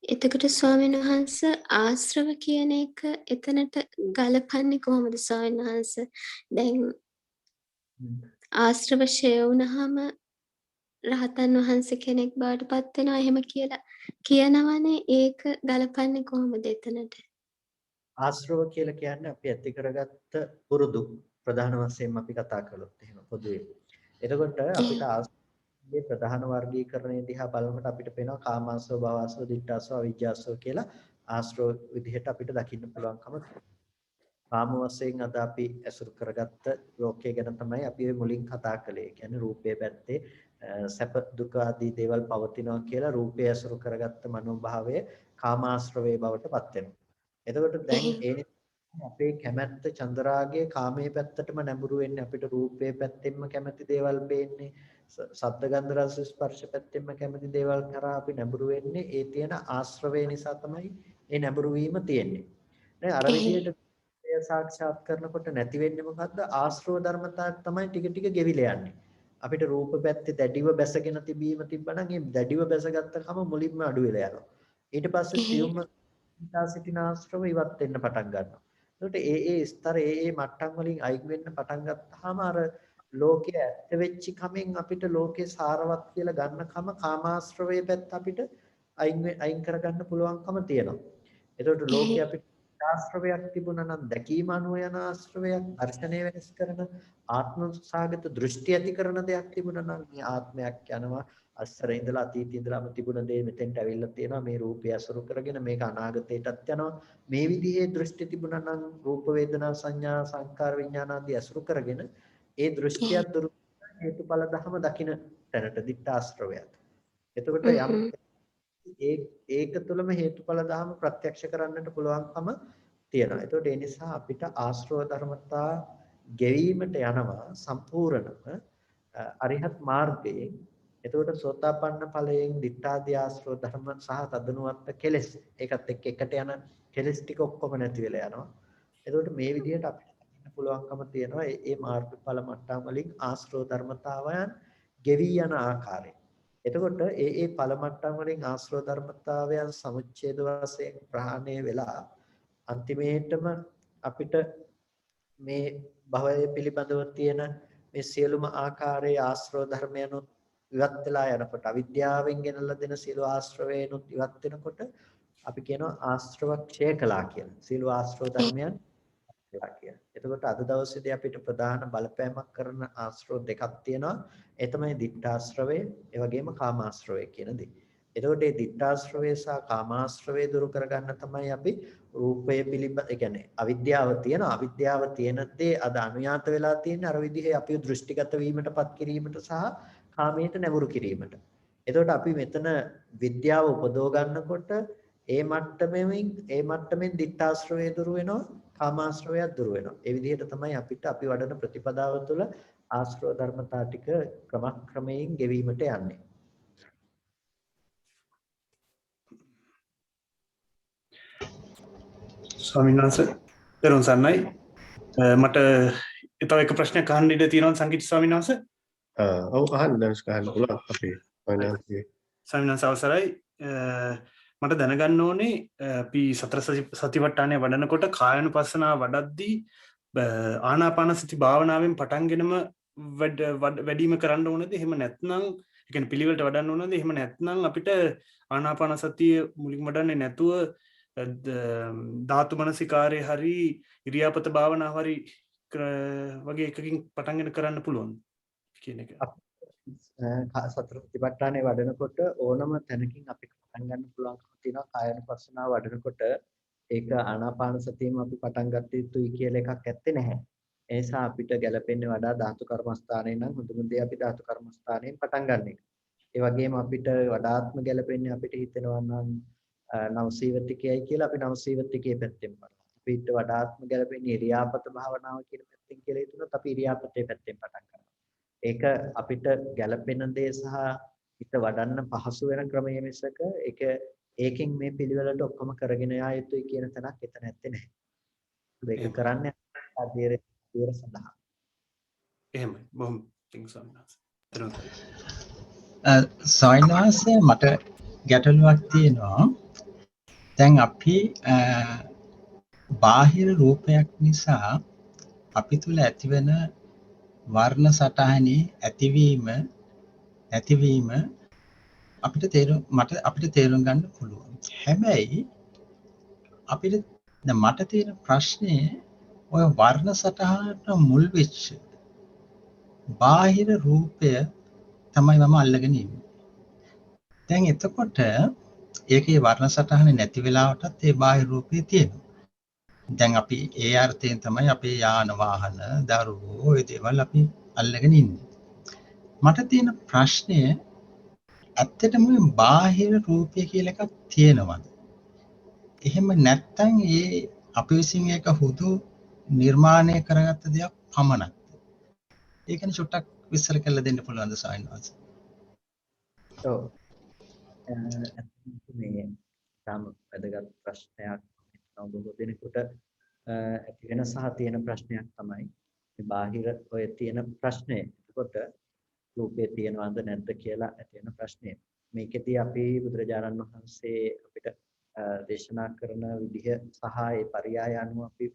එතකොට ස්වාමීන් වහන්සේ ආශ්‍රව කියන එක එතනට ගලපන්නේ කොහොමද ස්වාමීන් වහන්සේ? දැන් ආශ්‍රව ෂය වුණාම රහතන් වහන්සේ කෙනෙක් බවට පත් වෙනවා එහෙම කියලා කියනවනේ ඒක ගලපන්නේ කොහොමද එතනට? ආශ්‍රව කියලා කියන්නේ අපි ඇති කරගත්ත පුරුදු ප්‍රධාන වශයෙන් අපි කතා කළොත් එහෙම පොදුවේ. එතකොට අපිට ආශ්‍රවයේ ප්‍රධාන වර්ගීකරණය දිහා බලනකොට අපිට පේනවා කාමාශ්‍රව, භවශ්‍රව, ditthාශ්‍රව, අවිජ්ජාශ්‍රව කියලා ආශ්‍රව විදිහට අපිට දකින්න පුළුවන්කම තියෙනවා. කාම වශයෙන් අද අපි ඇසුරු කරගත්ත ලෝකයේ ගැන තමයි අපි මුලින් කතා කළේ. ඒ කියන්නේ රූපයේ පැත්තේ සැප දුක ආදී දේවල් පවතිනවා කියලා රූපය ඇසුරු කරගත්ත මනෝභාවය කාමාශ්‍රවයේ බවට පත් වෙනවා. එතකොට දැන් ඒ අපේ කැමැත්ත චන්දරාගයේ කාමයේ පැත්තටම නැඹුරු වෙන්නේ අපිට රූපයේ පැත්තෙන්ම කැමැති දේවල් පේන්නේ ශබ්ද ගන්ධ රස ස්පර්ශ පැත්තෙන්ම කැමැති දේවල් කරා අපි නැඹුරු වෙන්නේ ඒ තියෙන ආශ්‍රවය නිසා තමයි ඒ නැඹුරු වීම තියෙන්නේ. දැන් අර විදිහට සාක්ෂාත් කරනකොට නැති වෙන්නේ මොකද්ද? ආශ්‍රව ධර්මතා තමයි ටික ටික ගෙවිලා යන්නේ. අපිට රූප පැත්තේ දැඩිව බැසගෙන තිබීම තිබ්බනම් ඒ දැඩිව බැසගත්තකම මුලින්ම අඩු වෙලා යනවා. ඊට පස්සේ සියුම්ම සිටින ආශ්‍රව ඉවත් වෙන්න පටන් ගන්නවා. ඒකට ඒ ස්තර ඒ මට්ටම් වලින් අයින් වෙන්න පටන් ගත්තාම අර ලෝකයේ ඇත්ත වෙච්ච කමෙන් අපිට ලෝකේ සාරවත් කියලා ගන්න කම කාමාශ්‍රවයේ පැත්ත අපිට අයින් කරගන්න පුළුවන්කම තියෙනවා. ඒකට ලෝකයේ අපිට ආශ්‍රවයක් තිබුණා නම් දැකීම අනුව යන ආශ්‍රවයක් දර්ශනය වෙනස් කරන ආත්ම සාගත දෘෂ්ටි ඇති කරන දෙයක් තිබුණා නම් මේ ආත්මයක් යනවා අස්සරේ ඉඳලා අතීතයේ ඉඳලාම තිබුණ දේ මෙතෙන්ට ඇවිල්ලා තියෙනවා මේ රූපය අසුරු කරගෙන මේක අනාගතයටත් යනවා මේ විදිහේ දෘෂ්ටි තිබුණා නම් රූප වේදනා සංඥා සංකාර විඥාන ආදී අසුරු කරගෙන ඒ දෘෂ්ටිය දුරු හේතුඵල ධම දකින්න තැනට දිට්ඨාශ්‍රවයත් එතකොට යම් ඒක තුළම හේතුඵල ධම ප්‍රත්‍යක්ෂ කරන්නට පුළුවන්කම තියෙනවා. ඒතකොට ඒ නිසා අපිට ආශ්‍රව ධර්මතා ගෙවීමට යනවා සම්පූර්ණම අරිහත් මාර්ගයෙන්. එතකොට සෝතාපන්න ඵලයෙන් ditthාදී ආශ්‍රව ධර්ම සහ තදනුවත් කෙලෙස් ඒකත් එක්ක එකට යන කෙලෙස් ටික ඔක්කොම නැති වෙලා යනවා. එතකොට මේ විදිහට අපිට දකින්න පුළුවන්කම තියෙනවා මේ මාර්ගඵල මට්ටම් වලින් ආශ්‍රව ධර්මතාවයන් ගෙවි යන ආකාරය. එතකොට ඒ ඵල මට්ටම් වලින් ආශ්‍රව ධර්මතාවයන් සමුච්ඡේද වශයෙන් ප්‍රහාණය වෙලා අන්තිමේටම අපිට මේ භවය පිළිබඳව තියෙන මේ සියලුම ආකාරයේ ආශ්‍රව ධර්මයන් ඉවත් වෙලා යනකොට අවිද්‍යාවෙන් ගෙනල්ලා දෙන සියලු ආශ්‍රවයන්ුත් ඉවත් වෙනකොට අපි කියනවා ආශ්‍රව ක්ෂය කළා කියලා. සියලු ආශ්‍රව ධර්මයන් කියලා කියන. එතකොට අද දවසේදී අපිට ප්‍රධාන බලපෑමක් කරන ආශ්‍රව දෙකක් තියෙනවා. ඒ තමයි ditthාශ්‍රවය, ඒ වගේම කාමාශ්‍රවය කියන දේ. එතකොට මේ ditthාශ්‍රවය සහ කාමාශ්‍රවය දුරු කරගන්න තමයි අපි රූපය පිළිබඳ, ඒ කියන්නේ අවිද්‍යාව තියෙන දේ අද අනුයාත වෙලා තියෙන අර විදිහේ අපි දෘෂ්ටිගත වීමටපත් කිරීමට සහ කාමයට නැඹුරු කිරීමට. එතකොට අපි මෙතන විද්‍යාව උපදව ගන්නකොට ඒ මට්ටමෙන් ditthාශ්‍රවය දුරු වෙනවා, කාමාශ්‍රවය දුරු වෙනවා. ඒ විදිහට තමයි අපිට අපි වඩන ප්‍රතිපදාව තුළ ආශ්‍රව ධර්මතා ටික ක්‍රමක්‍රමයෙන් ගෙවීමට යන්නේ. ස්වාමීන් වහන්සේ දරුවන් සන්නයි මට තව එක ප්‍රශ්නයක් අහන්න ඉඩ තියෙනවා සංගීත ස්වාමීන් වහන්සේ. ඔව් අහන්න දැනුස් ගන්න පුළුවන් අපේ ස්වාමීන් වහන්සේ අවසරයි. මට දැනගන්න ඕනේ අපි සතර සතිපට්ඨානය වඩනකොට කායानुපස්සනාව වඩද්දී ආනාපාන සති භාවනාවෙන් පටන්ගෙනම වැඩිම කරන්න ඕනද? එහෙම නැත්නම් ඒ කියන්නේ පිළිවෙලට වඩන්න ඕනද? එහෙම නැත්නම් අපිට ආනාපාන සතිය මුලින්ම වඩන්නේ නැතුව ධාතු මනසිකාරය හරි ඉරියාපත භාවනාව හරි වගේ එකකින් පටන්ගෙන කරන්න පුළුවන් කියන එක. සතර සතිපට්ඨානය වඩනකොට ඕනම තැනකින් අපිට පටන් ගන්න පුළුවන්කම තියෙනවා. කායानुපස්සනාව වඩනකොට ඒක ආනාපාන සතියෙම අපි පටන් ගන්න යුතුයි කියලා එකක් ඇත්තේ නැහැ. ඒ නිසා අපිට ගැළපෙන්නේ වඩා ධාතු කර්මස්ථානයේ නම් හොඳම දේ අපි ධාතු කර්මස්ථානයෙන් පටන් ගන්න එක. ඒ වගේම අපිට වඩාත්ම ගැළපෙන්නේ අපිට හිතෙනවා නම් නවසීවතිකයයි කියලා අපි නවසීවතිකයේ පැත්තෙන් බලනවා. අපිට වඩාත්ම ගැළපෙන්නේ ඉරියාපත භාවනාව කියන පැත්තෙන් කියලා හිතුනොත් අපි ඉරියාපතේ පැත්තෙන් පටන් ගන්නවා. ඒක අපිට ගැළපෙන දේ සහ හිත වඩන්න පහසු වෙන ක්‍රමයේ මිසක ඒකෙන් මේ පිළිවෙලට ඔක්කොම කරගෙන යා යුතුයි කියන තැනක් එතන නැත්තේ නැහැ. ඒක කරන්නේ අධීර සඳහා. එහෙමයි. බොහොම පිං සම්මාස. සොයින්වාස මට ගැටලුවක් තියෙනවා. දැන් අපි බාහිර රූපයක් නිසා අපි තුල ඇතිවෙන වර්ණ සටහනේ ඇතිවීම නැතිවීම අපිට තේරුම් ගන්න පුළුවන්. හැබැයි මට තියෙන ප්‍රශ්නේ ඔය වර්ණ සටහනට මුල් වෙච්ච බාහිර රූපය තමයි මම අල්ලගෙන ඉන්නේ. දැන් එතකොට ඒකේ වර්ණ සටහන නැති වෙලාවටත් ඒ බාහිර රූපේ තියෙනවා. දැන් අපි ඒ අර්ථයෙන් තමයි අපේ යාන වාහන, දරුවෝ, ඔය දේවල් අපි අල්ලගෙන ඉන්නේ. මට තියෙන ප්‍රශ්නය ඇත්තටම බාහිර රූපය කියලා එකක් තියෙනවද? එහෙම නැත්නම් ඒ අපි විසින් ඒක හුදු නිර්මාණය කරගත්ත දෙයක් පමණක්ද? ඒකනේ චුට්ටක් විස්තර කරලා දෙන්න පුළුවන්ද සායනවාස? ඔව්. මේ තම වැදගත් ප්‍රශ්නයක් බොහෝ දෙනෙකුට ඇති වෙන සහ තියෙන ප්‍රශ්නයක් තමයි මේ බාහිර ඔය තියෙන ප්‍රශ්නේ. එතකොට රූපේ තියෙනවද නැද්ද කියලා ඇති වෙන ප්‍රශ්නේ. මේකෙදී අපි බුදුරජාණන් වහන්සේ අපිට දේශනා කරන විදිහ සහ ඒ පරියාය අනුව අපි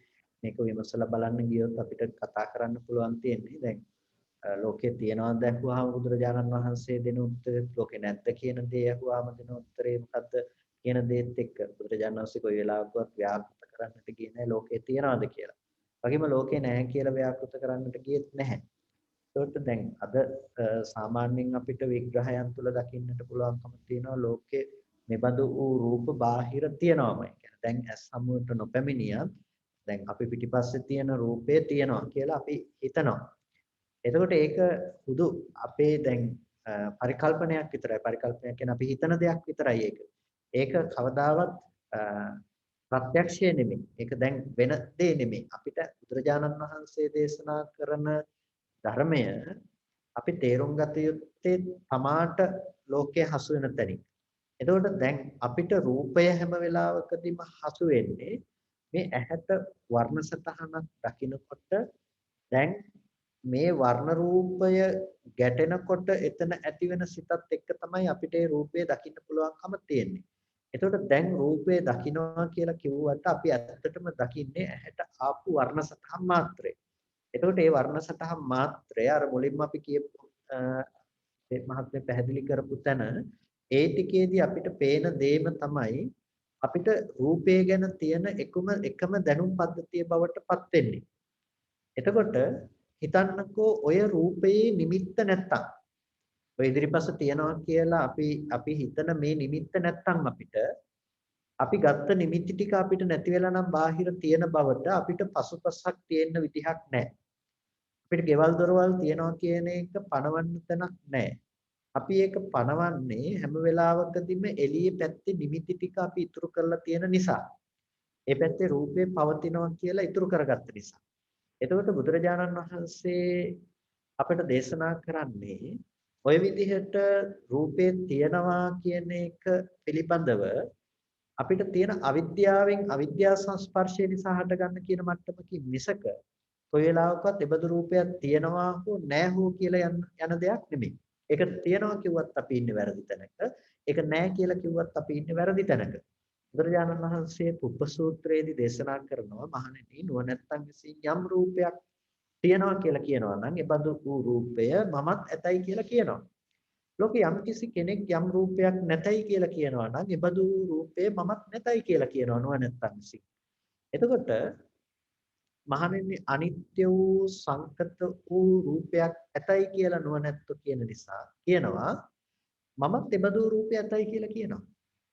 මේක විමසලා බලන්න ගියොත් අපිට කතා කරන්න පුළුවන් තියෙන්නේ. දැන් ලෝකේ තියෙනවද දැක්වහම බුදුරජාණන් වහන්සේ දෙන උත්තරේ ලෝකේ නැද්ද කියන දේ අහුවාම දෙන උත්තරේ මොකද්ද කියන දේත් එක්ක බුදුරජාණන් වහන්සේ කොයි වෙලාවකවත් ව්‍යාපෘත කරන්නට ගියේ නැහැ ලෝකේ තියනවාද කියලා. වගේම ලෝකේ නැහැ කියලා ව්‍යාපෘත කරන්නට ගියෙත් නැහැ. ඒකට දැන් අද සාමාන්‍යයෙන් අපිට විග්‍රහයන් තුල දකින්නට පුළුවන්කම තියෙනවා ලෝකේ මෙබඳු වූ රූප බාහිර තියෙනවාමයි කියන්නේ. දැන් ඇස් සමුවට නොපැමිණියත් දැන් අපි පිටිපස්සේ තියෙන රූපේ තියෙනවා කියලා අපි හිතනවා. එතකොට ඒක හුදු අපේ දැන් පරිකල්පනයක් විතරයි. පරිකල්පනයක් කියන්නේ අපි හිතන දෙයක් විතරයි ඒක. ඒක කවදාවත් ප්‍රත්‍යක්ෂය නෙමෙයි. ඒක දැන් වෙන දේ නෙමෙයි. අපිට බුදුරජාණන් වහන්සේ දේශනා කරන ධර්මය අපි තේරුම් ගත යුත්තේ තමාට ලෝකයේ හසු වෙන තැනින්. එතකොට දැන් අපිට රූපය හැම වෙලාවකදීම හසු වෙන්නේ මේ ඇහැට වර්ණ සටහනක් දකිනකොට දැන් මේ වර්ණ රූපය ගැටෙනකොට එතන ඇති වෙන සිතත් එක්ක තමයි අපිට ඒ රූපය දකින්න පුළුවන්කම තියෙන්නේ. එතකොට දැන් රූපය දකින්නවා කියලා කිව්වට අපි ඇත්තටම දකින්නේ ඇහැට ආපු වර්ණ සටහන් මාත්‍රේ. එතකොට ඒ වර්ණ සටහන් මාත්‍රය අර මුලින්ම අපි කියපු මේ මහත්මයා පැහැදිලි කරපු තැන ඒ ටිකේදී අපිට පේන දේම තමයි අපිට රූපය ගැන තියෙන එකම දැනුම් පද්ධතිය බවට පත් වෙන්නේ. එතකොට හිතන්නකෝ ඔය රූපේ නිමිත්ත නැත්තම් ඔය ඉදිරිපස්ස තියනවා කියලා අපි හිතන මේ නිමිත්ත නැත්තම් අපි ගත්ත නිමිති ටික අපිට නැති වෙලා නම් බාහිර තියෙන බවට අපිට පසුපසක් තියෙන්න විදිහක් නැහැ. අපිට ගෙවල් දොරවල් තියනවා කියන එක පණවන්න තැනක් නැහැ. අපි ඒක පණවන්නේ හැම වෙලාවකදීම එළියේ පැත්තේ නිමිති ටික අපි ඉතුරු කරලා තියෙන නිසා. ඒ පැත්තේ රූපේ පවතිනවා කියලා ඉතුරු කරගත්ත නිසා. එතකොට බුදුරජාණන් වහන්සේ අපිට දේශනා කරන්නේ ඔය විදිහට රූපේ තියනවා කියන එක පිළිබඳව අපිට තියෙන අවිද්‍යාවෙන් අවිද්‍යා සංස්පර්ශය නිසා හටගන්න කියන මට්ටමකින් මිසක කොයි වෙලාවකවත් එබඳු රූපයක් තියනවා හෝ නැහැ හෝ කියලා යන දෙයක් නෙමෙයි. ඒක තියනවා කිව්වත් අපි ඉන්නේ වැරදි තැනක. ඒක නැහැ කියලා කිව්වත් අපි ඉන්නේ වැරදි තැනක. බුදුරජාණන් වහන්සේ පුප්ප සූත්‍රයේදී දේශනා කරනවා මහණෙනි නුවණැත්තන් විසින් යම් රූපයක් තියනවා කියලා කියනවා නම් ඒ බඳු වූ රූපය මමත් ඇතයි කියලා කියනවා. ලෝකේ යම් කිසි කෙනෙක් යම් රූපයක් නැතයි කියලා කියනවා නම් ඒ බඳු රූපය මමත් නැතයි කියලා කියනවා නුවණැත්තන් විසින්. එතකොට මහණෙනි අනිත්‍ය වූ සංකත වූ රූපයක් ඇතයි කියලා නුවණැත්තෝ කියන නිසා කියනවා මමත් ඒ බඳු රූපයක් ඇතයි කියලා කියනවා.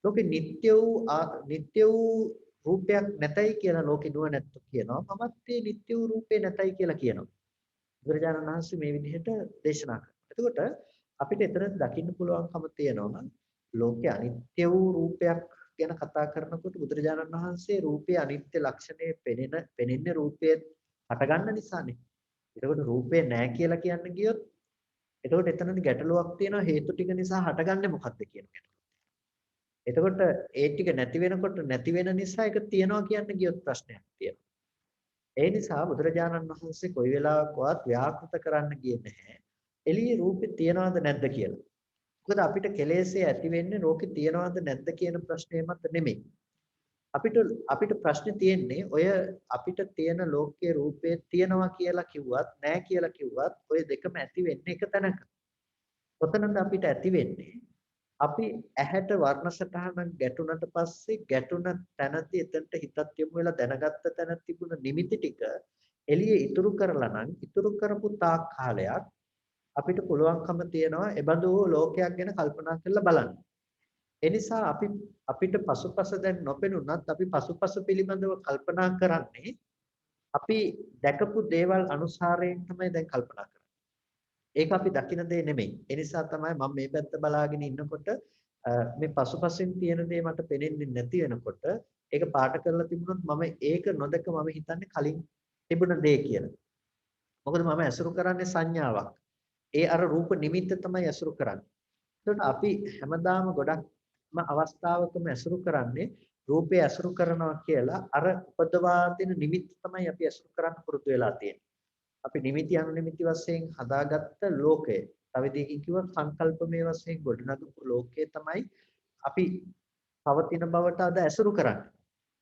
ලෝකේ නিত্য වූ රූපයක් නැතයි කියලා ලෝකේ නුවණැත්තෝ කියනවා. මමත් මේ නিত্য වූ රූපේ නැතයි කියලා කියනවා. බුදුරජාණන් වහන්සේ මේ විදිහට දේශනා කරනවා. එතකොට අපිට එතන දකින්න පුළුවන්කම තියෙනවා ලෝකේ අනිත්‍ය වූ රූපයක් ගැන කතා කරනකොට බුදුරජාණන් වහන්සේ රූපයේ අනිත්‍ය ලක්ෂණය පෙනෙන්නේ රූපයේ හටගන්න නිසානේ. එතකොට රූපේ නැහැ කියලා කියන්න ගියොත් එතකොට එතනදි ගැටලුවක් තියෙනවා හේතු ටික නිසා හටගන්නේ මොකක්ද කියන ගැටලුව. එතකොට ඒ ටික නැති වෙනකොට නැති වෙන නිසා ඒක තියනවා කියන්න ගියොත් ප්‍රශ්නයක් තියෙනවා. ඒ නිසා බුදුරජාණන් වහන්සේ කොයි වෙලාවකවත් ව්‍යාකෘත කරන්න ගියේ නැහැ. එළියේ රූපේ තියනවද නැද්ද කියලා. මොකද අපිට කෙලෙසේ ඇති වෙන්නේ රෝගේ තියනවද නැද්ද කියන ප්‍රශ්නේ මත නෙමෙයි. අපිට ප්‍රශ්නේ තියෙන්නේ ඔය අපිට තියෙන ලෝකයේ රූපේ තියනවා කියලා කිව්වත් නැහැ කියලා කිව්වත් ඔය දෙකම ඇති වෙන්නේ එක තැනක. ඔතනද අපිට ඇති වෙන්නේ අපි ඇහැට වර්ණ සටහනක් ගැටුණට පස්සේ ගැටුණ තැනදී එතනට හිතත් යොමු වෙලා දැනගත්ත තැන තිබුණ නිමිති ටික එළියේ ඉතුරු කරලා නම් ඉතුරු කරපු තාක් කාලයක් අපිට පුළුවන්කම තියෙනවා එබඳු ලෝකයක් ගැන කල්පනා කරලා බලන්න. ඒ නිසා අපිට පසුපස දැන් නොපෙනුනත් අපි පසුපස පිළිබඳව කල්පනා කරන්නේ අපි දැකපු දේවල් අනුසාරයෙන් තමයි දැන් කල්පනා කරන්නේ. ඒක අපි දකින දේ නෙමෙයි. ඒ නිසා තමයි මම මේ පැත්ත බලාගෙන ඉන්නකොට මේ පසුපසින් තියෙන දේ මට පේන්නේ නැති වෙනකොට ඒක පාට කරලා තිබුණොත් මම ඒක නොදක මම හිතන්නේ කලින් තිබුණ දේ කියලා. මොකද මම ඇසුරු කරන්නේ සංඥාවක්. ඒ අර රූප නිමිත්ත තමයි ඇසුරු කරන්නේ. ඒකට අපි හැමදාම ගොඩක්ම අවස්ථාවකම ඇසුරු කරන්නේ රූපේ ඇසුරු කරනවා කියලා අර උපදවා දෙන නිමිත්ත තමයි අපි ඇසුරු කරන්න පුරුදු වෙලා තියෙන්නේ. අපි නිමිති අනුනිමිති වශයෙන් හදාගත්ත ලෝකය. තව දෙයකින් කිව්වොත් සංකල්පමය වශයෙන් ගොඩනගපු ලෝකය තමයි අපි පවතින බවට අද ඇසුරු කරන්නේ.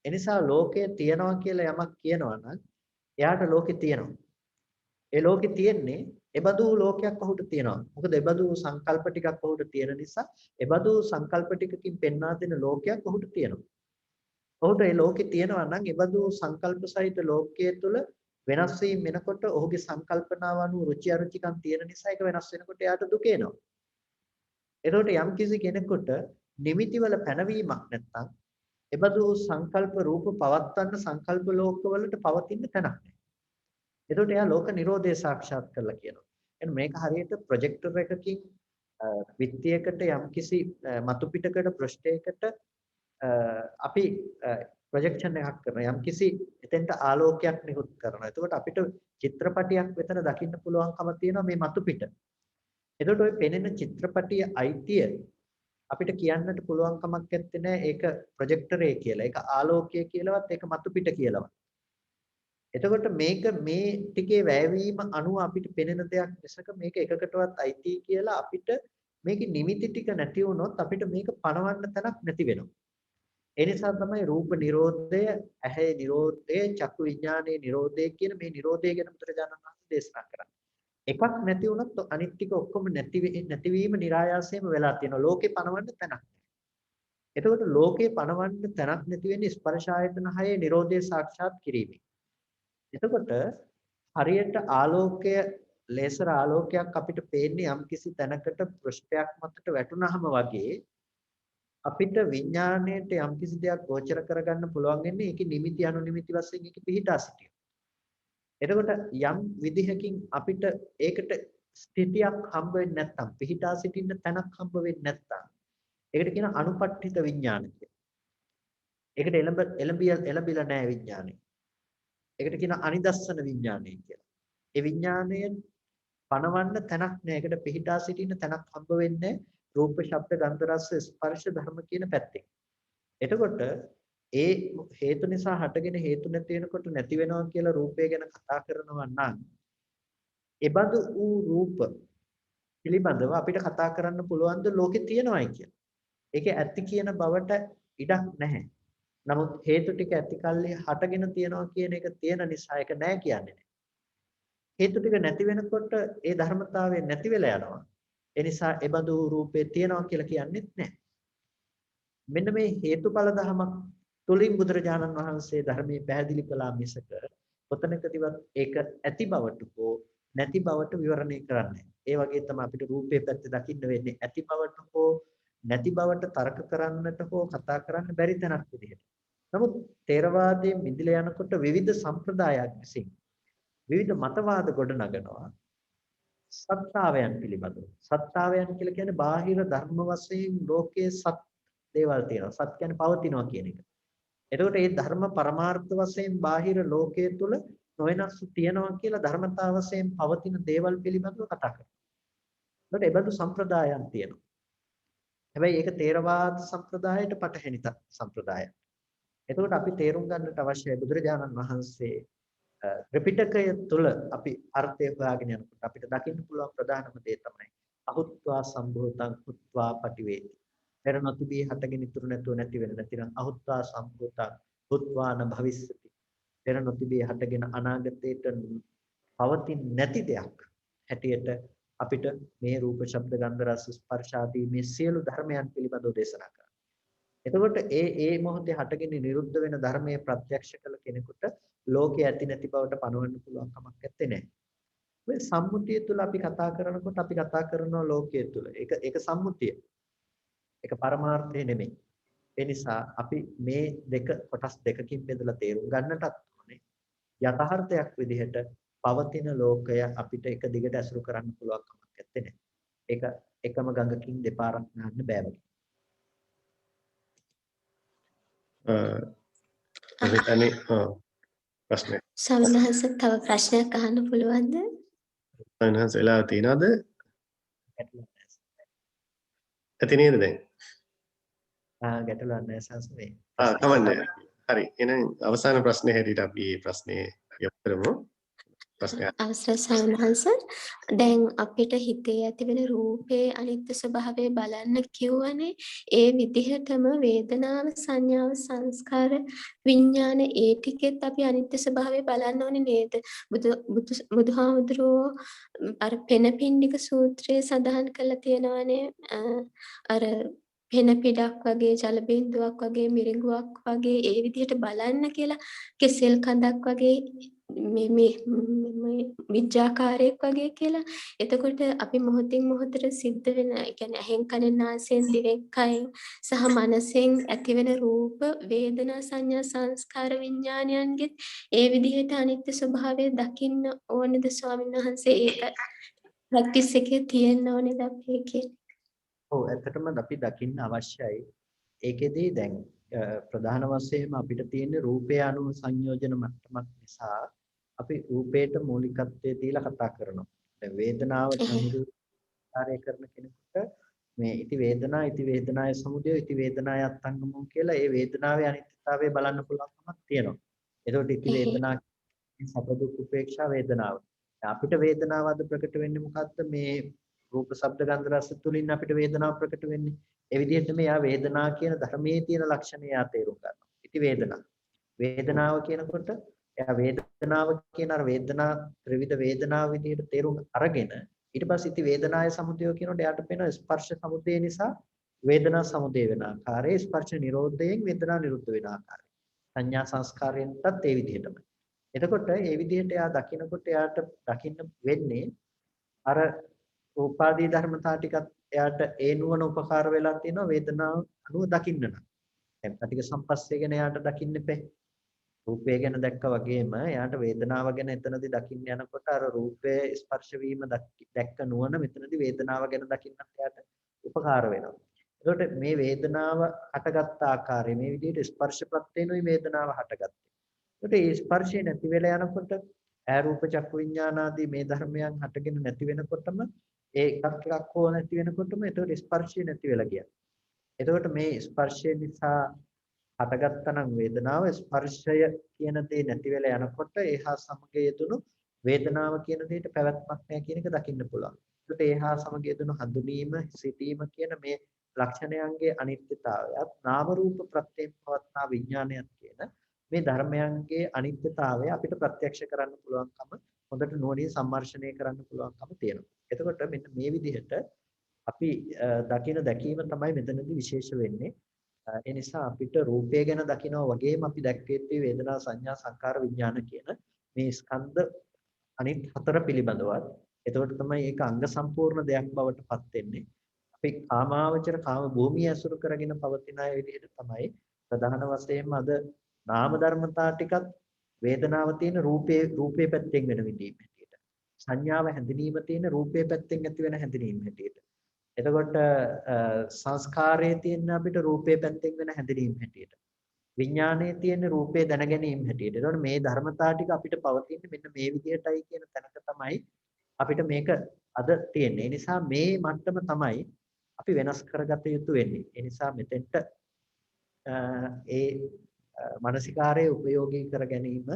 එනිසා ලෝකය තියනවා කියලා යමක් කියනවා නම් එයාට ලෝකෙ තියෙනවා. ඒ ලෝකෙ තියෙන්නේ එබඳු ලෝකයක් ඔහුට තියෙනවා. මොකද එබඳු සංකල්ප ටිකක් ඔහුට තියෙන නිසා එබඳු සංකල්ප ටිකකින් පෙන්වා දෙන ලෝකයක් ඔහුට තියෙනවා. ඔහුට ඒ ලෝකෙ තියෙනවා නම් එබඳු සංකල්ප සහිත ලෝකයේ තුල වෙනස් වීම වෙනකොට ඔහුගේ සංකල්පනාව අනුව රුචි අරුචිකම් තියෙන නිසා ඒක වෙනස් වෙනකොට එයාට දුක එනවා. එතකොට යම් කිසි කෙනෙකුට නිමිති වල පැනවීමක් නැත්නම් එබඳු සංකල්ප රූප පවත්වන්න සංකල්ප ලෝකවලට පවතින තැනක් නැහැ. එතකොට එයා ලෝක නිරෝධය සාක්ෂාත් කරලා කියනවා. එහෙනම් මේක හරියට ප්‍රොජෙක්ටර් එකකින් විත්තියකට යම්කිසි මතු පිටකට පෘෂ්ඨයකට අපි ප්‍රොජෙක්ෂන් එකක් කරනවා. යම්කිසි එතෙන්ට ආලෝකයක් නිකුත් කරනවා. එතකොට අපිට චිත්‍රපටියක් වෙතන දකින්න පුළුවන්කම තියෙනවා මේ මතු පිට. එතකොට ওই පෙනෙන චිත්‍රපටිය අයිතිය අපිට කියන්නට පුළුවන් කමක් නැත්තේ ඒක ප්‍රොජෙක්ටරේ කියලා. ඒක ආලෝකය කියලාවත් ඒක මතු පිට කියලාවත්. එතකොට මේක මේ ටිකේ වැයවීම අනුව අපිට පෙනෙන දෙයක් මිසක මේක එකකටවත් අයිති කියලා අපිට මේකේ නිමිති ටික නැති වුණොත් අපිට මේක පණවන්න තැනක් නැති වෙනවා. ඒ නිසා තමයි රූප නිරෝධය, ඇහැ නිරෝධය, චක්කු විඥානයේ නිරෝධය කියන මේ නිරෝධය ගැන බුදුරජාණන් වහන්සේ දේශනා කරන්නේ. එකක් නැති වුණොත් අනිත් ටික ඔක්කොම නැතිවීම નિરાයාසයෙන්ම වෙලා තියෙනවා. ලෝකේ පණවන්න තැනක් නැහැ. එතකොට ලෝකේ පණවන්න තැනක් නැති වෙන්නේ ස්පර්ශ ආයතන 6 නිරෝධය සාක්ෂාත් කිරීමෙන්. එතකොට හරියට ආලෝකය ලේසර් ආලෝකයක් අපිට පේන්නේ යම්කිසි තැනකට පෘෂ්ඨයක් මතට වැටුනහම වගේ අපිට විඥාණයට යම්කිසි දෙයක් ගෝචර කරගන්න පුළුවන් වෙන්නේ ඒකේ නිමිති අනුනිමිති වශයෙන් ඒකේ පිහිටා සිටින. එතකොට යම් විදිහකින් අපිට ඒකට ස්ථිතියක් හම්බ වෙන්නේ නැත්නම් පිහිටා සිටින්න තැනක් හම්බ වෙන්නේ නැත්නම් ඒකට කියන අනුපට්ඨිත විඥාන කියලා. ඒකට එළඹිලා නැහැ විඥානය. ඒකට කියන අනිදස්සන විඥානය කියලා. ඒ විඥානය පණවන්න තැනක් නැහැ. ඒකට පිහිටා සිටින්න තැනක් හම්බ වෙන්නේ රූප, ශබ්ද, ගන්ධ, රස, ස්පර්ශ ධර්ම කියන පැත්තෙන්. එතකොට ඒ හේතු නිසා හටගෙන හේතු නැති වෙනකොට නැති වෙනවා කියලා රූපය ගැන කතා කරනවා නම් එබඳු වූ රූප පිළිබඳව අපිට කතා කරන්න පුළුවන් ද ලෝකේ තියෙනවයි කියලා. ඒකේ ඇති කියන බවට ඉඩක් නැහැ. නමුත් හේතු ටික ඇති කල්ලි හටගෙන තියනවා කියන එක තියෙන නිසා ඒක නැහැ කියන්නේ නැහැ. හේතු ටික නැති වෙනකොට ඒ ධර්මතාවය නැති වෙලා යනවා. ඒ නිසා ඒ බඳු රූපේ තියනවා කියලා කියන්නේත් නැහැ. මෙන්න මේ හේතුඵල ධමයක් තුලින් බුදුරජාණන් වහන්සේ ධර්මයේ පැහැදිලි කළා මිසක කොතනකදීවත් ඒක ඇති බවට හෝ නැති බවට විවරණය කරන්නේ. ඒ වගේ තමයි අපිට රූපේ පැත්ත දකින්න වෙන්නේ ඇති බවට හෝ නැති බවට තර්ක කරන්නට හෝ කතා කරන්න බැරි තැනක් විදිහට. නමුත් ථේරවාදයේ මිදිලා යනකොට විවිධ සම්ප්‍රදායන් විසින් විවිධ මතවාද ගොඩනගනවා සත්‍තාවයන් පිළිබඳව. සත්‍තාවයන් කියලා කියන්නේ බාහිර ධර්ම වශයෙන් ලෝකයේ සත් දේවල් තියෙනවා. සත් කියන්නේ පවතිනවා කියන එක. එතකොට මේ ධර්ම පරමාර්ථ වශයෙන් බාහිර ලෝකයේ තුල නොවෙනස් තියෙනවා කියලා ධර්මතාව වශයෙන් පවතින දේවල් පිළිබඳව කතා කරනවා. එතකොට ඒ බඳු සම්ප්‍රදායන් තියෙනවා. හැබැයි ඒක ථේරවාද සම්ප්‍රදායට පටහැනි සම්ප්‍රදායක්. එතකොට අපි තේරුම් ගන්නට අවශ්‍යයි බුදුරජාණන් වහන්සේ ත්‍රිපිටකය තුල අපි අර්ථය හොයාගෙන යනකොට අපිට දකින්න පුළුවන් ප්‍රධානම දේ තමයි අහුත්වා සම්භූතං කුත්වා පටිවේති. පෙර නොතිබී හටගෙන ඉතුරු නැතුව නැති වෙන නැතිනම් අහුත්වා සම්භූතං කුත්වාන භවිස්සති. පෙර නොතිබී හටගෙන අනාගතයට පවතින නැති දෙයක් හැටියට අපිට මේ රූප ශබ්ද ගන්ධ රස ස්පර්ශ ආදී මේ සියලු ධර්මයන් පිළිබඳව දේශනා කරනවා. එතකොට ඒ මොහොතේ හටගෙන නිරුද්ධ වෙන ධර්මයේ ප්‍රත්‍යක්ෂ කළ කෙනෙකුට ලෝකයේ ඇති නැති බවට පනවන්න පුළුවන් කමක් නැත්තේ නෑ. මේ සම්මුතිය තුළ අපි කතා කරනකොට අපි කතා කරනවා ලෝකයේ තුළ. ඒක සම්මුතිය. ඒක පරමාර්ථය නෙමෙයි. ඒ නිසා අපි මේ කොටස් දෙකකින් බෙදලා තේරුම් ගන්නටත් ඕනේ. යථාර්ථයක් විදිහට පවතින ලෝකය අපිට එක දිගට ඇසුරු කරන්න පුළුවන් කමක් නැත්තේ නෑ. ඒක එකම ගඟකින් දෙපාරක් නහන්න බෑ වගේ. ප්‍රශ්නයක්. සවිනහස තව ප්‍රශ්නයක් අහන්න පුළුවන්ද? සවිනහස වෙලා තියෙනවද? ඇති නේද දැන්? ගැටලුවක් නැහැ සංස්මේ. කමන්නේ. හරි. එහෙනම් අවසාන ප්‍රශ්නේ හැටියට අපි මේ ප්‍රශ්නේ යොමු කරමු. අවසර සවිනහස දැන් අපිට හිතේ ඇතිවෙන රූපේ අනිත්‍ය ස්වභාවය බලන්න කියවනේ ඒ විදිහටම වේදනාව සංඥාව සංස්කාර විඥාන ඒ ටිකෙත් අපි අනිත්‍ය ස්වභාවය බලන්න ඕනේ නේද? බුදුහාමුදුරුවෝ අර පෙනපින්ඩික සූත්‍රයේ සඳහන් කරලා තියෙනවානේ අර පෙන පිටක් වගේ ජල බිඳුවක් වගේ මිරිඟුවක් වගේ ඒ විදිහට බලන්න කියලා කෙසෙල් කඳක් වගේ මේ විඥාකාරයක් වගේ කියලා. එතකොට අපි මොහොතින් මොහොතට සිද්ධ වෙන, ඒ කියන්නේ ඇහෙන් කනෙන් නාසයෙන් දිවෙන් කයෙන් සහ මනසෙන් ඇතිවෙන රූප වේදනා සංඥා සංස්කාර විඥානයන්ගෙත් ඒ විදිහට අනිත්‍ය ස්වභාවය දකින්න ඕනේද ස්වාමීන් වහන්සේ? ඒක ප්‍රැක්ටිස් එකේ තියෙන්න ඕනේද අපි ඒකේ? ඔව් ඇත්තටම අපි දකින්න අවශ්‍යයි. ඒකෙදී දැන් ප්‍රධාන වශයෙන්ම අපිට තියෙන රූපය අනුව සංයෝජන මට්ටමක් නිසා අපි රූපයට මූලිකත්වයේ දීලා කතා කරනවා. දැන් වේදනාවට අනුරූපකාරය කරන කෙනෙකුට මේ ඉති වේදනාය සමුදය ඉති වේදනාය අත්ංගමෝ කියලා ඒ වේදනාවේ අනිත්‍යතාවය බලන්න පුළුවන්කමක් තියෙනවා. එතකොට ඉති වේදනා සැප දුක් උපේක්ෂා වේදනාව. අපිට වේදනාව අද ප්‍රකට වෙන්නේ මොකද්ද? මේ රූප ශබ්ද ගන්ධ රස තුලින් අපිට වේදනාව ප්‍රකට වෙන්නේ. ඒ විදිහට මෙයා වේදනා කියන ධර්මයේ තියෙන ලක්ෂණය යා තේරුම් ගන්නවා. ඉති වේදනාව කියනකොට එයා වේදනාව කියන අර වේදනා ත්‍රිවිධ වේදනාව විදිහට තේරුම් අරගෙන ඊට පස්සේ ඉති වේදනාය සමුදය කියනකොට එයාට පේනවා ස්පර්ශ සමුදය නිසා වේදනා සමුදය වෙන ආකාරය, ස්පර්ශ නිරෝධයෙන් වේදනා නිරුද්ධ වෙන ආකාරය. සංඥා සංස්කාරයෙන්ටත් ඒ විදිහටම. එතකොට ඒ විදිහට එයා දකිනකොට එයාට දකින්න වෙන්නේ අර රූපාදී ධර්මතා ටිකත් එයාට ඒ නුවණ උපකාර වෙලා තියෙනවා වේදනාව අනුව දකින්න නම්. දැන් පටික සම්පස්සේ ගැන එයාට දකින්න එපේ. රූපය ගැන දැක්කා වගේම එයාට වේදනාව ගැන එතනදී දකින්න යනකොට අර රූපයේ ස්පර්ශ වීම දැක්ක නුවණ මෙතනදී වේදනාව ගැන දකින්නත් එයාට උපකාර වෙනවා. එතකොට මේ වේදනාව හටගත් ආකාරය මේ විදිහට ස්පර්ශ ප්‍රත්‍යේනොයි වේදනාව හටගත්තේ. එතකොට මේ ස්පර්ශය නැති වෙලා යනකොට ඈ රූප චක්කු විඥාන ආදී මේ ධර්මයන් හටගෙන නැති වෙනකොටම ඒ එකක් හෝ නැති වෙනකොටම එතකොට ස්පර්ශය නැති වෙලා ගියා. එතකොට මේ ස්පර්ශය නිසා හටගත්තනම් වේදනාව ස්පර්ශය කියන දේ නැති වෙලා යනකොට ඒහා සමග යෙදුණු වේදනාව කියන දෙයට පැවැත්මක් නැහැ කියන එක දකින්න පුළුවන්. ඒකට ඒහා සමග යෙදුණු හඳුනීම සිටීම කියන මේ ලක්ෂණයන්ගේ අනිත්‍යතාවයත් නාම රූප ප්‍රත්‍යයෙන් පවත්නා විඥානයත් කියන මේ ධර්මයන්ගේ අනිත්‍යතාවය අපිට ප්‍රත්‍යක්ෂ කරන්න පුළුවන්කම හොඳට නුවණින් සම්මර්ෂණය කරන්න පුළුවන්කම තියෙනවා. එතකොට මෙන්න මේ විදිහට අපි දකින දැකීම තමයි මෙතනදී විශේෂ වෙන්නේ. ඒ නිසා අපිට රූපය ගැන දකිනවා වගේම අපි දැක්කේ වේදනා සංඥා සංකාර විඥාන කියන මේ ස්කන්ධ අනිත් හතර පිළිබඳවත්. එතකොට තමයි ඒක අංග සම්පූර්ණ දෙයක් බවට පත් වෙන්නේ. අපි කාමාවචර කාම භූමිය ඇසුරු කරගෙන පවතින අය විදිහට තමයි ප්‍රධාන වශයෙන්ම අද නාම ධර්මතා ටිකත් වේදනාව තියෙන රූපේ පැත්තෙන් වෙන විදිහට හැටියට. සංඥාව හැඳිනීම තියෙන රූපේ පැත්තෙන් ඇති වෙන හැඳිනීම හැටියට. එතකොට සංස්කාරයේ තියෙන අපිට රූපේ පැත්තෙන් වෙන හැඳිනීම හැටියට. විඥානයේ තියෙන රූපේ දැන ගැනීම හැටියට. එතකොට මේ ධර්මතා ටික අපිට පවතින්නේ මෙන්න මේ විදිහටයි කියන තැනක තමයි අපිට මේක අද තියෙන්නේ. ඒ නිසා මේ මට්ටම තමයි අපි වෙනස් කරගත යුතු වෙන්නේ. ඒ නිසා මෙතෙන්ට ඒ මානසිකාරයේ උපයෝගී කර ගැනීම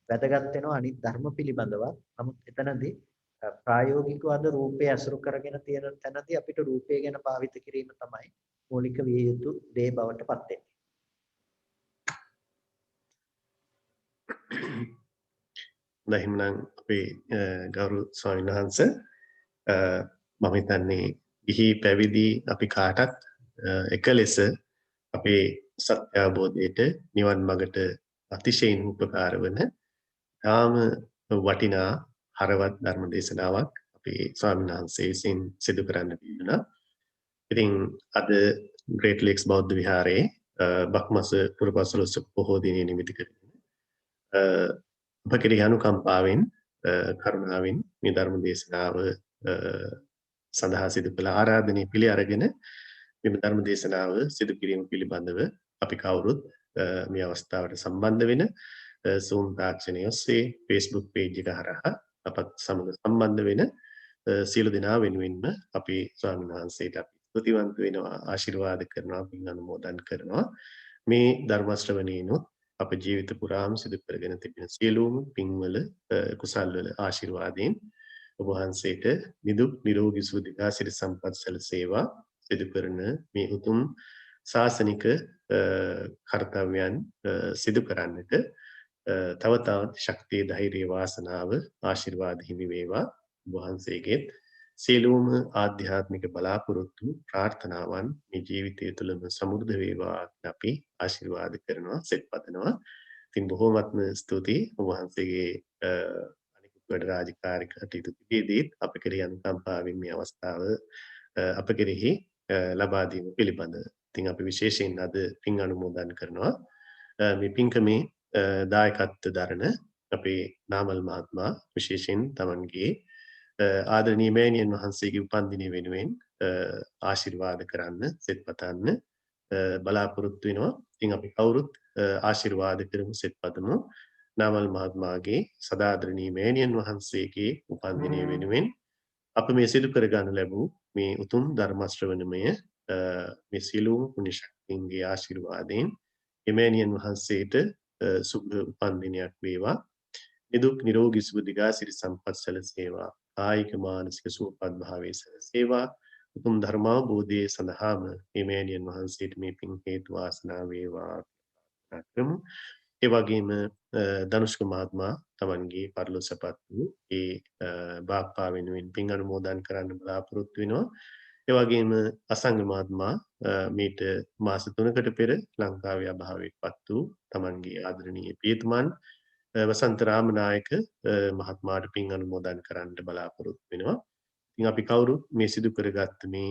වැදගත් වෙනවා අනිත් ධර්ම පිළිබඳව. නමුත් එතනදී ප්‍රායෝගිකව අද රූපය අසුරු කරගෙන තියෙන තැනදී අපිට රූපය ගැන භාවිත කිරීම තමයි මූලික විය යුතු දේ බවට පත් වෙන්නේ. එහෙනම් අපේ ගෞරව ස්වාමීන් වහන්සේ මම හිතන්නේ ගිහි පැවිදි අපි කාටත් එක ලෙස අපේ සත්‍ය අවබෝධයට නිවන් මඟට අතිශයින් උපකාර වන තාම වටිනා හරවත් ධර්ම දේශනාවක් අපේ ස්වාමීන් වහන්සේ විසින් සිදු කරන්න තිබුණා. ඉතින් අද ග්‍රේට් ලේක්ස් බෞද්ධ විහාරයේ බක්මස පුරපසළොස්වක පොහෝ දිනය නිමිති කරගෙන අප කෙරෙහි අනුකම්පාවෙන් කරුණාවෙන් මේ ධර්ම දේශනාව සඳහා සිදු කළ ආරාධනය පිළි අරගෙන මේ ධර්ම දේශනාව සිදු කිරීම පිළිබඳව අපි කවුරුත් මේ අවස්ථාවට සම්බන්ධ වෙන Zoom තාක්ෂණය ඔස්සේ Facebook page එක හරහා අපත් සමග සම්බන්ධ වෙන සියලු දෙනා වෙනුවෙන්ම අපි ස්වාමීන් වහන්සේට අපි ස්තුතිවන්ත වෙනවා, ආශිර්වාද කරනවා, පින් අනුමෝදන් කරනවා. මේ ධර්ම ශ්‍රවණේනොත් අප ජීවිත පුරාම සිදු කරගෙන තිබෙන සියලුම පින්වල කුසල්වල ආශිර්වාදයෙන් ඔබ වහන්සේට නිදුක් නිරෝගී සුව දීර්ඝායුෂ සම්පත් සැලසේවා. සිදු කරන මේ උතුම් ශාසනික කර්තව්‍යයන් සිදු කරන්නට තව තවත් ශක්තිය ධෛර්ය වාසනාව ආශිර්වාද හිමි වේවා. ඔබ වහන්සේගේ සියලුම ආධ්‍යාත්මික බලාපොරොත්තු ප්‍රාර්ථනාවන් මේ ජීවිතය තුළම සමෘද්ධ වේවා කියලා අපි ආශිර්වාද කරනවා, සෙත් පතනවා. ඉතින් බොහෝමත්ම ස්තුතියි ඔබ වහන්සේගේ අනිකුත් වැඩ රාජකාරී කටයුතු තිබෙදී අප කෙරෙහි අනුකම්පාවෙන් මේ අවස්ථාව අප කෙරෙහි ලබා දීම පිළිබඳව. ඉතින් අපි විශේෂයෙන් අද පින් අනුමෝදන් කරනවා. මේ පින්කමේ දායකත්ව දරන අපේ නාමල් මහත්මයා විශේෂයෙන් තමන්ගේ ආදරණීය මෑණියන් වහන්සේගේ උපන්දිනය වෙනුවෙන් ආශිර්වාද කරන්න, සෙත් පතන්න බලාපොරොත්තු වෙනවා. ඉතින් අපි කවුරුත් ආශිර්වාද කරමු, සෙත් පතමු. නාමල් මහත්මයාගේ සදාදරණීය මෑණියන් වහන්සේගේ උපන්දිනය වෙනුවෙන් අප මේ සිදු කර ගන්න ලැබූ මේ උතුම් ධර්ම ශ්‍රවණමය මේ සියලුම පුණ්‍ය ශක්තියන්ගේ ආශිර්වාදයෙන් එමෑණියන් වහන්සේට සුබ උපන්දිනයක් වේවා. නිදුක් නිරෝගී සුව දීර්ඝායුෂ සම්පත් සැලසේවා. කායික මානසික සුවපත් භාවයේ සැලසේවා. උතුම් ධර්මාවබෝධයේ සඳහාම එමෑණියන් වහන්සේට මේ පින් හේතු වාසනා වේවා කරමු. ඒ වගේම ධනුෂ්ක මහත්මයා තමන්ගේ පරිලෝසපත් වූ ඒ බාප්පා වෙනුවෙන් පින් අනුමෝදන් කරන්න බලාපොරොත්තු වෙනවා. ඒ වගේම අසංග මහත්මයා මීට මාස 3කට පෙර ලංකාවේ අභාවයටපත් වූ තමන්ගේ ආදරණීය පියතුමන් වසන්ත රාමනායක මහත්මයාට පින් අනුමෝදන් කරන්න බලාපොරොත්තු වෙනවා. ඉතින් අපි කවුරුත් මේ සිදු කරගත්ත මේ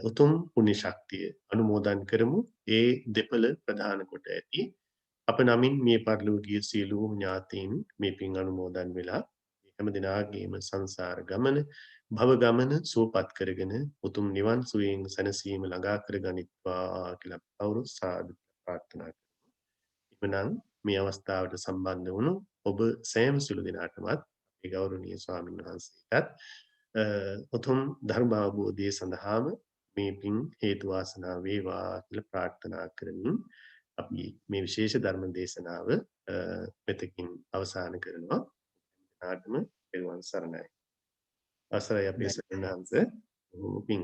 උතුම් පුණ්‍ය ශක්තිය අනුමෝදන් කරමු. ඒ දෙපළ ප්‍රධාන කොට ඇති අප නමින් මේ පරිලෝකීය සියලුම ඥාතීන් මේ පින් අනුමෝදන් වෙලා හැම දිනාගේම සංසාර ගමන භව ගමන සුවපත් කරගෙන උතුම් නිවන් සුවයෙන් සැනසීම ළඟා කරගනිත්වා කියලා කවුරු සාදු ප්‍රාර්ථනා කරමු. එමනම් මේ අවස්ථාවට සම්බන්ධ වුණු ඔබ සෑම සිළු දෙනාටමත් ඒ ගෞරවනීය ස්වාමීන් වහන්සේටත් උතුම් ධර්ම අවබෝධය සඳහාම මේ පින් හේතු වාසනා වේවා කියලා ප්‍රාර්ථනා කරමින් අපි මේ විශේෂ ධර්ම දේශනාව මෙතකින් අවසන් කරනවා. ආත්ම පෙරවන් සරණයි. අවසරයි අපේ ස්වාමීන් වහන්සේ. බොහොම පිං.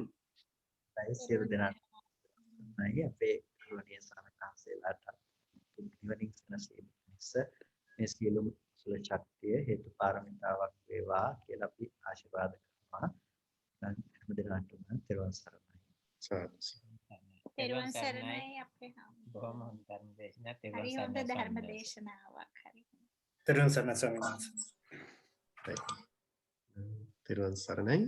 සියලු දෙනාටයි අපේ ගෞරවනීය ස්වාමීන් වහන්සේලාට නිවනින් සැනසීම පිණිස මේ සියලුම කුසල ශක්තිය හේතු පාරමිතාවක් වේවා කියලා අපි ආශිර්වාද කරනවා. දැන් හැම දිනකටම තෙරුවන් සරණයි. සාදු. තෙරුවන් සරණයි අපේ බොහොම හොඳ ධර්ම දේශනා. තෙරුවන් හරි හොඳ සරණයි ධර්ම ස්වාමීන් වහන්සේ. දේශනාවක් හරි. තෙරුවන් සරණයි ස්වාමීන් වහන්සේ. තෙරුවන් සරණයි.